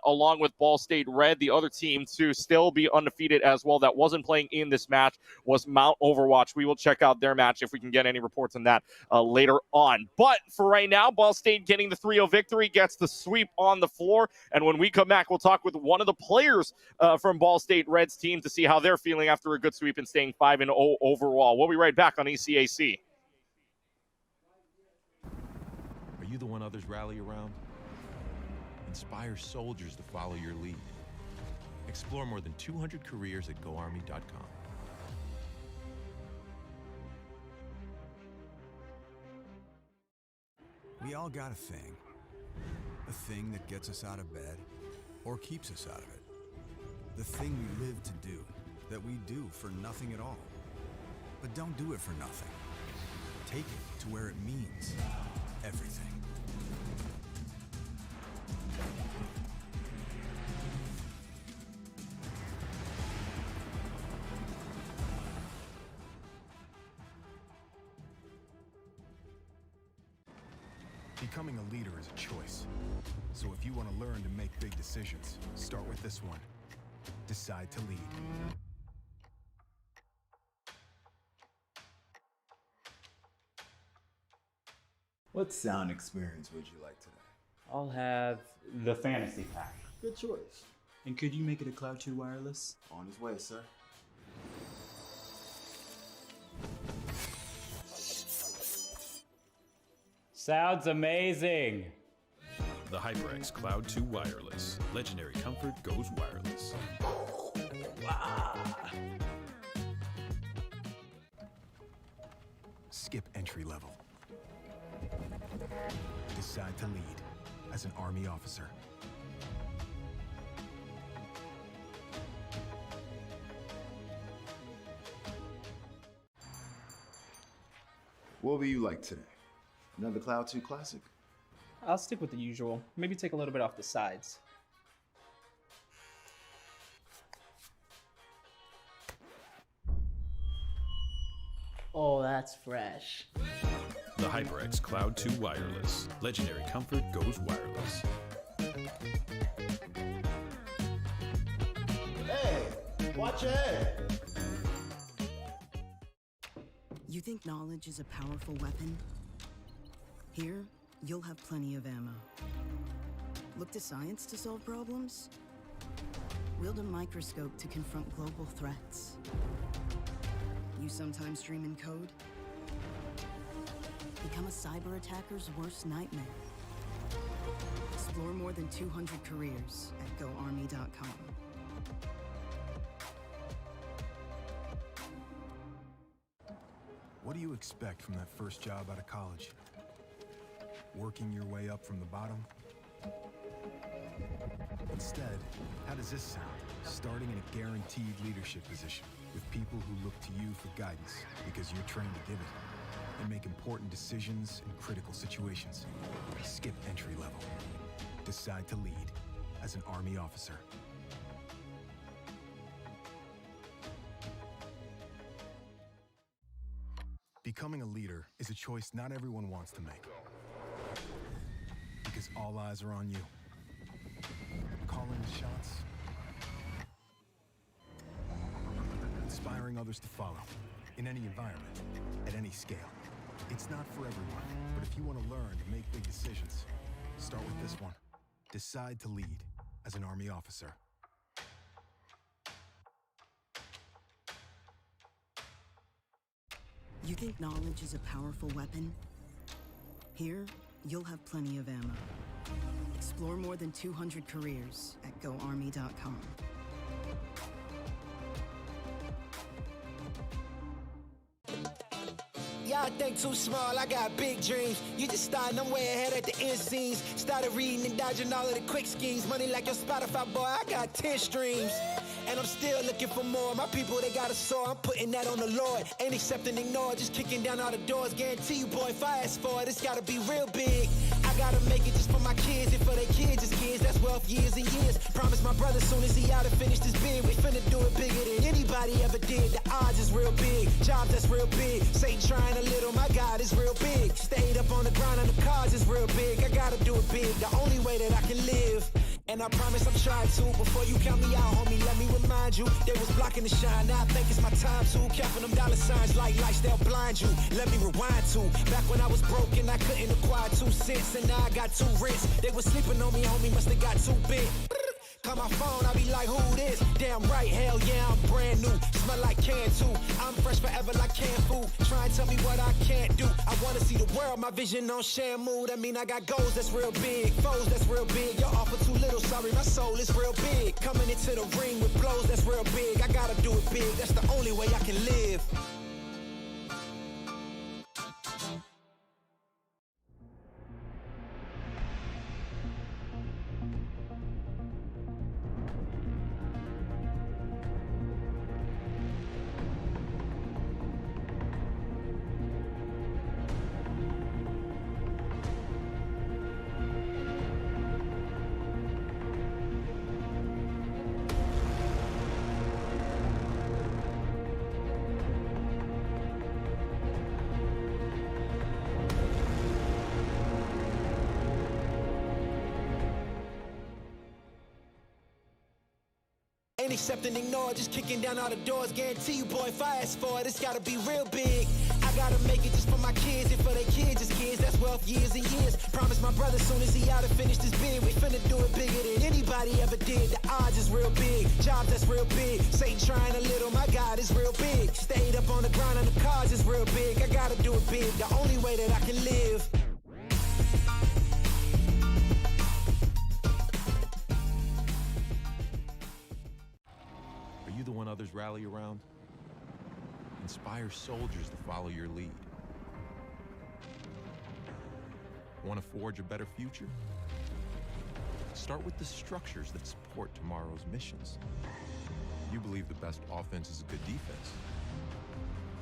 along with Ball State Red. The other team to still be undefeated as well that wasn't playing in this match was Mount Overwatch. We will check out their match if we can get any reports on that later on. But for right now, Ball State getting the 3-0 victory, gets the sweep on the floor. And when we come back, we'll talk with one of the players from Ball State Red's team to see how they're feeling after a good sweep and staying 5-0 overall. We'll be right back on ECAC. Are you the one others rally around? Inspire soldiers to follow your lead. Explore more than 200 careers at GoArmy.com. We all got a thing that gets us out of bed or keeps us out of it. The thing we live to do, that we do for nothing at all. But don't do it for nothing. Take it to where it means everything. Becoming a leader is a choice. So if you want to learn to make big decisions, start with this one. Decide to lead. What sound experience would you like today? I'll have the fantasy pack. Good choice. And could you make it a Cloud 2 wireless? On his way, sir. Sounds amazing. The HyperX Cloud 2 Wireless. Legendary comfort goes wireless. Skip entry level. Decide to lead as an Army officer. What will you like today? Another Cloud 2 classic? I'll stick with the usual. Maybe take a little bit off the sides. Oh, that's fresh. The HyperX Cloud 2 Wireless. Legendary comfort goes wireless. Hey, watch your head. You think knowledge is a powerful weapon? Here, you'll have plenty of ammo. Look to science to solve problems? Wield a microscope to confront global threats. You sometimes dream in code? Become a cyber attacker's worst nightmare. Explore Explore more than 200 careers at GoArmy.com. What do you expect from that first job out of college? Working your way up from the bottom? Instead, how does this sound? Starting in a guaranteed leadership position with people who look to you for guidance because you're trained to give it and make important decisions in critical situations. Skip entry level. Decide to lead as an Army officer. Becoming a leader is a choice not everyone wants to make. Because all eyes are on you. Calling the shots. Inspiring others to follow. In any environment, at any scale. It's not for everyone, but if you want to learn to make big decisions, start with this one. Decide to lead as an Army officer. You think knowledge is a powerful weapon? Here, you'll have plenty of ammo. Explore more than 200 careers at GoArmy.com. Y'all think too small, I got big dreams. You just starting, I'm way ahead at the end scenes. Started reading and dodging all of the quick schemes. Money like your Spotify, boy, I got 10 streams. And I'm still looking for more. My people, they got a soar, I'm putting that on the Lord. Ain't accepting, ignore, just kicking down all the doors. Guarantee you, boy, if I ask for it, it's gotta be real big. I gotta make it just for my kids and for their kids' kids. That's wealth years and years. Promise my brother soon as he out and finished his bid, we finna do it bigger than anybody ever did. The odds is real big, jobs that's real big. Satan trying a little, my God is real big. Stayed up on the ground on the cars is real big. I gotta do it big, the only way that I can live. And I promise I'm trying to. Before you count me out, homie, let me remind you. They was blocking the shine, now I think it's my time to. Counting them dollar signs like lights, they'll blind you. Let me rewind to. Back when I was broke and I couldn't acquire 2 cents. And now I got 2 rents. They was sleeping on me, homie, must have got too big. Call my phone, I be like, who this? Damn right, hell yeah, I'm brand new. Smell like can too. I'm fresh forever like canned food. Try and tell me what I can't do. I wanna see the world, my vision on Shamu. That mean I got goals that's real big, foes that's real big. Your offer too little, sorry, my soul is real big. Coming into the ring with blows that's real big. I gotta do it big, that's the only way I can live. Ain't accepting, ignore, just kicking down all the doors. Guarantee you, boy, if I ask for it, it's gotta be real big. I gotta make it just for my kids and for their kids' kids. That's wealth years and years. Promise my brother soon as he out and finished his bid, we finna do it bigger than anybody ever did. The odds is real big, jobs that's real big. Satan trying a little, my God is real big. Stayed up on the ground on the cars is real big. I gotta do it big, the only way that I can live. Are you the one others rally around? Inspire soldiers to follow your lead. Want to forge a better future? Start with the structures that support tomorrow's missions. You believe the best offense is a good defense.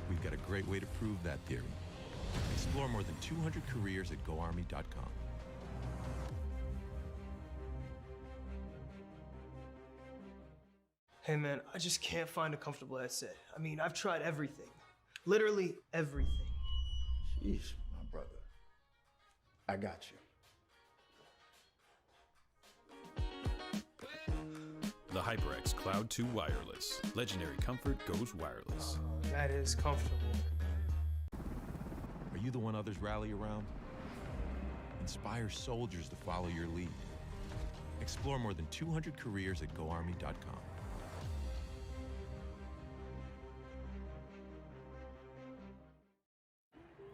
We've got a great way to prove that theory. Explore more than 200 careers at GoArmy.com. Hey man, I just can't find a comfortable headset. I mean, I've tried everything. Literally everything. Sheesh, my brother. I got you. The HyperX Cloud 2 Wireless. Legendary comfort goes wireless. That is comfortable. Are you the one others rally around? Inspire soldiers to follow your lead. Explore more than 200 careers at GoArmy.com.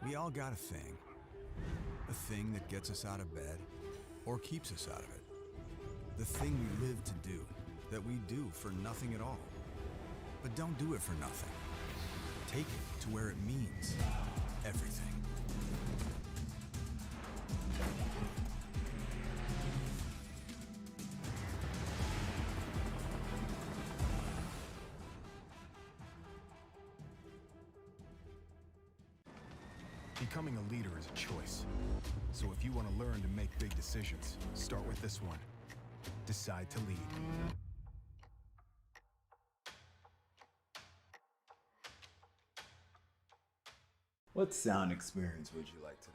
We all got a thing that gets us out of bed or keeps us out of it. The thing we live to do, that we do for nothing at all. But don't do it for nothing. Take it to where it means everything. Becoming a leader is a choice. So if you want to learn to make big decisions, start with this one. Decide to lead. What sound experience would you like today?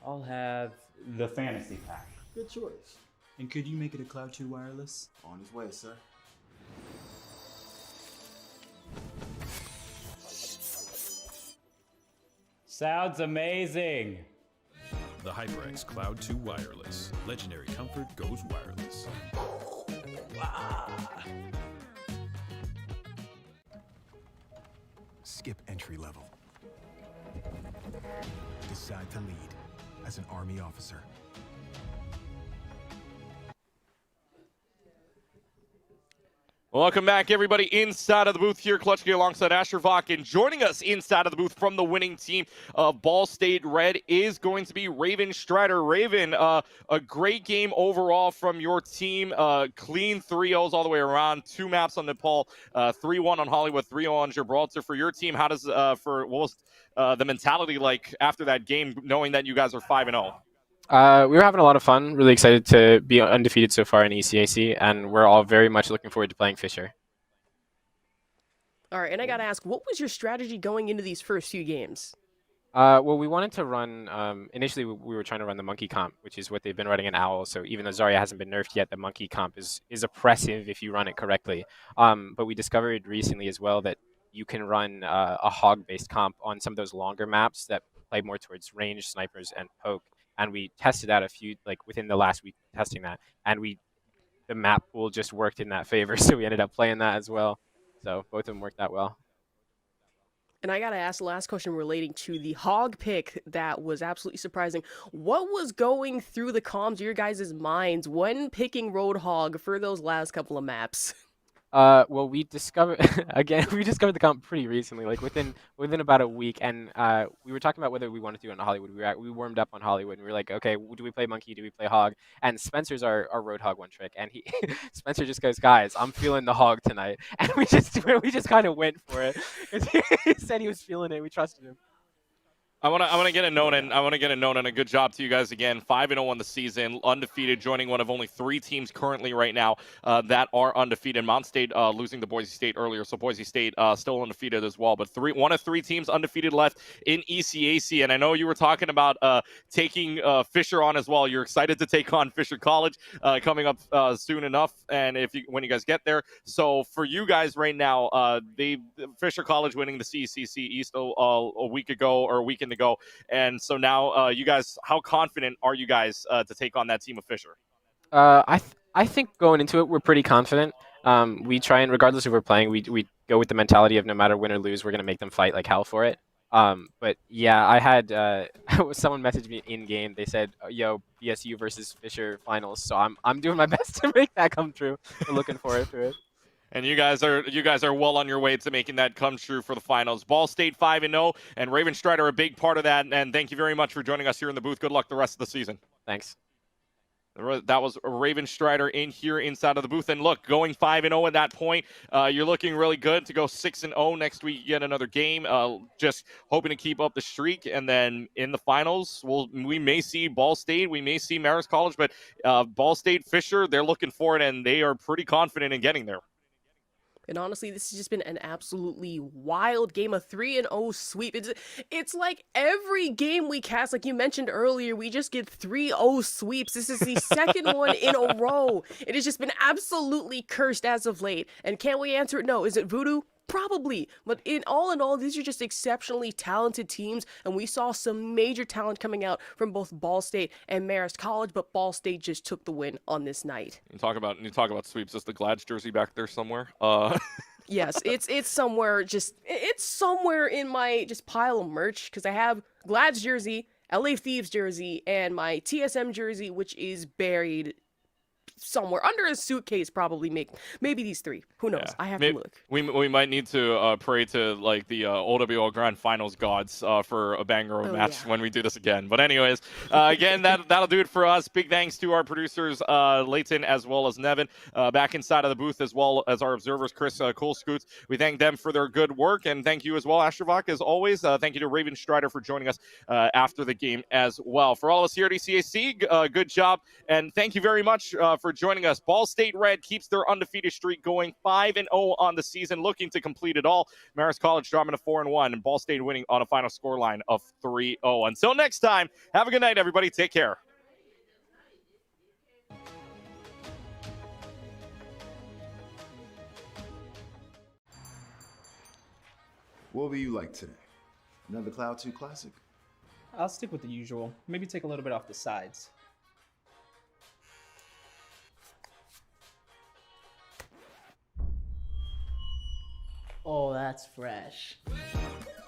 I'll have the fantasy pack. Good choice. And could you make it a Cloud 2 wireless? On his way, sir. Sounds amazing. The HyperX Cloud 2 Wireless. Legendary comfort goes wireless. Skip entry level. Decide to lead as an Army officer. Welcome back, everybody, inside of the booth here. Clutchkey alongside Asher Vok, and joining us inside of the booth from the winning team of Ball State Red is going to be Raven Strider. Raven, a great game overall from your team. Clean 3-0s all the way around. 2 maps on Nepal, 3-1 on Hollywood, 3-0 on Gibraltar. For your team, how does what was the mentality like after that game, knowing that you guys are 5-0? We were having a lot of fun, really excited to be undefeated so far in ECAC, and we're all very much looking forward to playing Fisher. All right, and I got to ask, what was your strategy going into these first few games? Well, we wanted to run, initially we were trying to run the monkey comp, which is what they've been running in Owl, so even though Zarya hasn't been nerfed yet, the monkey comp is oppressive if you run it correctly. But we discovered recently as well that you can run a hog-based comp on some of those longer maps that play more towards ranged snipers and poke. And we tested out a few, like within the last week testing that, and the map pool just worked in that favor, so we ended up playing that as well. So both of them worked out well. And I got to ask the last question relating to the hog pick that was absolutely surprising. What was going through the comms of your guys' minds when picking Roadhog for those last couple of maps? Well, we discovered the comp pretty recently, like within about a week, and we were talking about whether we wanted to do it on Hollywood. We warmed up on Hollywood, and we were like, okay, do we play Monkey? Do we play Hog? And Spencer's our Roadhog one trick, and Spencer just goes, guys, I'm feeling the Hog tonight, and we just kind of went for it. He said he was feeling it. We trusted him. I want to get a note and a good job to you guys again. 5-0 on the season, undefeated, joining one of only 3 teams currently right now that are undefeated. Mount State losing to Boise State earlier, so Boise State still undefeated as well. But one of 3 teams undefeated left in ECAC, and I know you were talking about taking Fisher on as well. You're excited to take on Fisher College coming up soon enough, and when you guys get there. So for you guys right now, Fisher College winning the CCC East a week ago or a weekend ago, and so now you guys, how confident are you guys to take on that team of Fisher? I think going into it, we're pretty confident. We try and, regardless of who we're playing, we go with the mentality of no matter win or lose, we're going to make them fight like hell for it. But yeah, I had someone message me in game. They said, "Yo, BSU versus Fisher finals." So I'm doing my best to make that come true. We're looking forward to it. And you guys are well on your way to making that come true for the finals. Ball State 5-0, and Raven Strider a big part of that. And thank you very much for joining us here in the booth. Good luck the rest of the season. Thanks. That was Raven Strider in here inside of the booth. And look, going 5-0 at that point, you're looking really good to go 6-0 next week. Yet another game. Just hoping to keep up the streak. And then in the finals, we may see Ball State, we may see Marist College, but Ball State Fisher, they're looking for it, and they are pretty confident in getting there. And honestly, this has just been an absolutely wild game, a 3-0 sweep. It's like every game we cast, like you mentioned earlier, we just get 3-0 sweeps. This is the second one in a row. It has just been absolutely cursed as of late. And can we answer it? No. Is it voodoo? Probably. But in all, these are just exceptionally talented teams, and we saw some major talent coming out from both Ball State and Marist College, but Ball State just took the win on this night. You talk about sweeps. Is the Glads jersey back there somewhere? Yes, it's somewhere in my just pile of merch, because I have Glad's jersey LA Thieves jersey and my TSM jersey, which is buried somewhere under a suitcase, probably. Maybe these three. Who knows? I have to look. We might need to pray to like the OWL Grand Finals gods for a banger of a match when we do this again. But anyways, again, that'll do it for us. Big thanks to our producers, Leighton as well as Nevin, back inside of the booth, as well as our observers, Chris, Cool Scoots. We thank them for their good work, and thank you as well, Astrovok, as always. Thank you to Raven Strider for joining us after the game as well. For all of us here at ECAC, good job, and thank you very much for joining us. Ball State Red keeps their undefeated streak going, 5-0 on the season, looking to complete it all. Marist College dropping to 4-1, and Ball State winning on a final scoreline of 3-0. Until next time, have a good night, everybody. Take care. What will you like today? Another Cloud 2 classic? I'll stick with the usual. Maybe take a little bit off the sides. Oh, that's fresh.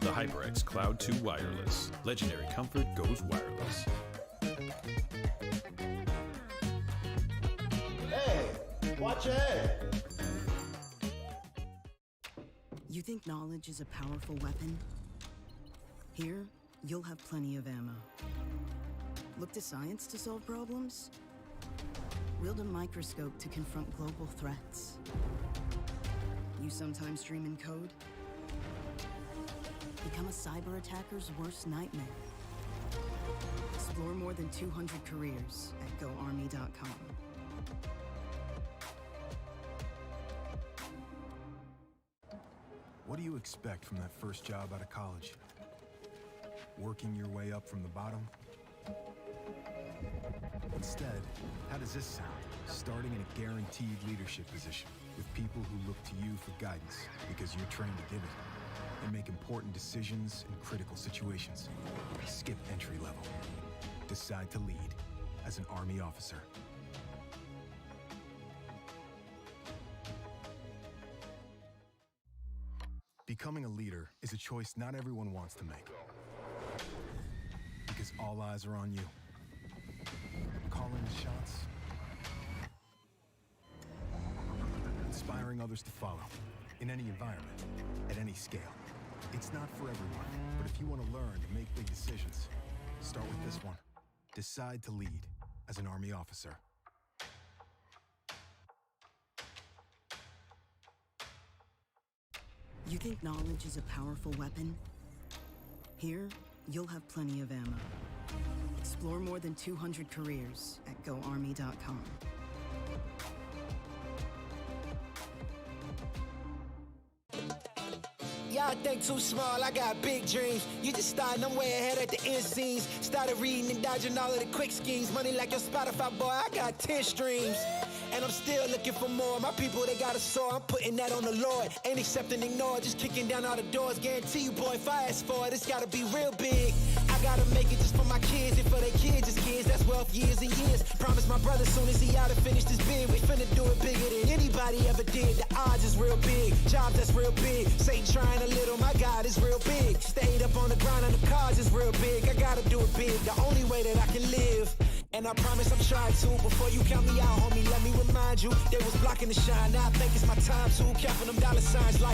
The HyperX Cloud 2 Wireless. Legendary comfort goes wireless. Hey, watch your head. You think knowledge is a powerful weapon? Here, you'll have plenty of ammo. Look to science to solve problems? Wield a microscope to confront global threats. You sometimes dream in code? Become a cyber attacker's worst nightmare. Explore more than 200 careers at GoArmy.com. What do you expect from that first job out of college? Working your way up from the bottom? Instead, how does this sound? Starting in a guaranteed leadership position with people who look to you for guidance because you're trained to give it and make important decisions in critical situations. Skip entry level. Decide to lead as an Army officer. Becoming a leader is a choice not everyone wants to make. Because all eyes are on you. Calling the shots. Inspiring others to follow. In any environment, at any scale. It's not for everyone, but if you want to learn to make big decisions, start with this one. Decide to lead as an Army officer. You think knowledge is a powerful weapon? Here, you'll have plenty of ammo. Explore more than 200 careers at GoArmy.com. Y'all think too small, I got big dreams. You just starting, I'm way ahead at the end scenes. Started reading and dodging all of the quick schemes. Money like your Spotify, boy, I got 10 streams. And I'm still looking for more. My people, they got a soar. I'm putting that on the Lord. Ain't accepting, ignore, just kicking down all the doors. Guarantee you, boy, if I ask for it, it's gotta be real big. I gotta make it just for my kids and for their kids, just kids. That's wealth, years and years. Promise my brother soon as he out and finish this bid, we finna do it bigger than anybody ever did. The odds is real big. Jobs that's real big. Satan trying a little, my God is real big. Stayed up on the grind on the cars is real big. I gotta do it big, the only way that I can live. And I promise I'm trying to. Before you count me out, homie, let me remind you, they was blocking the shine. Now I think it's my time to. Counting them dollar signs like